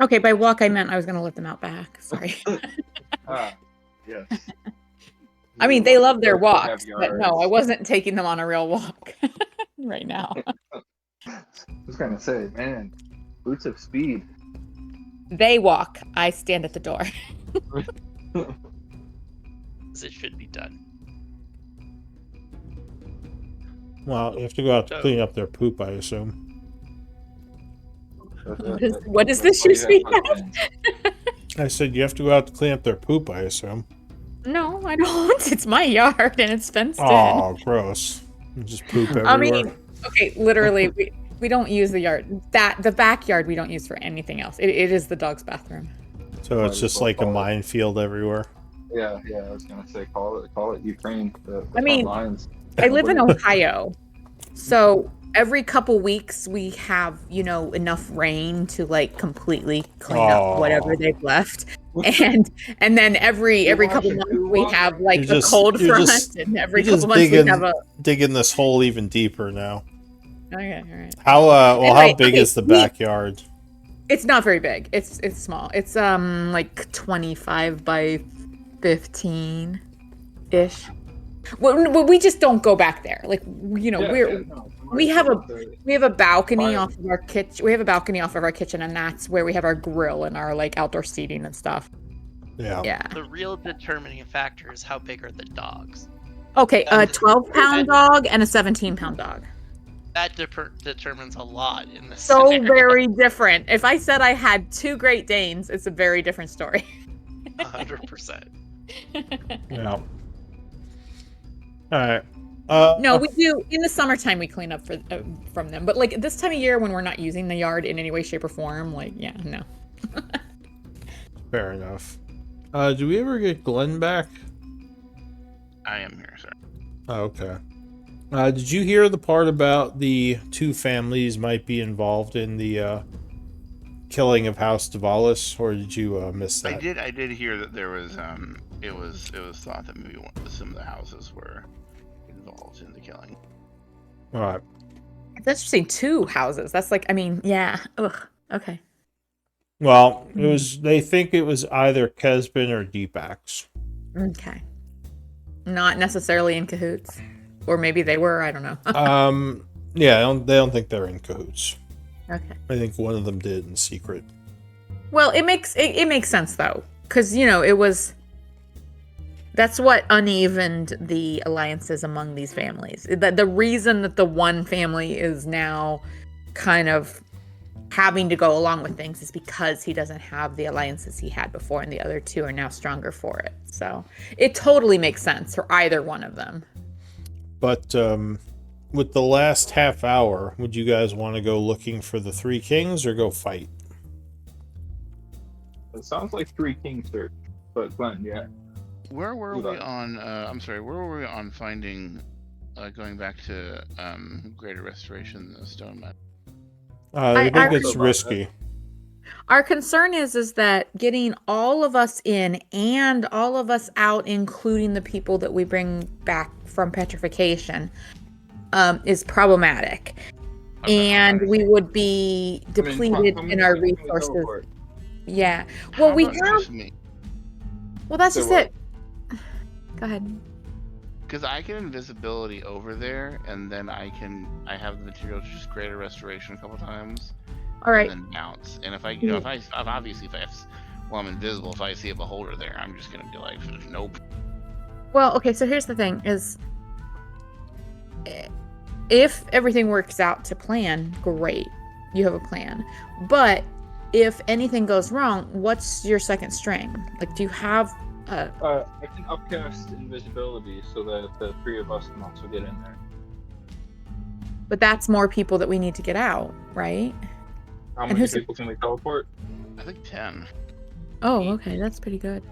Okay, by walk I meant I was going to let them out back. Sorry. Yes. I mean, they love their walks, but no, I wasn't taking them on a real walk right now. I was going to say, man, boots of speed. They walk. I stand at the door. As it should be done. Well, you have to go out to clean up their poop, I assume. What is this you speak of? I said you have to go out to clean up their poop, I assume. No, I don't. It's my yard and it's fenced in. Oh, gross. You just poop everywhere. I mean, okay, literally, we don't use the yard. The backyard we don't use for anything else. It is the dog's bathroom. So it's just like a minefield everywhere. Yeah, I was gonna say call it Ukraine. I mean, I live in Ohio, so every couple weeks we have enough rain to completely clean up whatever they've left, and then every couple months we have a cold front, and every couple months we have a digging this hole even deeper now. Okay, all right. How big is the backyard? It's not very big. It's small. It's like 25 by 15 ish. Well, we just don't go back there. Like, you know, we have a balcony off of our kitchen. We have a balcony off of our kitchen, and that's where we have our grill and our like outdoor seating and stuff. Yeah. The real determining factor is how big are the dogs. Okay, a 12-pound dog and a 17-pound dog. That determines a lot in this So scenario. very different. If I said I had 2 Great Danes, it's a very different story. 100%. Yeah. All right. No, we do. In the summertime, we clean up from them. But like this time of year, when we're not using the yard in any way, shape, or form, like, yeah, no. Fair enough. Do we ever get Glenn back? I am here, sir. Oh, okay. Did you hear the part about the 2 families might be involved in the killing of House Davalis, or did you miss that? I did hear that there was it was thought that maybe some of the houses were involved in the killing. All right. It's interesting. 2 houses. That's like, I mean, yeah. Ugh. Okay. Well, it was. They think it was either Kesbin or Deepak's. Okay. Not necessarily in cahoots, or maybe they were. I don't know. Yeah, they don't think they're in cahoots. Okay. I think one of them did in secret. Well, it makes sense though, because you know that's what unevened the alliances among these families. The reason that the one family is now kind of having to go along with things is because he doesn't have the alliances he had before, and the other 2 are now stronger for it. So it totally makes sense for either one of them. But with the last half hour, would you guys want to go looking for the 3 kings or go fight? It sounds like 3 kings search, but Glenn, yeah. Where were we on? I'm sorry. Where were we on finding? Going back to Greater Restoration, the Stone Map. I think it's risky. Our concern is that getting all of us in and all of us out, including the people that we bring back from petrification, is problematic. Okay. And we would be depleted in our resources. Yeah. Well, we have. Well, that's just it. Go ahead. Because I can invisibility over there, and then I have the material to just Greater Restoration a couple times. All right. And then bounce. And if I'm invisible, if I see a beholder there, I'm just gonna be like, nope. Well, okay. So here's the thing: is if everything works out to plan, great, you have a plan. But if anything goes wrong, what's your second string? Like, do you have? I can upcast invisibility so that the 3 of us can also get in there. But that's more people that we need to get out, right? How many people can we teleport? I think 10. Oh, okay, that's pretty good.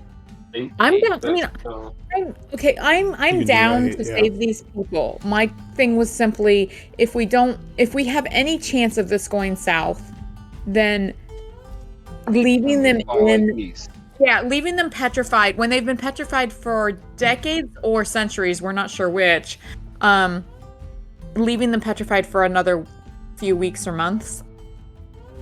8. I'm down. I mean, I'm down to save these people. My thing was simply, if we have any chance of this going south, then leaving them in. Yeah, leaving them petrified when they've been petrified for decades or centuries, we're not sure which. Leaving them petrified for another few weeks or months,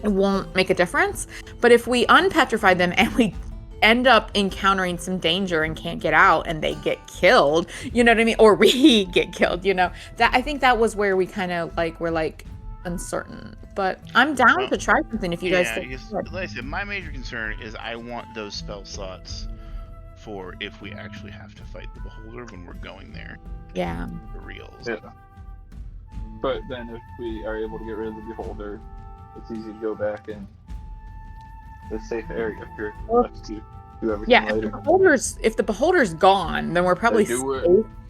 it won't make a difference. But if we unpetrify them and we end up encountering some danger and can't get out and they get killed, you know what I mean? Or we get killed, you know? That I think that was where we kind of were uncertain. But I'm down to try something if you guys think. Like I said, my major concern is I want those spell slots for if we actually have to fight the Beholder when we're going there. Yeah. For reals. Yeah. But then if we are able to get rid of the Beholder, it's easy to go back in the safe area here. Let's do everything later. If the Beholder's gone, then we're probably safe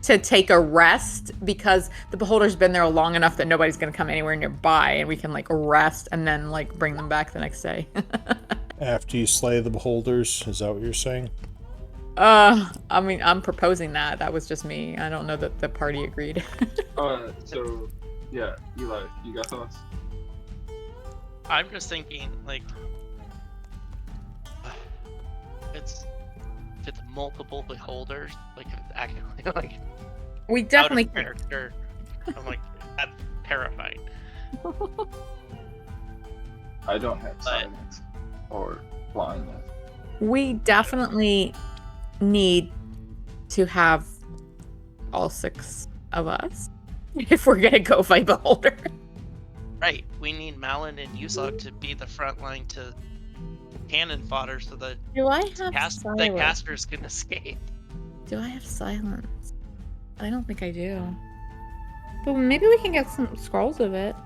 to take a rest, because the Beholder's been there long enough that nobody's going to come anywhere nearby, and we can rest and then bring them back the next day. After you slay the Beholders, is that what you're saying? I mean, I'm proposing that. That was just me. I don't know that the party agreed. So, yeah, Eli, you got thoughts? I'm just thinking, if it's multiple Beholders, if it's actually, we definitely out of character, I'm that's terrifying. I don't have silence or blindness. We definitely need to have all 6 of us if we're gonna go fight Beholder. Right. We need Malin and Yusog to be the front line to cannon fodder so that Do I have the silence? casters can escape. Do I have silence? I don't think I do. But maybe we can get some scrolls of it.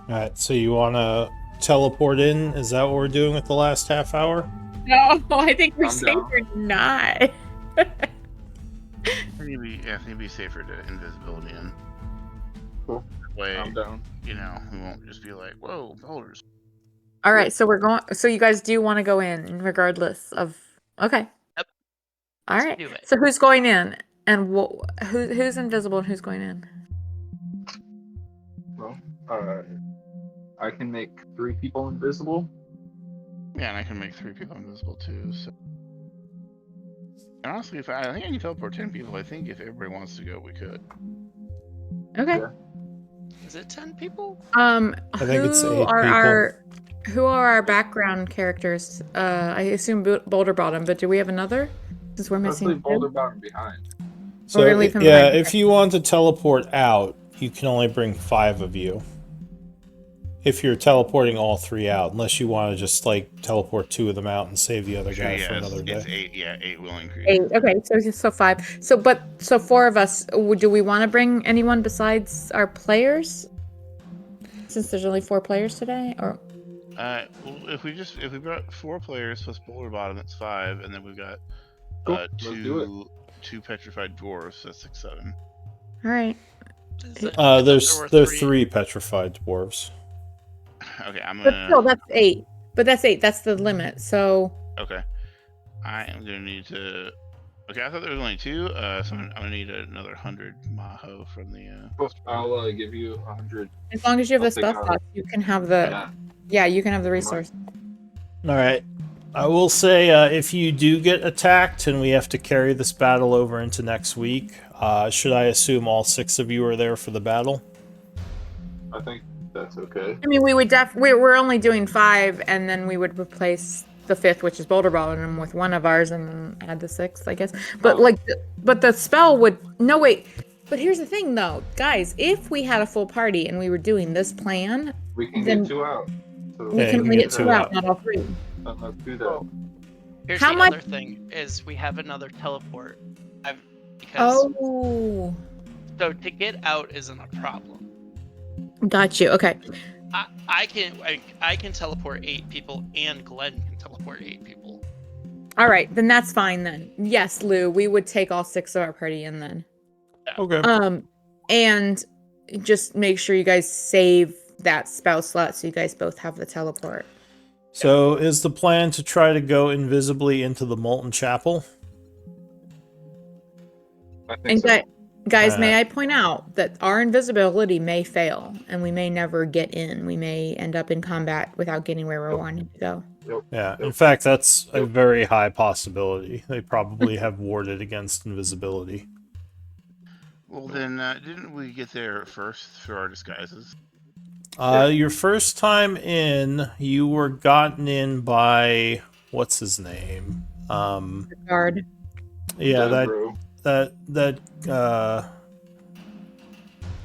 Alright, so you want to teleport in? Is that what we're doing with the last half hour? No, I think we're I'm down. safer not. I think it'd be safer to invisibility in. Cool. That way, I'm down. we won't just be like, whoa, beholders. All right, so we're going. So you guys do want to go in, regardless of. Okay. Yep. All Let's right. do it. So who's going in, and who's invisible, and who's going in? Well, I can make 3 people invisible. Yeah, and I can make 3 people invisible too, so. And honestly, I think I can teleport 10 people. I think if everybody wants to go, we could. Okay. Yeah. Is it 10 people? I think it's 8 people. Who are our background characters? I assume Boulder Bottom, but do we have another? Since we're Let's missing leave 2? Boulder Bottom behind. So, We're gonna leave him yeah, behind. if you want to teleport out, you can only bring 5 of you. If you're teleporting all 3 out, unless you want to just, like, teleport 2 of them out and save the other guy for another day. It's 8, 8 will increase. 8. Okay, so 5. So 4 of us. Do we want to bring anyone besides our players? Since there's only 4 players today, or Well, if we brought 4 players plus Boulder Bottom, that's 5, and then we've got Cool, let's do 2 petrified dwarves, that's 6, 7. all right. There's 3 petrified dwarves. Okay, I'm But gonna. still, that's 8. But that's 8. That's the limit. So Okay, I am gonna need to. Okay, I thought there was only 2. So I'm gonna need another 100 maho from the. I'll give you 100. as long as you have I'll the take spell it slots, you can have the. Yeah, you can have the resource. Alright. I will say, if you do get attacked and we have to carry this battle over into next week, should I assume all 6 of you are there for the battle? I think that's okay. I mean, we would we're only doing 5, and then we would replace the 5th, which is Boulder Bottom, with one of ours, and then add the 6th, I guess. But but the spell would no wait. But here's the thing, though, guys. If we had a full party and we were doing this plan, We can then get 2 out. So we can only get 2 out, not all 3. let's do that. Here's How the much- other thing is we have another teleport. Because Oh, so to get out isn't a problem. got you. Okay. I can teleport 8 people, and Glenn can teleport 8 people. All right, then that's fine then. Yes, Lou, we would take all 6 of our party in then. Okay. And just make sure you guys save that spell slot so you guys both have the teleport. So, is the plan to try to go invisibly into the Molten Chapel? I think And so. guys, may I point out that our invisibility may fail and we may never get in. We may end up in combat without getting where we're wanting to go. Yeah, in fact, that's a very high possibility. They probably have warded against invisibility. Well, then, didn't we get there first for our disguises? Your first time in, you were gotten in by what's his name? Guard. Yeah, Bro. that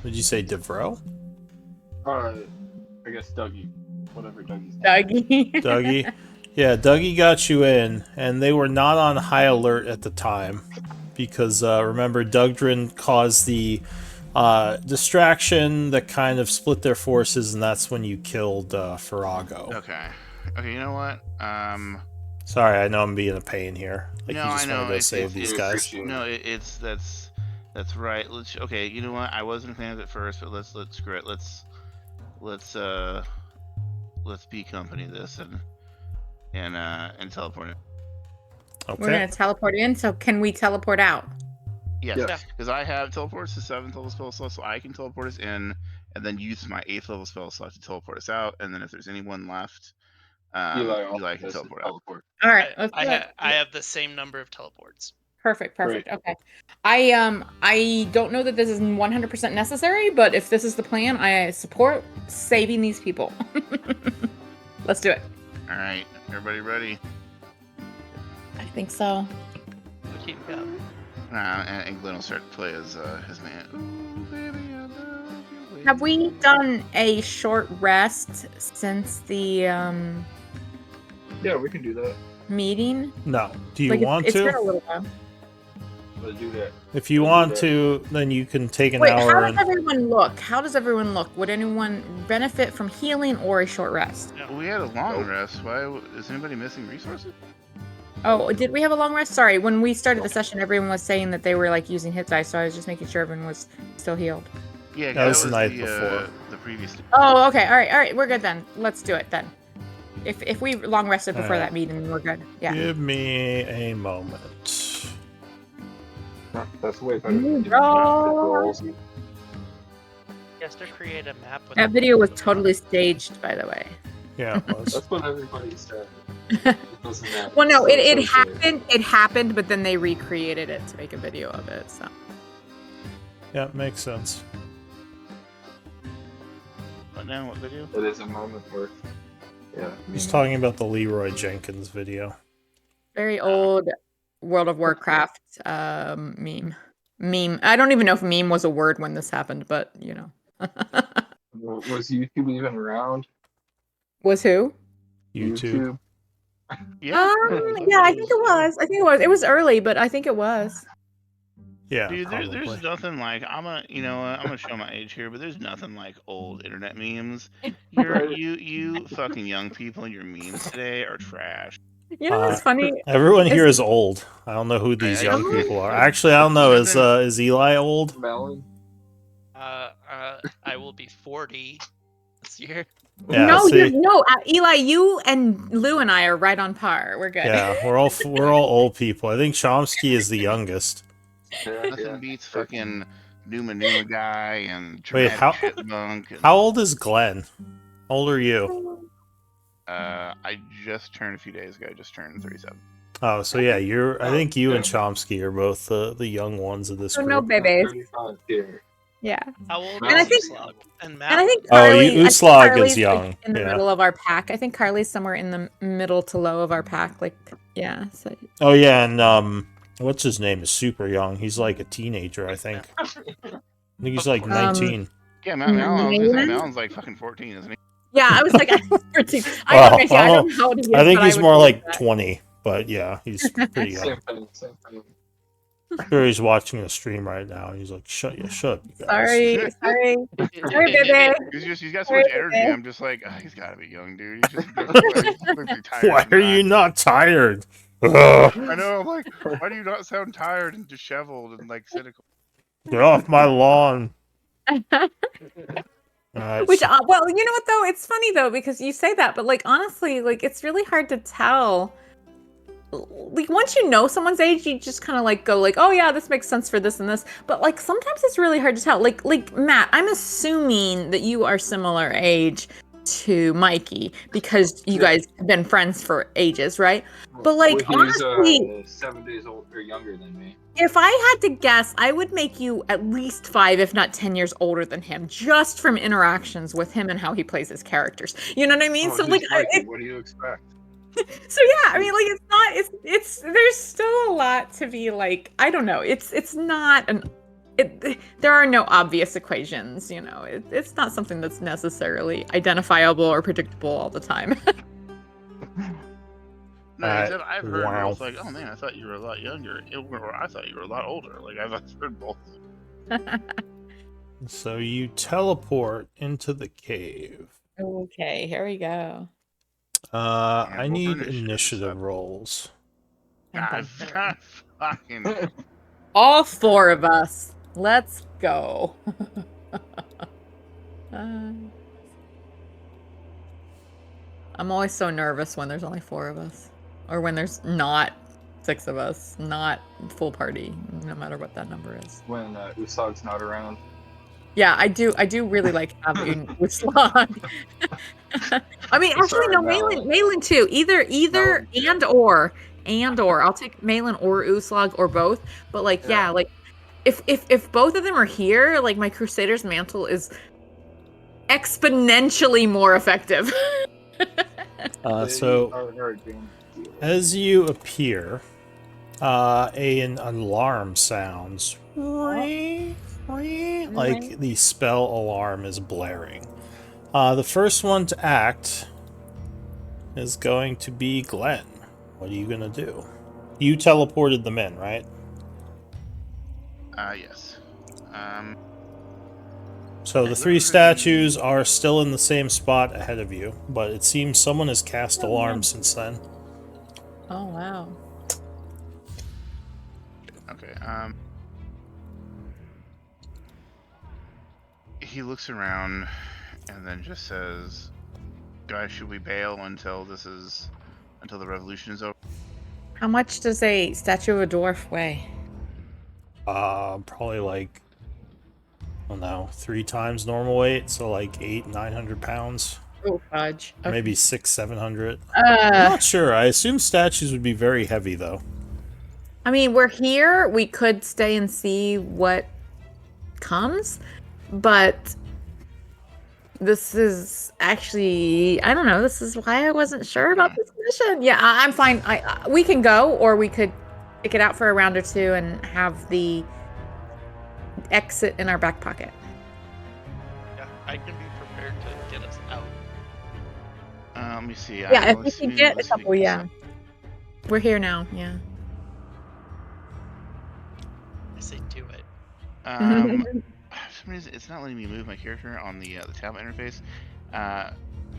did you say Devro? I guess Dougie. Whatever Dougie's name. Dougie. Dougie? Yeah, Dougie got you in, and they were not on high alert at the time. Because, remember, Dugdrin caused the distraction that kind of split their forces, and that's when you killed Farago. Okay. Okay, you know what? Sorry, I know I'm being a pain here. Like, No, you just I know. want to go save these guys. No, that's right. Okay, you know what? I wasn't a fan of it first, but let's screw it. Let's be company this and teleport it. Okay. We're going to teleport in, so can we teleport out? Yes, Yeah. because I have teleports to 7th level spell slot, so I can teleport us in, and then use my 8th level spell slot to teleport us out. And then if there's anyone left, Eli can teleport out. All right. Let's do it. I have the same number of teleports. Perfect. Okay. I don't know that this is 100% necessary, but if this is the plan, I support saving these people. Let's do it. All right, everybody ready? I think so. Keep going. And Glenn will start to play as his man. Ooh, baby, I love you way Have we done a short rest since the Yeah, we can do that. meeting? No. Do you Like, want it's to? been a little while. Let's do that. If you want to, then you can take an Wait, hour how does and everyone look? How does everyone look? Would anyone benefit from healing or a short rest? We had a long rest. Why is anybody missing resources? Oh, did we have a long rest? Sorry, when we started the session, everyone was saying that they were like using hit dice, so I was just making sure everyone was still healed. Yeah, That was the night before. The previous. Oh, okay, all right, we're good then. Let's do it then. If we long rested before Alright. that meeting, we're good. Yeah. give me a moment. That's way better than doing Roll. rolls. Yes, to create a map with That video was totally staged, by the way. Yeah, it was. That's what everybody said. It doesn't matter. Well, no, So it associated. happened. It happened, but then they recreated it to make a video of it. So Yeah, makes sense. What now? What video? It is a moment worth. Yeah. He's talking about the Leroy Jenkins video. very old World of Warcraft meme. Meme. I don't even know if meme was a word when this happened, but you know. Was YouTube even around? Was who? YouTube. Yeah. Yeah, I think it was. It was early, but I think it was. Yeah, Dude, probably. there's nothing like I'm gonna show my age here, but there's nothing like old internet memes. You fucking young people and your memes today are trash. You know what's funny? Everyone here is old. I don't know who these I- young people are. Actually, I don't know. Is Eli old? Melon? I will be 40 this year. Yeah, no, see? Eli, you and Lou and I are right on par. We're good. Yeah, we're all old people. I think Chomsky is the youngest. Nothing beats fucking Numa guy and Wait, Dramatic Chipmunk. And, How old is Glenn? How old are you? I just turned a few days ago. I just turned 37. Oh, so yeah, I think you and Chomsky are both the young ones of this So group. no babies. 35 here. Yeah. How old And I is think- Uslag? And And Matt? I think Oh, Carly, Uslag is Carly's, like, young, in the yeah. middle of our pack. I think Carly's somewhere in the middle to low of our pack. Like, yeah. So Oh yeah, and what's his name is super young. He's like a teenager, I think. I think he's like 19. Yeah, Malon's like fucking 14, isn't he? yeah, I was like, I'm 13. I Well, don't know how old he is, I think but he's would more believe like that. 20, but yeah, he's pretty young. Same thing. Sure, he's watching a stream right now. And he's like, shut up, you guys. Sorry. Sorry, baby. He's got so Sorry, much energy. baby. I'm just like, he's gotta be young, dude. He's just looks tired. Why and are you not tired? Ugh. I know. I'm like, why do you not sound tired and disheveled and like cynical? Get off my lawn. Alright, Which, well, you know what though? It's funny though because you say that, but like honestly, like it's really hard to tell. Like once you know someone's age, you just kind of like go like, oh yeah, this makes sense for this and this. But like sometimes it's really hard to tell. Like Matt, I'm assuming that you are similar age to Mikey because you guys have been friends for ages, right? But like Well, he's honestly, 7 days old or younger than me. if I had to guess, I would make you at least 5, if not 10 years older than him, just from interactions with him and how he plays his characters. You know what I mean? Oh, So he's like, Mikey, what do you expect? so yeah, I mean, like, it's not. It's. There's still a lot to be like. I don't know. It's not an. There are no obvious equations. You know, it's not something that's necessarily identifiable or predictable all the time. No, I've heard wow. both like, oh man, I thought you were a lot younger, or I thought you were a lot older. Like I've heard both. So you teleport into the cave. Okay, here we go. I roll need for initiative, initiative so- rolls. God, fucking. All 4 of us. Let's go. I'm always so nervous when there's only 4 of us. Or when there's not 6 of us. Not full party, no matter what that number is. When Usag's not around. Yeah, I do really like having Uslag. I mean, actually, Sorry, no, Malin. Malin too. Either Malin, yeah. and or. I'll take Malin or Uslag or both. But like, Yeah. yeah, like if both of them are here, like my Crusader's Mantle is exponentially more effective. So, as you appear, an alarm sounds. Like the spell alarm is blaring. The first one to act is going to be Glenn. What are you going to do? You teleported them in, right? Yes. So the three statues are still in the same spot ahead of you, but it seems someone has cast alarm since then. Oh, wow. Okay. He looks around and then just says, "Guys, should we bail until the revolution is over?" How much does a statue of a dwarf weigh? Probably like, I don't know, 3 times normal weight, so like 800-900 pounds. Oh, fudge. Okay. Maybe 600-700. I'm not sure. I assume statues would be very heavy, though. I mean, we're here. We could stay and see what comes, but this is actually, I don't know. This is why I wasn't sure about this mission. Yeah, I'm fine. We can go, or we could take it out for a round or two and have the exit in our back pocket. Yeah, I can be prepared to get us out. Let me see. Yeah, if we can get a couple, yeah. We're here now, yeah. I say do it. For some reason, it's not letting me move my character on the tablet interface.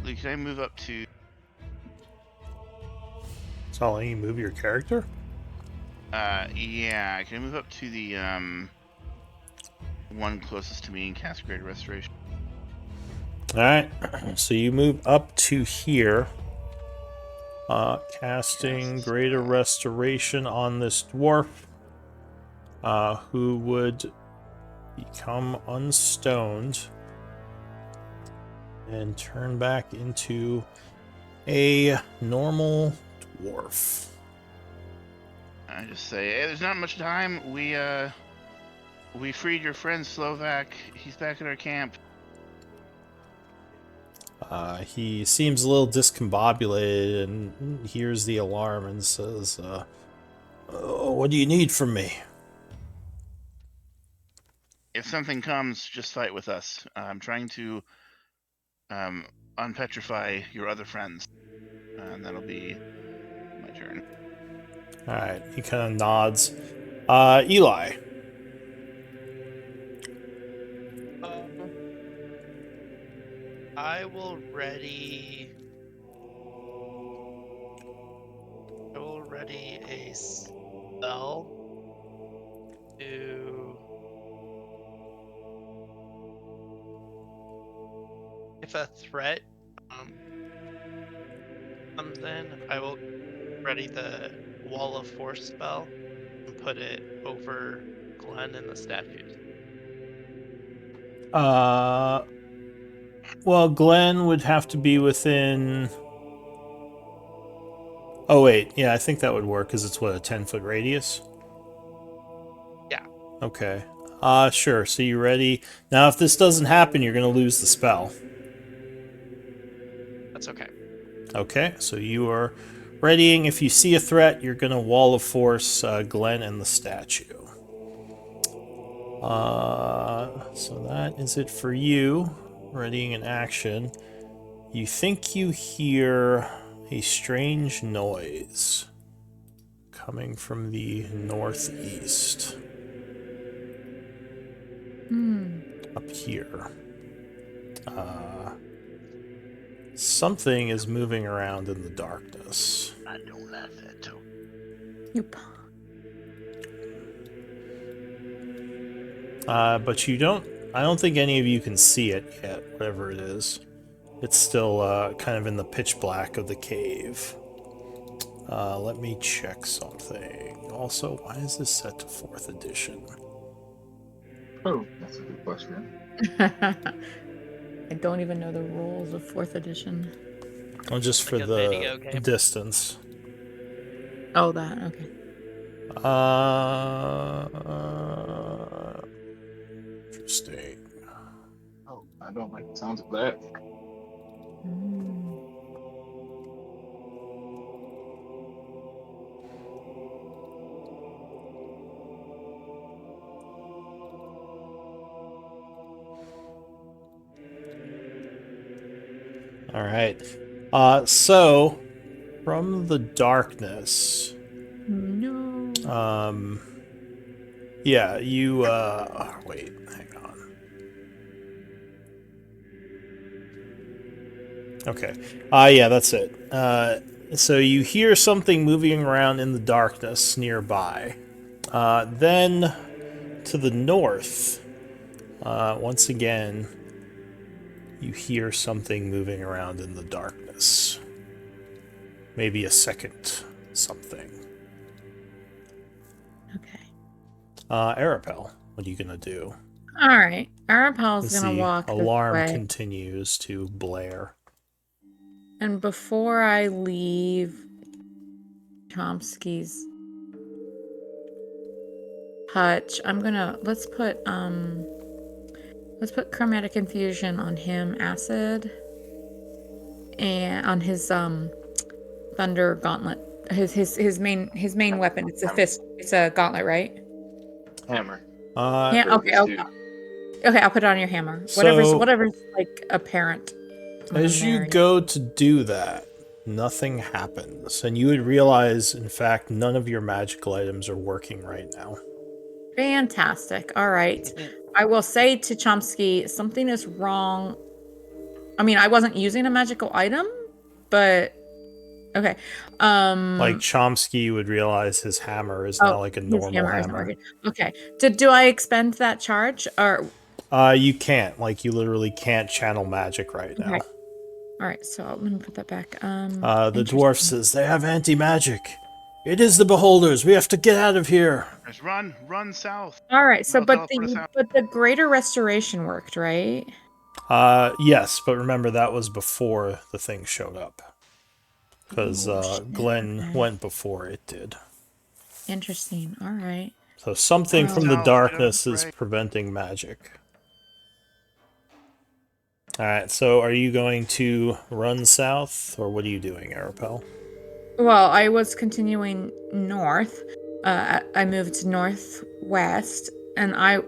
Luke, can I move up to? It's not letting you move your character? Yeah. Can I move up to the one closest to me and cast Greater Restoration? Alright, so you move up to here. Casting Greater Restoration on this dwarf, who would become unstoned and turn back into a normal dwarf. I just say, hey, there's not much time. We freed your friend Slovak. He's back at our camp. He seems a little discombobulated and hears the alarm and says, "Oh, what do you need from me?" If something comes, just fight with us. I'm trying to unpetrify your other friends, and that'll be my turn. Alright, he kind of nods. Eli. I will ready a spell to, if a threat comes in, I will ready the Wall of Force spell and put it over Glenn and the statues. Well, Glenn would have to be within... Oh, wait. Yeah, I think that would work, because it's, what, a 10-foot radius? Yeah. Okay. Sure. So you ready? Now, if this doesn't happen, you're going to lose the spell. That's okay. Okay, so you are readying. If you see a threat, you're going to Wall of Force Glenn and the statue. So that is it for you. Readying an action. You think you hear a strange noise coming from the northeast. Up here. Something is moving around in the darkness. I don't like that too. Yep. But you don't... I don't think any of you can see it yet, whatever it is. It's still kind of in the pitch black of the cave. Let me check something. Also, why is this set to 4th edition? Oh, that's a good question. I don't even know the rules of 4th edition. Well, just for Like a video the game. distance. Oh, that, okay. Interesting. Oh, I don't like the sounds of that. All right. So from the darkness. No. Yeah, you. Wait, hang on. Okay. Yeah, that's it. So you hear something moving around in the darkness nearby. Then to the north, once again, you hear something moving around in the darkness. Maybe a second something. Okay. Arapel, what are you gonna do? All right. Arapel's As gonna the walk this alarm way. continues to blare. And before I leave Chomsky's hutch, I'm gonna let's put chromatic infusion on him, acid, and on his thunder gauntlet. His main weapon. It's a fist. It's a gauntlet, right? Hammer. Yeah. Okay. Okay. I'll put it on your hammer. So- Whatever's like apparent. As you go to do that, nothing happens, and you would realize, in fact, none of your magical items are working right now. Fantastic. All right. I will say to Chomsky, something is wrong. I mean, I wasn't using a magical item, but okay. Like Chomsky would realize his hammer is not like a normal hammer. Okay. Do I expend that charge or? You can't. Like, you literally can't channel magic right now. Okay. All right. So let me put that back. The dwarf says they have anti-magic. It is the beholders. We have to get out of here. Just run south. All right. So, I'll but teleport us out. the greater restoration worked, right? Yes, but remember that was before the thing showed up. Because Glenn went before it did. Interesting. All right. So something from the darkness is preventing magic. Alright, so are you going to run south, or what are you doing, Arapel? Well, I was continuing north. I moved to northwest, and I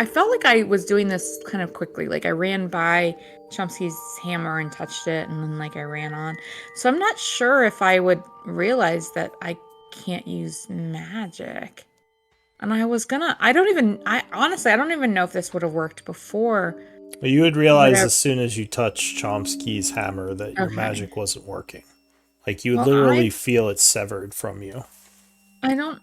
felt like I was doing this kind of quickly. Like I ran by Chomsky's hammer and touched it, and then like I ran on. So I'm not sure if I would realize that I can't use magic. And I honestly, I don't even know if this would have worked before. Well, you would realize as soon as you touch Chomsky's hammer that your Okay. magic wasn't working. Like, you would literally feel it severed from you. I don't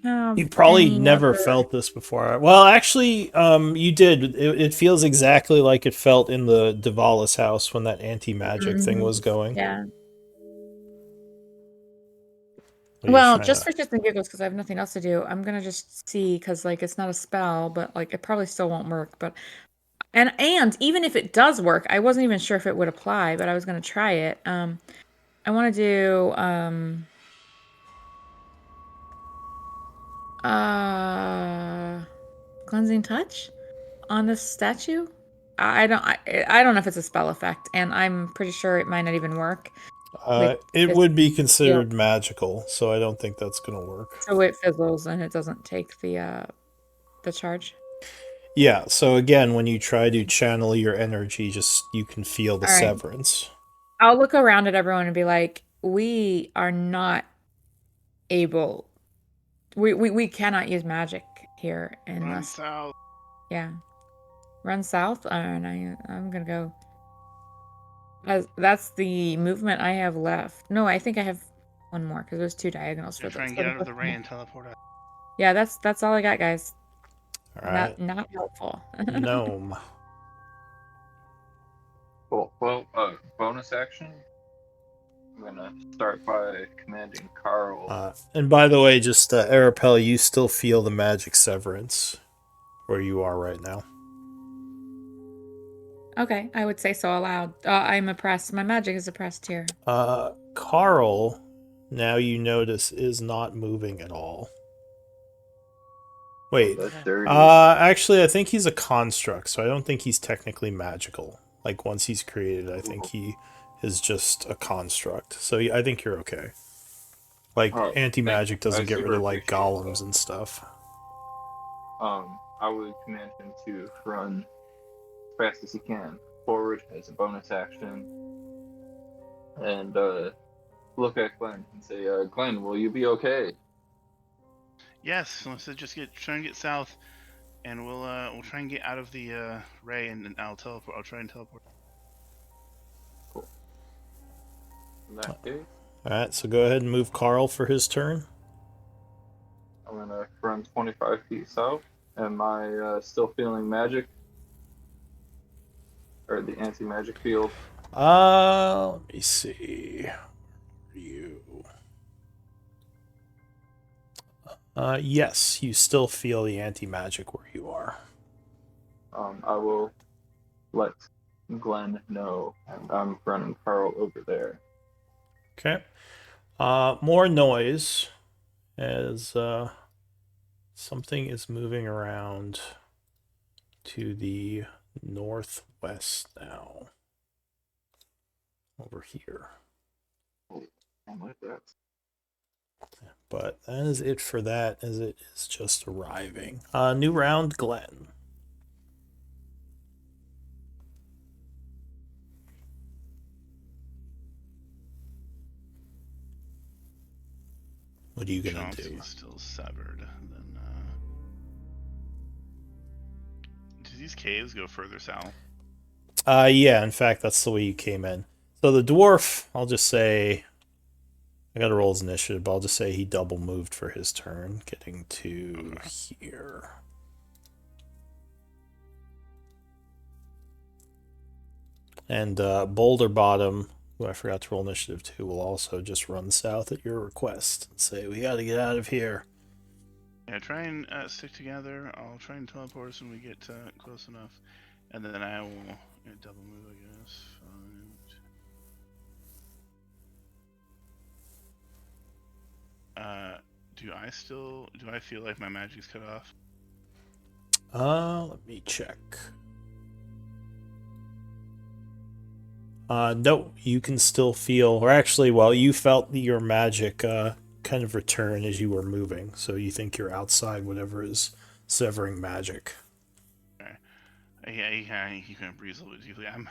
have You probably any never other- felt this before. Well, actually, you did. It feels exactly like it felt in the Davalis house when that anti-magic thing was going. Yeah. What are you Well, trying just to- for shits and giggles, because I have nothing else to do, I'm gonna just see, because like it's not a spell, but like it probably still won't work. But and even if it does work, I wasn't even sure if it would apply, but I was gonna try it. I want to do cleansing touch on this statue. I don't know if it's a spell effect, and I'm pretty sure it might not even work. It would be considered magical, so I don't think that's going to work. So it fizzles and it doesn't take the charge. Yeah, so again, when you try to channel your energy, you can feel the All right. severance. I'll look around at everyone and be like, we are not able. We cannot use magic here Run unless. south. Yeah. Run south, and I'm gonna go. That's the movement I have left. No, I think I have one more because there's 2 diagonals for Try and this. get out of the rain. Teleport out. Yeah, that's all I got, guys. All right. Not helpful. Gnome. Cool. Well, bonus action. I'm gonna start by commanding Carl. And by the way, just Arapel, you still feel the magic severance where you are right now. Okay, I would say so aloud. I'm oppressed. My magic is oppressed here. Carl, now you notice, is not moving at all. Wait. That's dirty. Actually, I think he's a construct, so I don't think he's technically magical. Like, once he's created, I think he is just a construct. So I think you're okay. Like, anti-magic doesn't get rid of, like, golems and stuff. I would command him to run as fast as he can forward as a bonus action and look at Glenn and say, Glenn, will you be okay? Yes, let's just try and get south, and we'll try and get out of the ray, and I'll teleport. I'll try and teleport. Cool. In that case, Alright, so go ahead and move Carl for his turn. I'm gonna run 25 feet south. Am I still feeling magic? Or the anti-magic field? Let me see. You. Yes, you still feel the anti-magic where you are. I will let Glenn know, and I'm running Carl over there. Okay. More noise as something is moving around to the northwest now. Over here. I like that. But that is it for that, as it is just arriving. New round, Glenn. What are you gonna Chomps do? is still severed. Then, do these caves go further south? Yeah, in fact, that's the way you came in. So the dwarf, I'll just say, I gotta roll his initiative, but I'll just say he double moved for his turn, getting to here. And Boulder Bottom, who I forgot to roll initiative to, will also just run south at your request and say, we gotta get out of here. Yeah, try and stick together. I'll try and teleport us when we get close enough. And then I will double move, I guess. Do I feel like my magic's cut off? Let me check. No, you can still feel, or actually, well, you felt your magic kind of return as you were moving, so you think you're outside whatever is severing magic. Okay. Yeah, you can breathe a little bit deeply. I'm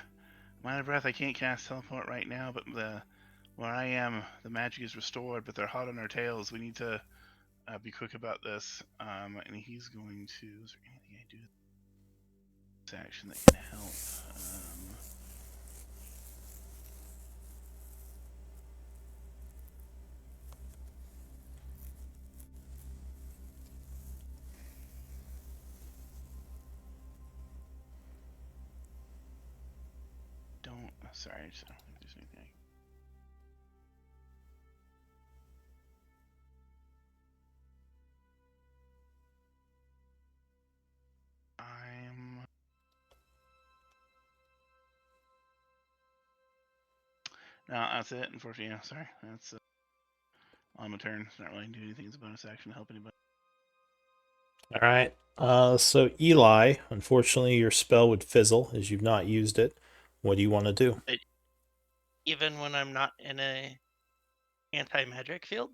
out of breath. I can't cast teleport right now, but where I am, the magic is restored, but they're hot on our tails. We need to be quick about this. And he's going to. Is there anything I do this action that can help? Sorry, I just don't think there's anything. No, that's it. Unfortunately, yeah. Sorry, that's on my turn. It's not really doing anything as a bonus action to help anybody. All right. So Eli, unfortunately, your spell would fizzle as you've not used it. What do you want to do? Even when I'm not in a anti-magic field?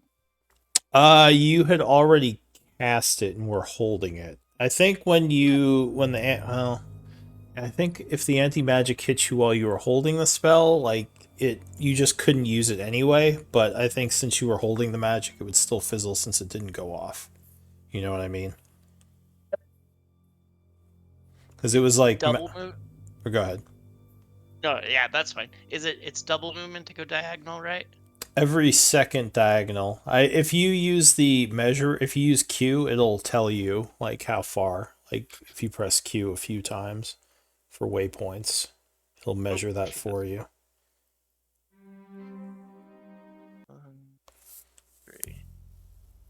You had already cast it and were holding it. I think I think if the anti-magic hits you while you were holding the spell, like you just couldn't use it anyway. But I think since you were holding the magic, it would still fizzle since it didn't go off. You know what I mean? Because it was like double move. Or go ahead. No, yeah, that's fine. It's double movement to go diagonal, right? Every second diagonal. If you use if you use Q, it'll tell you like how far. Like if you press Q a few times for waypoints, it'll measure that for you. 1, 3,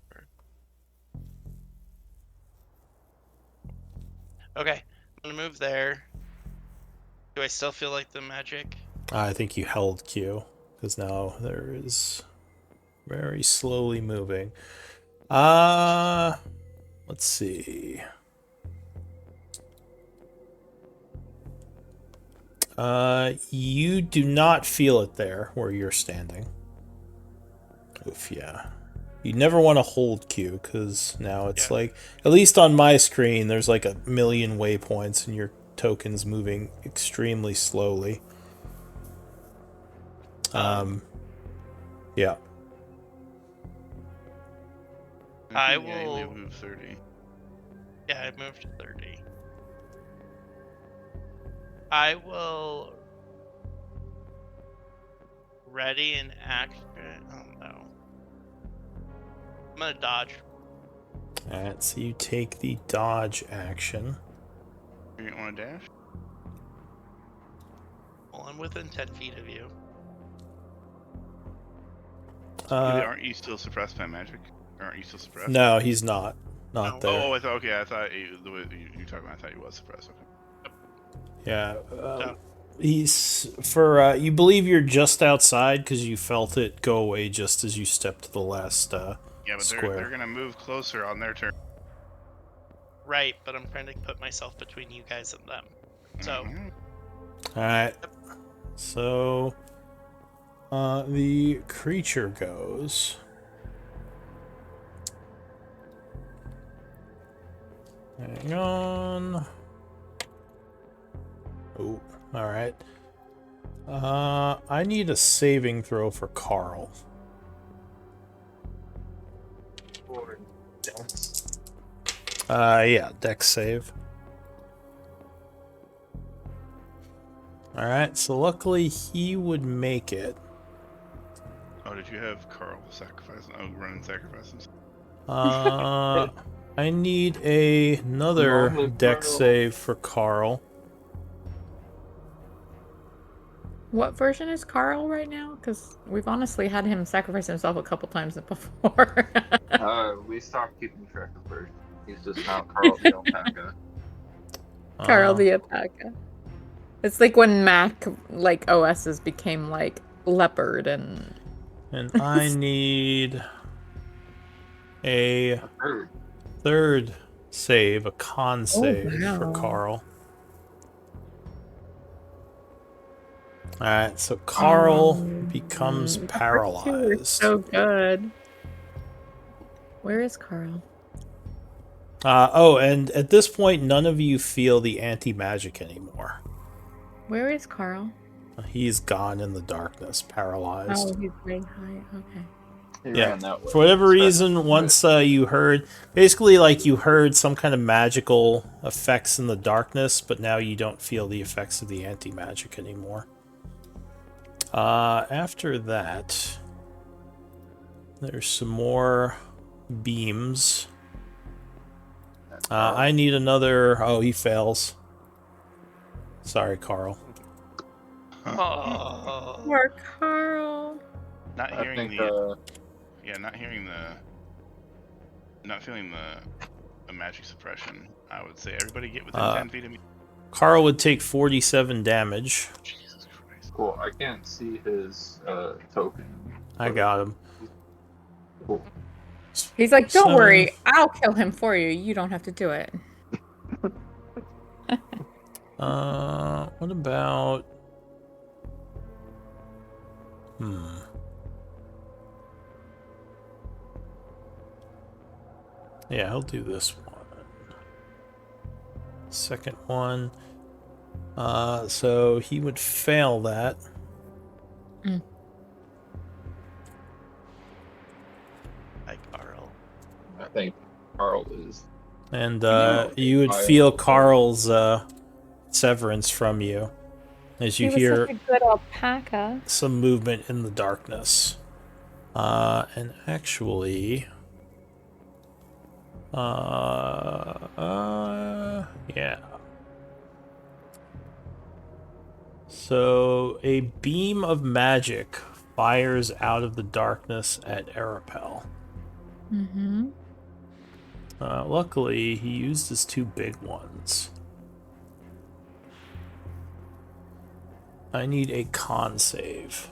4. Okay, I'm gonna move there. Do I still feel like the magic? I think you held Q because now there is very slowly moving. Let's see. You do not feel it there where you're standing. Oof, yeah. You never want to hold Q because now it's like, at least on my screen, there's like a million waypoints and you're tokens moving extremely slowly. Yeah. I think, yeah, will- we moved 30. Yeah, I moved to 30. I will ready in action. Oh no. I'm gonna dodge. Alright, so you take the dodge action. You don't want to dash? Well, I'm within 10 feet of you. Aren't you still suppressed by magic? Or aren't you still suppressed? No, he's not. Not Oh. there. Oh, I thought. Okay, I thought the way you talking about. I thought he was suppressed. Okay. Yeah. So, He's for you believe you're just outside because you felt it go away just as you stepped to the last Yeah, but square. they're gonna move closer on their turn. right, but I'm trying to put myself between you guys and them. So, Alright. So the creature goes. Hang on. Oh, alright. I need a saving throw for Carl. Or Dex. Yeah, dex save. Alright, so luckily he would make it. Oh, did you have Carl sacrifice? Oh, run and sacrifices. I need another Long live dex Carl. save for Carl. What version is Carl right now? Because we've honestly had him sacrifice himself a couple times before. We stopped keeping track of her. He's just now Carl the Alpaca. Carl the Alpaca. It's like when Mac, like, OSs became, like, Leopard and... And I need a Her. third save, a con save for wow. Carl. Alright, so Carl becomes the first two were paralyzed. so good. Where is Carl? Oh, and at this point, none of you feel the anti-magic anymore. Where is Carl? He's gone in the darkness, paralyzed. Oh, he's right high. Okay. He Yeah, ran that way. for whatever That's reason, right. once you heard, basically like you heard some kind of magical effects in the darkness, but now you don't feel the effects of the anti-magic anymore. After that, there's some more beams. I need another... Oh, he fails. Sorry, Carl. oh, Poor Carl. Not I hearing think, the. Yeah, not feeling the magic suppression. I would say everybody get within 10 feet of me. Carl would take 47 damage. Jesus Christ. cool. I can't see his token. I got him. Cool. He's like, don't So- worry, I'll kill him for you. You don't have to do it. What about... Yeah, he'll do this one. Second one. So he would fail that. hi, Carl. I think Carl is. And No, you would I feel also- Carl's severance from you as you hear good alpaca. some movement in the darkness. And actually... yeah. So a beam of magic fires out of the darkness at Arapel. Mm-hmm. Luckily, he used his two big ones. I need a con save.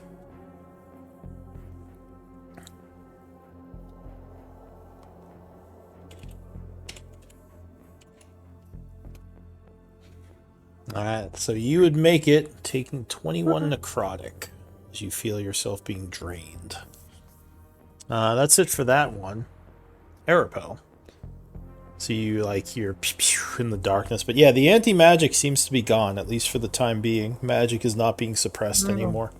Alright, so you would make it, taking 21 necrotic as you feel yourself being drained. That's it for that one. Arapel. So you like hear pew pew in the darkness. But yeah, the anti-magic seems to be gone, at least for the time being. Magic is not being suppressed anymore.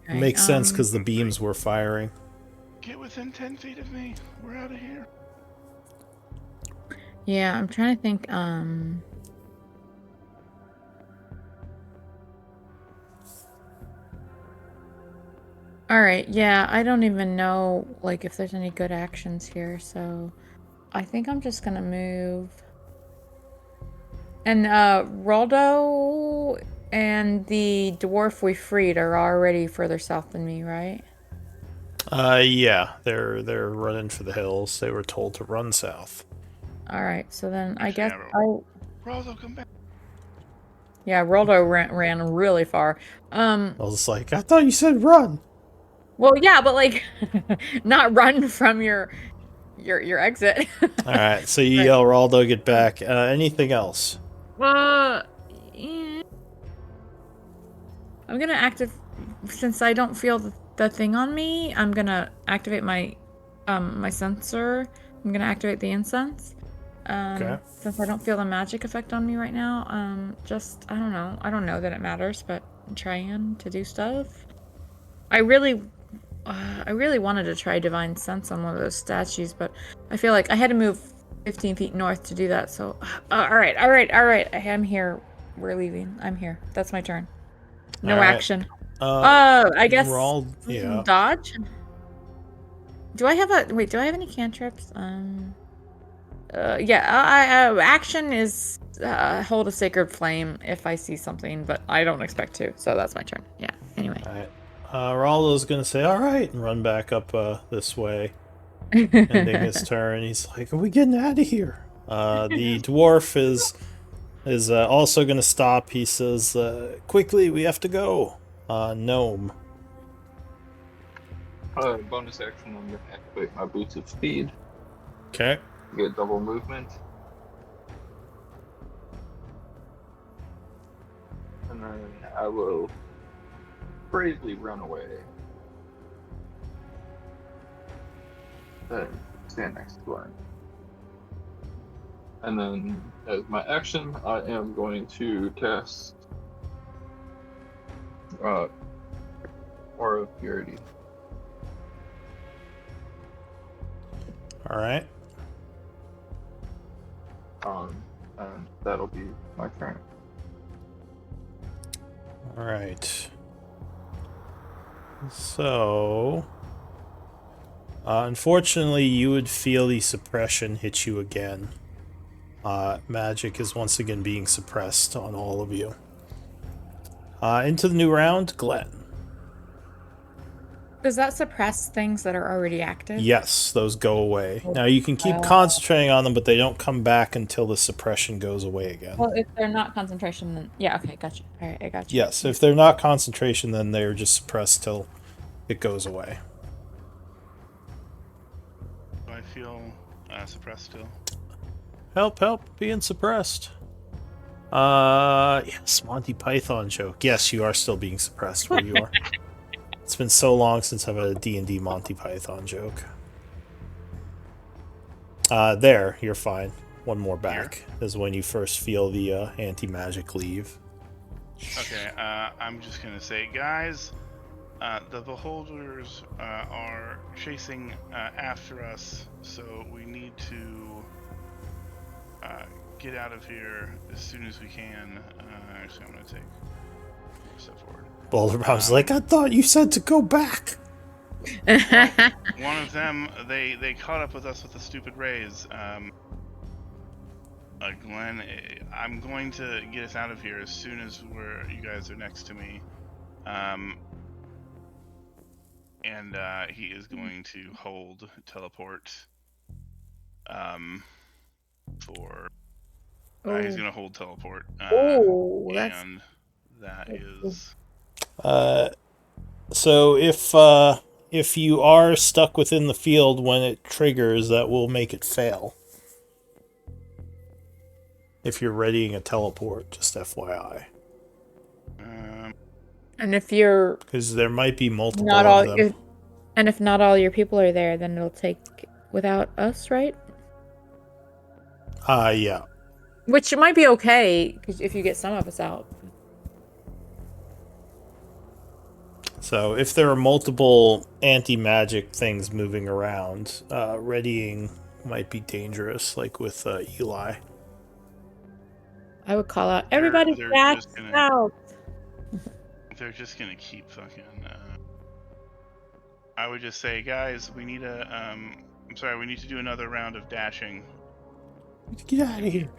Okay, It makes sense because the beams were firing. Get within 10 feet of me. We're out of here. Yeah, I'm trying to think. All right, yeah, I don't even know like if there's any good actions here, so I think I'm just gonna move. And Roldo and the dwarf we freed are already further south than me, right? Yeah, they're running for the hills. They were told to run south. All right, so then I Actually, guess Roldo, come back. yeah, Roldo ran really far. I was like, I thought you said run. Well, yeah, but like, not run from your exit. All right, so you yell, Raldo, get back. Anything else? Yeah. I'm gonna since I don't feel the thing on me. I'm gonna activate my my sensor. I'm gonna activate the incense. Okay. Since I don't feel the magic effect on me right now. Just I don't know. I don't know that it matters, but I'm trying to do stuff. I really wanted to try Divine Sense on one of those statues, but I feel like I had to move 15 feet north to do that, so... all right. I am here. We're leaving. I'm here. That's my turn. No All right. action. I guess... yeah. Dodge? Do I have a... Wait, do I have any cantrips? Yeah, action is hold a sacred flame if I see something, but I don't expect to, so that's my turn. Yeah, anyway. All right. Raldo's gonna say, all right, and run back up this way. Ending his turn. He's like, are we getting out of here? The dwarf is also gonna stop. He says, quickly, we have to go. Gnome. Bonus action, I'm gonna activate my boots of speed. Okay. Get double movement. And then I will bravely run away. Then stand next to one. And then as my action, I am going to cast Aura of Purity. All right. And that'll be my turn. All right. So, unfortunately, you would feel the suppression hit you again. Magic is once again being suppressed on all of you. Into the new round, Glenn. Does that suppress things that are already active? Yes, those go away. Now you can keep concentrating on them, but they don't come back until the suppression goes away again. Well, if they're not concentration, then... Yeah, okay, gotcha. All right, I gotcha. Yes, if they're not concentration, then they're just suppressed till it goes away. Do I feel suppressed still? Help, being suppressed. Yes, Monty Python joke. Yes, you are still being suppressed where you are. It's been so long since I've had a D&D Monty Python joke. There, you're fine. One more back is when you first feel the anti-magic leave. Okay, I'm just gonna say, guys, the beholders are chasing after us, so we need to get out of here as soon as we can. Actually, I'm gonna take a step forward. Boulder Bob's like, I thought you said to go back. Well, one of them, they caught up with us with the stupid rays. Glenn, I'm going to get us out of here as soon as you guys are next to me. And he is going to hold teleport. He's going to hold teleport. And that is. So if you are stuck within the field when it triggers, that will make it fail. If you're readying a teleport, just FYI. And if you're... Because there might be multiple of them. And if not all your people are there, then it'll take without us, right? Yeah. Which might be okay if you get some of us out. So if there are multiple anti-magic things moving around, readying might be dangerous, like with Eli. I would call out everybody They're back just gonna- out. They're just gonna keep fucking. I would just say, guys, we need a. I'm sorry, we need to do another round of dashing. Get out of here.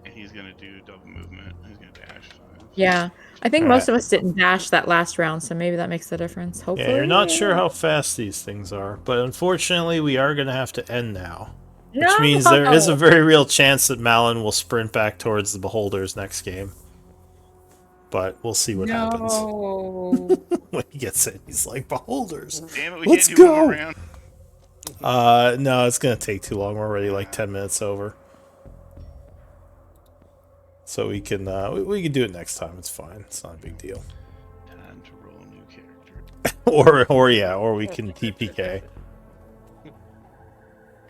And he's gonna do double movement. He's gonna dash 5. Yeah, I think All most right. of us didn't dash that last round, so maybe that makes the difference. Hopefully, Yeah, you're not sure how fast these things are, but unfortunately, we are going to have to end now. Which means there is a very real chance that Malin will sprint back towards the Beholders next game. But we'll see what happens. When he gets in, he's like, Beholders, Damn it, we let's can't do one more go! round. No, it's going to take too long. We're already like 10 minutes over. So we can do it next time. It's fine. It's not a big deal. Time to roll a new character. or we can TPK.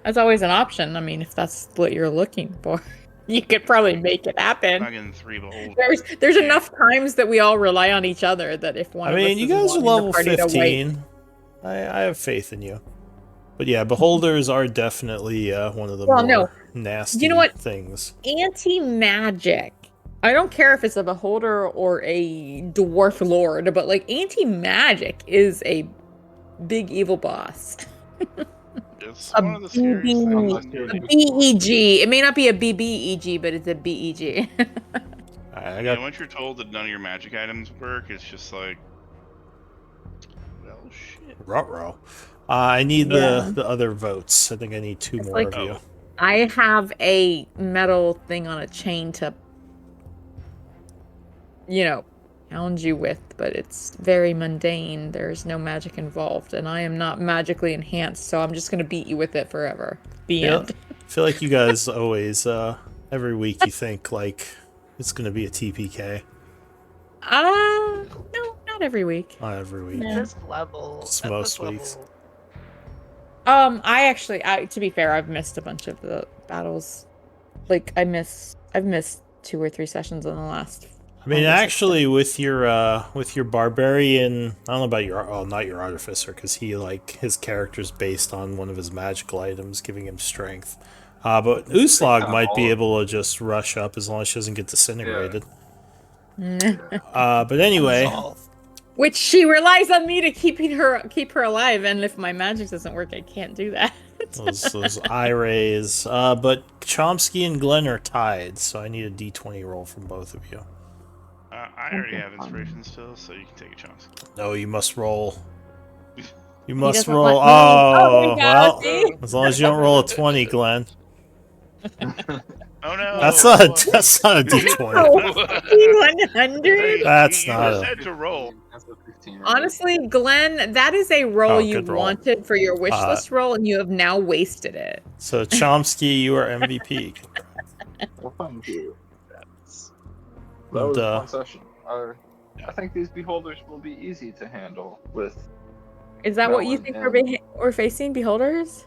That's always an option. I mean, if that's what you're looking for, you could probably make it happen. Fucking 3 Beholders. There's enough times that we all rely on each other that if one of us you is guys are wanting the level party to wait- 15. I have faith in you. But yeah, Beholders are definitely one of the more nasty You know what? things. Anti-magic. I don't care if it's a beholder or a dwarf lord, but like anti-magic is a big evil boss. It's A one of the scariest things. A BEG. It may not be a BBEG, but it's a BEG. I Yeah, got once you're told that none of your magic items work, it's just like, well, shit. ruh-roh. I need the other votes. I think I need 2 more like- of you. I have a metal thing on a chain to, hound you with, but it's very mundane. There's no magic involved, and I am not magically enhanced, so I'm just going to beat you with it forever. The end. I feel like you guys always, every week you think, like, it's going to be a TPK. No, not every week. Not every week. Yeah. This level. It's at most this weeks. level, To be fair, I've missed a bunch of the battles. Like, I've missed 2 or 3 sessions in the last. I mean, actually, with your barbarian, I don't know about not your artificer, because his character's based on one of his magical items, giving him strength. But Uslag might be able to just rush up as long as she doesn't get disintegrated. But anyway, Which she relies on me to keep her alive, and if my magic doesn't work, I can't do that. those eye rays. But Chomsky and Glenn are tied, so I need a D20 roll from both of you. I already have inspiration still, so you can take a chance. No, you must roll. You He must doesn't roll. let me. Oh, there you go, well, see? as long as you don't roll a 20, Glenn. Oh no! That's not a D20. 100. That's you not just a- had to roll. That's a 15. Honestly, Glenn, that is a roll Oh, you good roll. wanted for your wish list roll, and you have now wasted it. So Chomsky, you are MVP. Well, thank you. that's- That was And, a fun session. I think these beholders will be easy to handle with. Is that what you Melon think and- we're facing, beholders?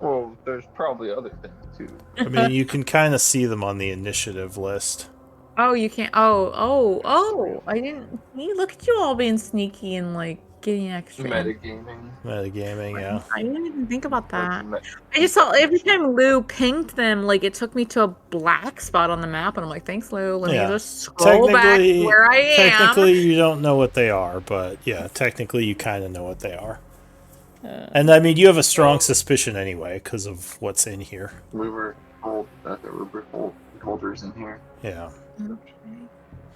Well, there's probably other things too. I mean, you can kind of see them on the initiative list. Oh, you can't. Oh! I didn't. Look at you all being sneaky and like getting extra. Metagaming. Metagaming, yeah. I didn't even think about that. Like, I just saw every time Lou pinged them, like it took me to a black spot on the map, and I'm like, "Thanks, Lou. Let Yeah. me just scroll back to where I am." Technically, you don't know what they are, but yeah, technically, you kind of know what they are. And I mean, you have a strong suspicion anyway because of what's in here. we were told that there were beholders in here, Yeah.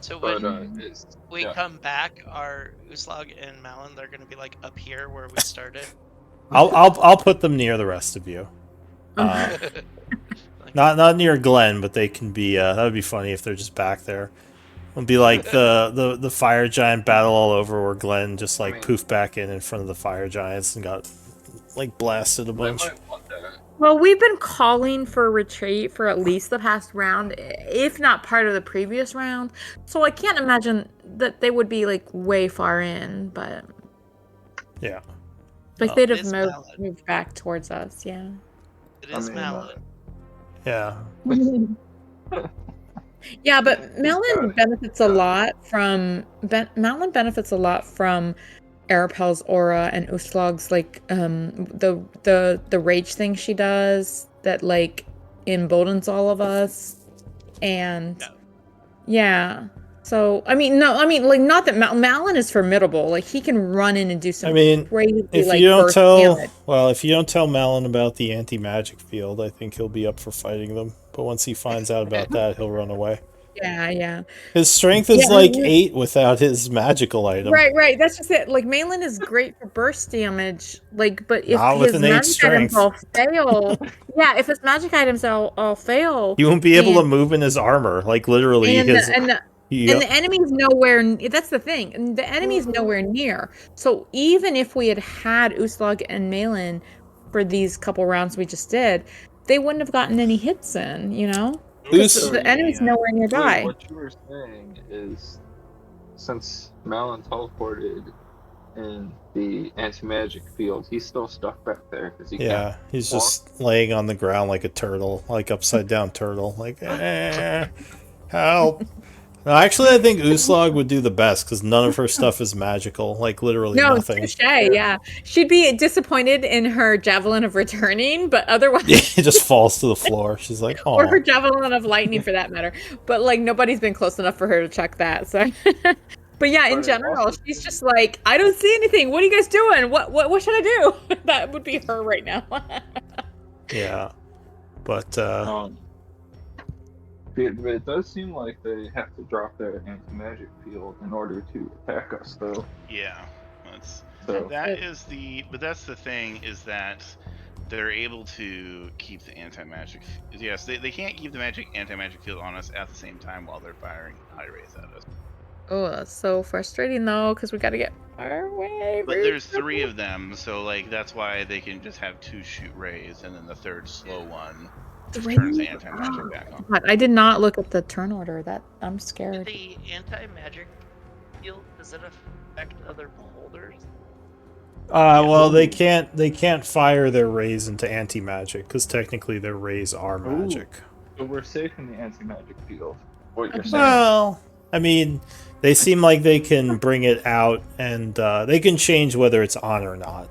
So but when it's we yeah. come back, our Uslag and Malin, they're gonna be like up here where we started. I'll put them near the rest of you. Not near Glenn, but they can be. That would be funny if they're just back there. It'll be like the fire giant battle all over, where Glenn just like poofed back in front of the fire giants and got like blasted a They bunch. might want that. Well, we've been calling for retreat for at least the past round, if not part of the previous round. So I can't imagine that they would be like way far in, but Yeah. like they'd have It's valid. moved back towards us. Yeah. It is Malin. Yeah. Yeah, but Malin benefits a lot from Arapel's aura and Uslog's like the rage thing she does that like emboldens all of us, and yeah. So I mean like not that Malin is formidable, like he can run in and do some crazy if like you don't burst tell damage. if you don't tell Malin about the anti-magic field, I think he'll be up for fighting them. But once he finds out about that, he'll run away. Yeah. His strength is like 8 without his magical item. Right. That's just it. Like Malin is great for burst damage. Like, but if Not with his an 8 magic items strength. all fail, if his magic items all fail, He won't be able to move in his armor. Like literally, and the enemy's nowhere. That's the thing. And the enemy's nowhere near. So even if we had Uslog and Malin for these couple rounds we just did, they wouldn't have gotten any hits in. You know, because the enemy's nowhere nearby. What you were saying is, since Malin teleported in the anti-magic field, he's still stuck back there because he can't he's walk. just laying on the ground like a turtle, like upside down turtle, like help. No, actually, I think Uslog would do the best because none of her stuff is magical, like literally nothing. Yeah, she'd be disappointed in her javelin of returning, but otherwise, it just falls to the floor. She's like, oh, or her javelin of lightning for that matter. But like nobody's been close enough for her to check that. So, but yeah, in general, she's just like, I don't see anything. What are you guys doing? What should I do? That would be her right now. Yeah, but it does seem like they have to drop their anti-magic field in order to attack us, though. Yeah, that's the thing is that they're able to keep the anti-magic. Yes, they can't keep the anti-magic field on us at the same time while they're firing high rays at us. Oh, that's so frustrating though, because we got to get far away. But there's 3 of them, so like that's why they can just have 2 shoot rays, and then the third slow one turns the anti-magic back on. God, I did not look at the turn order. That I'm scared. The anti-magic field, does it affect other beholders? Well, they can't fire their rays into anti-magic because technically their rays are magic. So we're safe in the anti-magic field. What you're saying? Well, I mean, they seem like they can bring it out, and they can change whether it's on or not.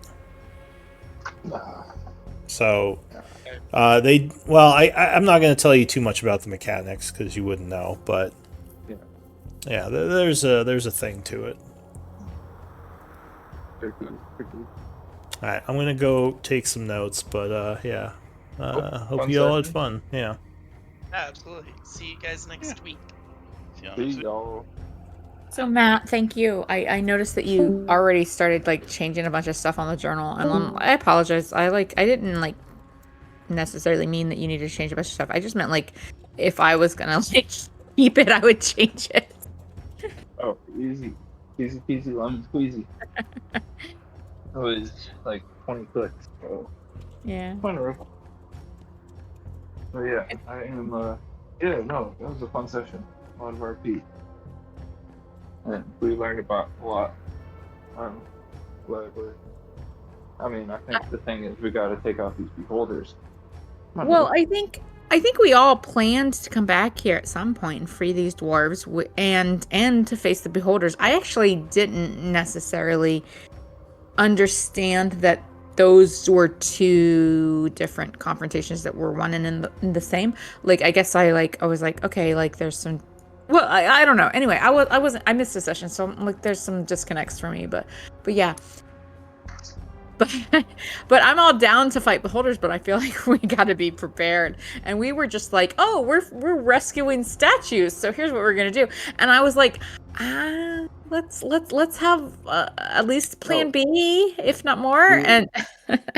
So, I'm not going to tell you too much about the mechanics because you wouldn't know, but yeah, there's a thing to it. All right, I'm going to go take some notes, but hope you all had fun. Yeah. Absolutely. See you guys next week. See y'all. So Matt, thank you. I noticed that you already started like changing a bunch of stuff on the journal, and I apologize. I didn't like necessarily mean that you needed to change a bunch of stuff. I just meant like if I was gonna like keep it, I would change it. Oh, easy peasy lemon squeezy. It was like 20 clicks. So yeah. Wonderful. So yeah, I am. That was a fun session. A lot of RP. And we learned about a lot. I think the thing is we got to take out these beholders. Well, I think we all planned to come back here at some point and free these dwarves and to face the beholders. I actually didn't necessarily understand that those were 2 different confrontations that were one and in the same. Like, I guess I was like, okay, like there's some. Well, I don't know. Anyway, I missed a session, so like there's some disconnects for me, but yeah. But I'm all down to fight beholders, but I feel like we got to be prepared. And we were just like, oh, we're rescuing statues, so here's what we're gonna do. And I was like, let's have at least Plan B, if not more.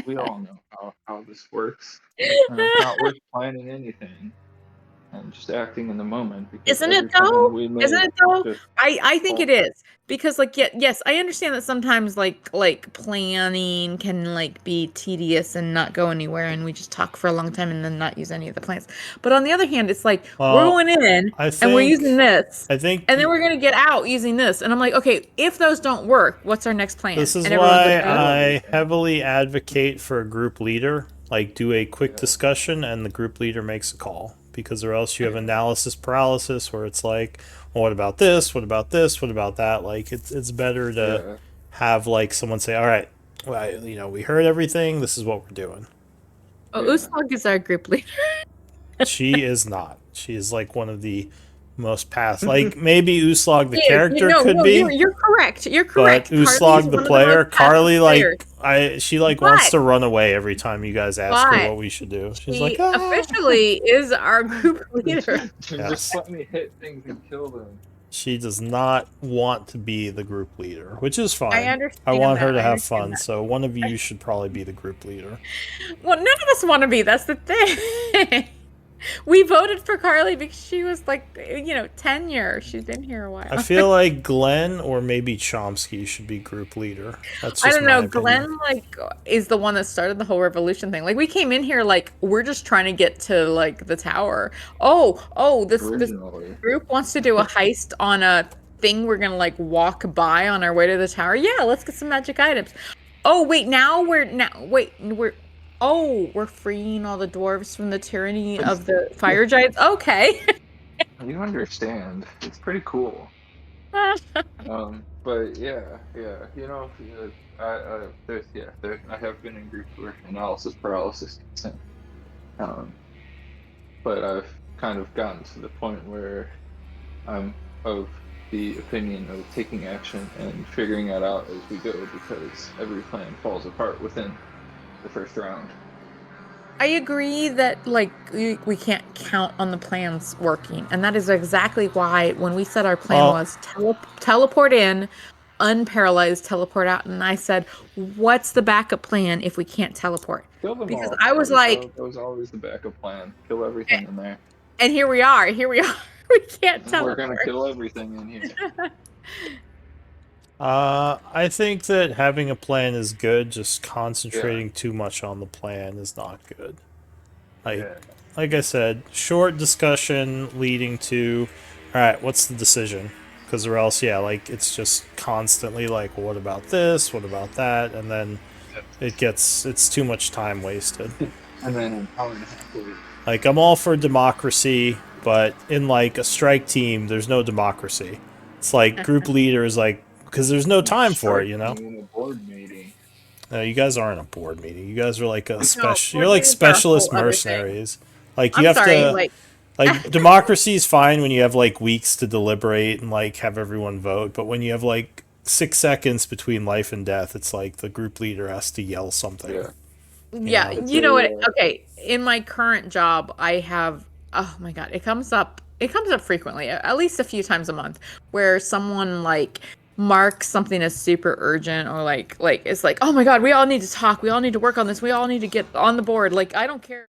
We all know how this works. And it's not worth planning anything and just acting in the moment. Isn't it though? I think it is. Because like yes, I understand that sometimes like planning can like be tedious and not go anywhere, and we just talk for a long time and then not use any of the plans. But on the other hand, it's like we're going in and we're using this. I think, and then we're gonna get out using this. And I'm like, okay, if those don't work, what's our next plan? This is why I heavily advocate for a group leader. Like, do a quick discussion and the group leader makes a call. Because or else you have analysis paralysis where it's like, well, what about this? What about this? What about that? Like, it's better to have, like, someone say, all right, well, we heard everything. This is what we're doing. Oh, Uslog is our group leader. She is not. She is, like, one of the most past. Like, maybe Uslog the character could be. You're correct. You're correct. But Uslog the player, Carly, like, she wants to run away every time you guys ask her what we should do. She's like, officially is our group leader. Just let me hit things and kill them. She does not want to be the group leader, which is fine. I understand. I want her to have fun, so one of you should probably be the group leader. Well, none of us want to be. That's the thing. We voted for Carly because she was like, tenure. She's been here a while. I feel like Glenn or maybe Chomsky should be group leader. That's just I don't know. my opinion. Glenn is the one that started the whole revolution thing. Like, we came in here like we're just trying to get to like the tower. This group wants to do a heist on a thing we're gonna like walk by on our way to the tower. Yeah, let's get some magic items. Oh wait, we're freeing all the dwarves from the tyranny of the fire giants. Okay. You understand. It's pretty cool. But yeah. I have been in groups where analysis paralysis kicks in. But I've kind of gotten to the point where I'm of the opinion of taking action and figuring it out as we go, because every plan falls apart within the first round. I agree that like we can't count on the plans working, and that is exactly why when we said our plan was teleport in, unparalyzed, teleport out, and I said, what's the backup plan if we can't teleport? Kill them because all. I was like, that was always the backup plan. Kill everything in there. And here we are. We can't teleport. We're gonna kill everything in here. I think that having a plan is good, just concentrating too much on the plan is not good. Like I said, short discussion leading to, alright, what's the decision? Because or else, it's just constantly like, well, what about this? What about that? And then it's too much time wasted. And then how and a half later. Like, I'm all for democracy, but in like a strike team, there's no democracy. It's like group leader is like, because there's no time for it, In a board meeting. No, you guys aren't a board meeting. You guys are like a you're like specialist mercenaries. Like you like democracy is fine when you have like weeks to deliberate and like have everyone vote, but when you have like 6 seconds between life and death, it's like the group leader has to yell something. Yeah, you know what? Okay, in my current job, I have. Oh my god, it comes up frequently, at least a few times a month, where someone like marks something as super urgent, or like it's like, oh my god, we all need to talk, we all need to work on this, we all need to get on the board. Like, I don't care.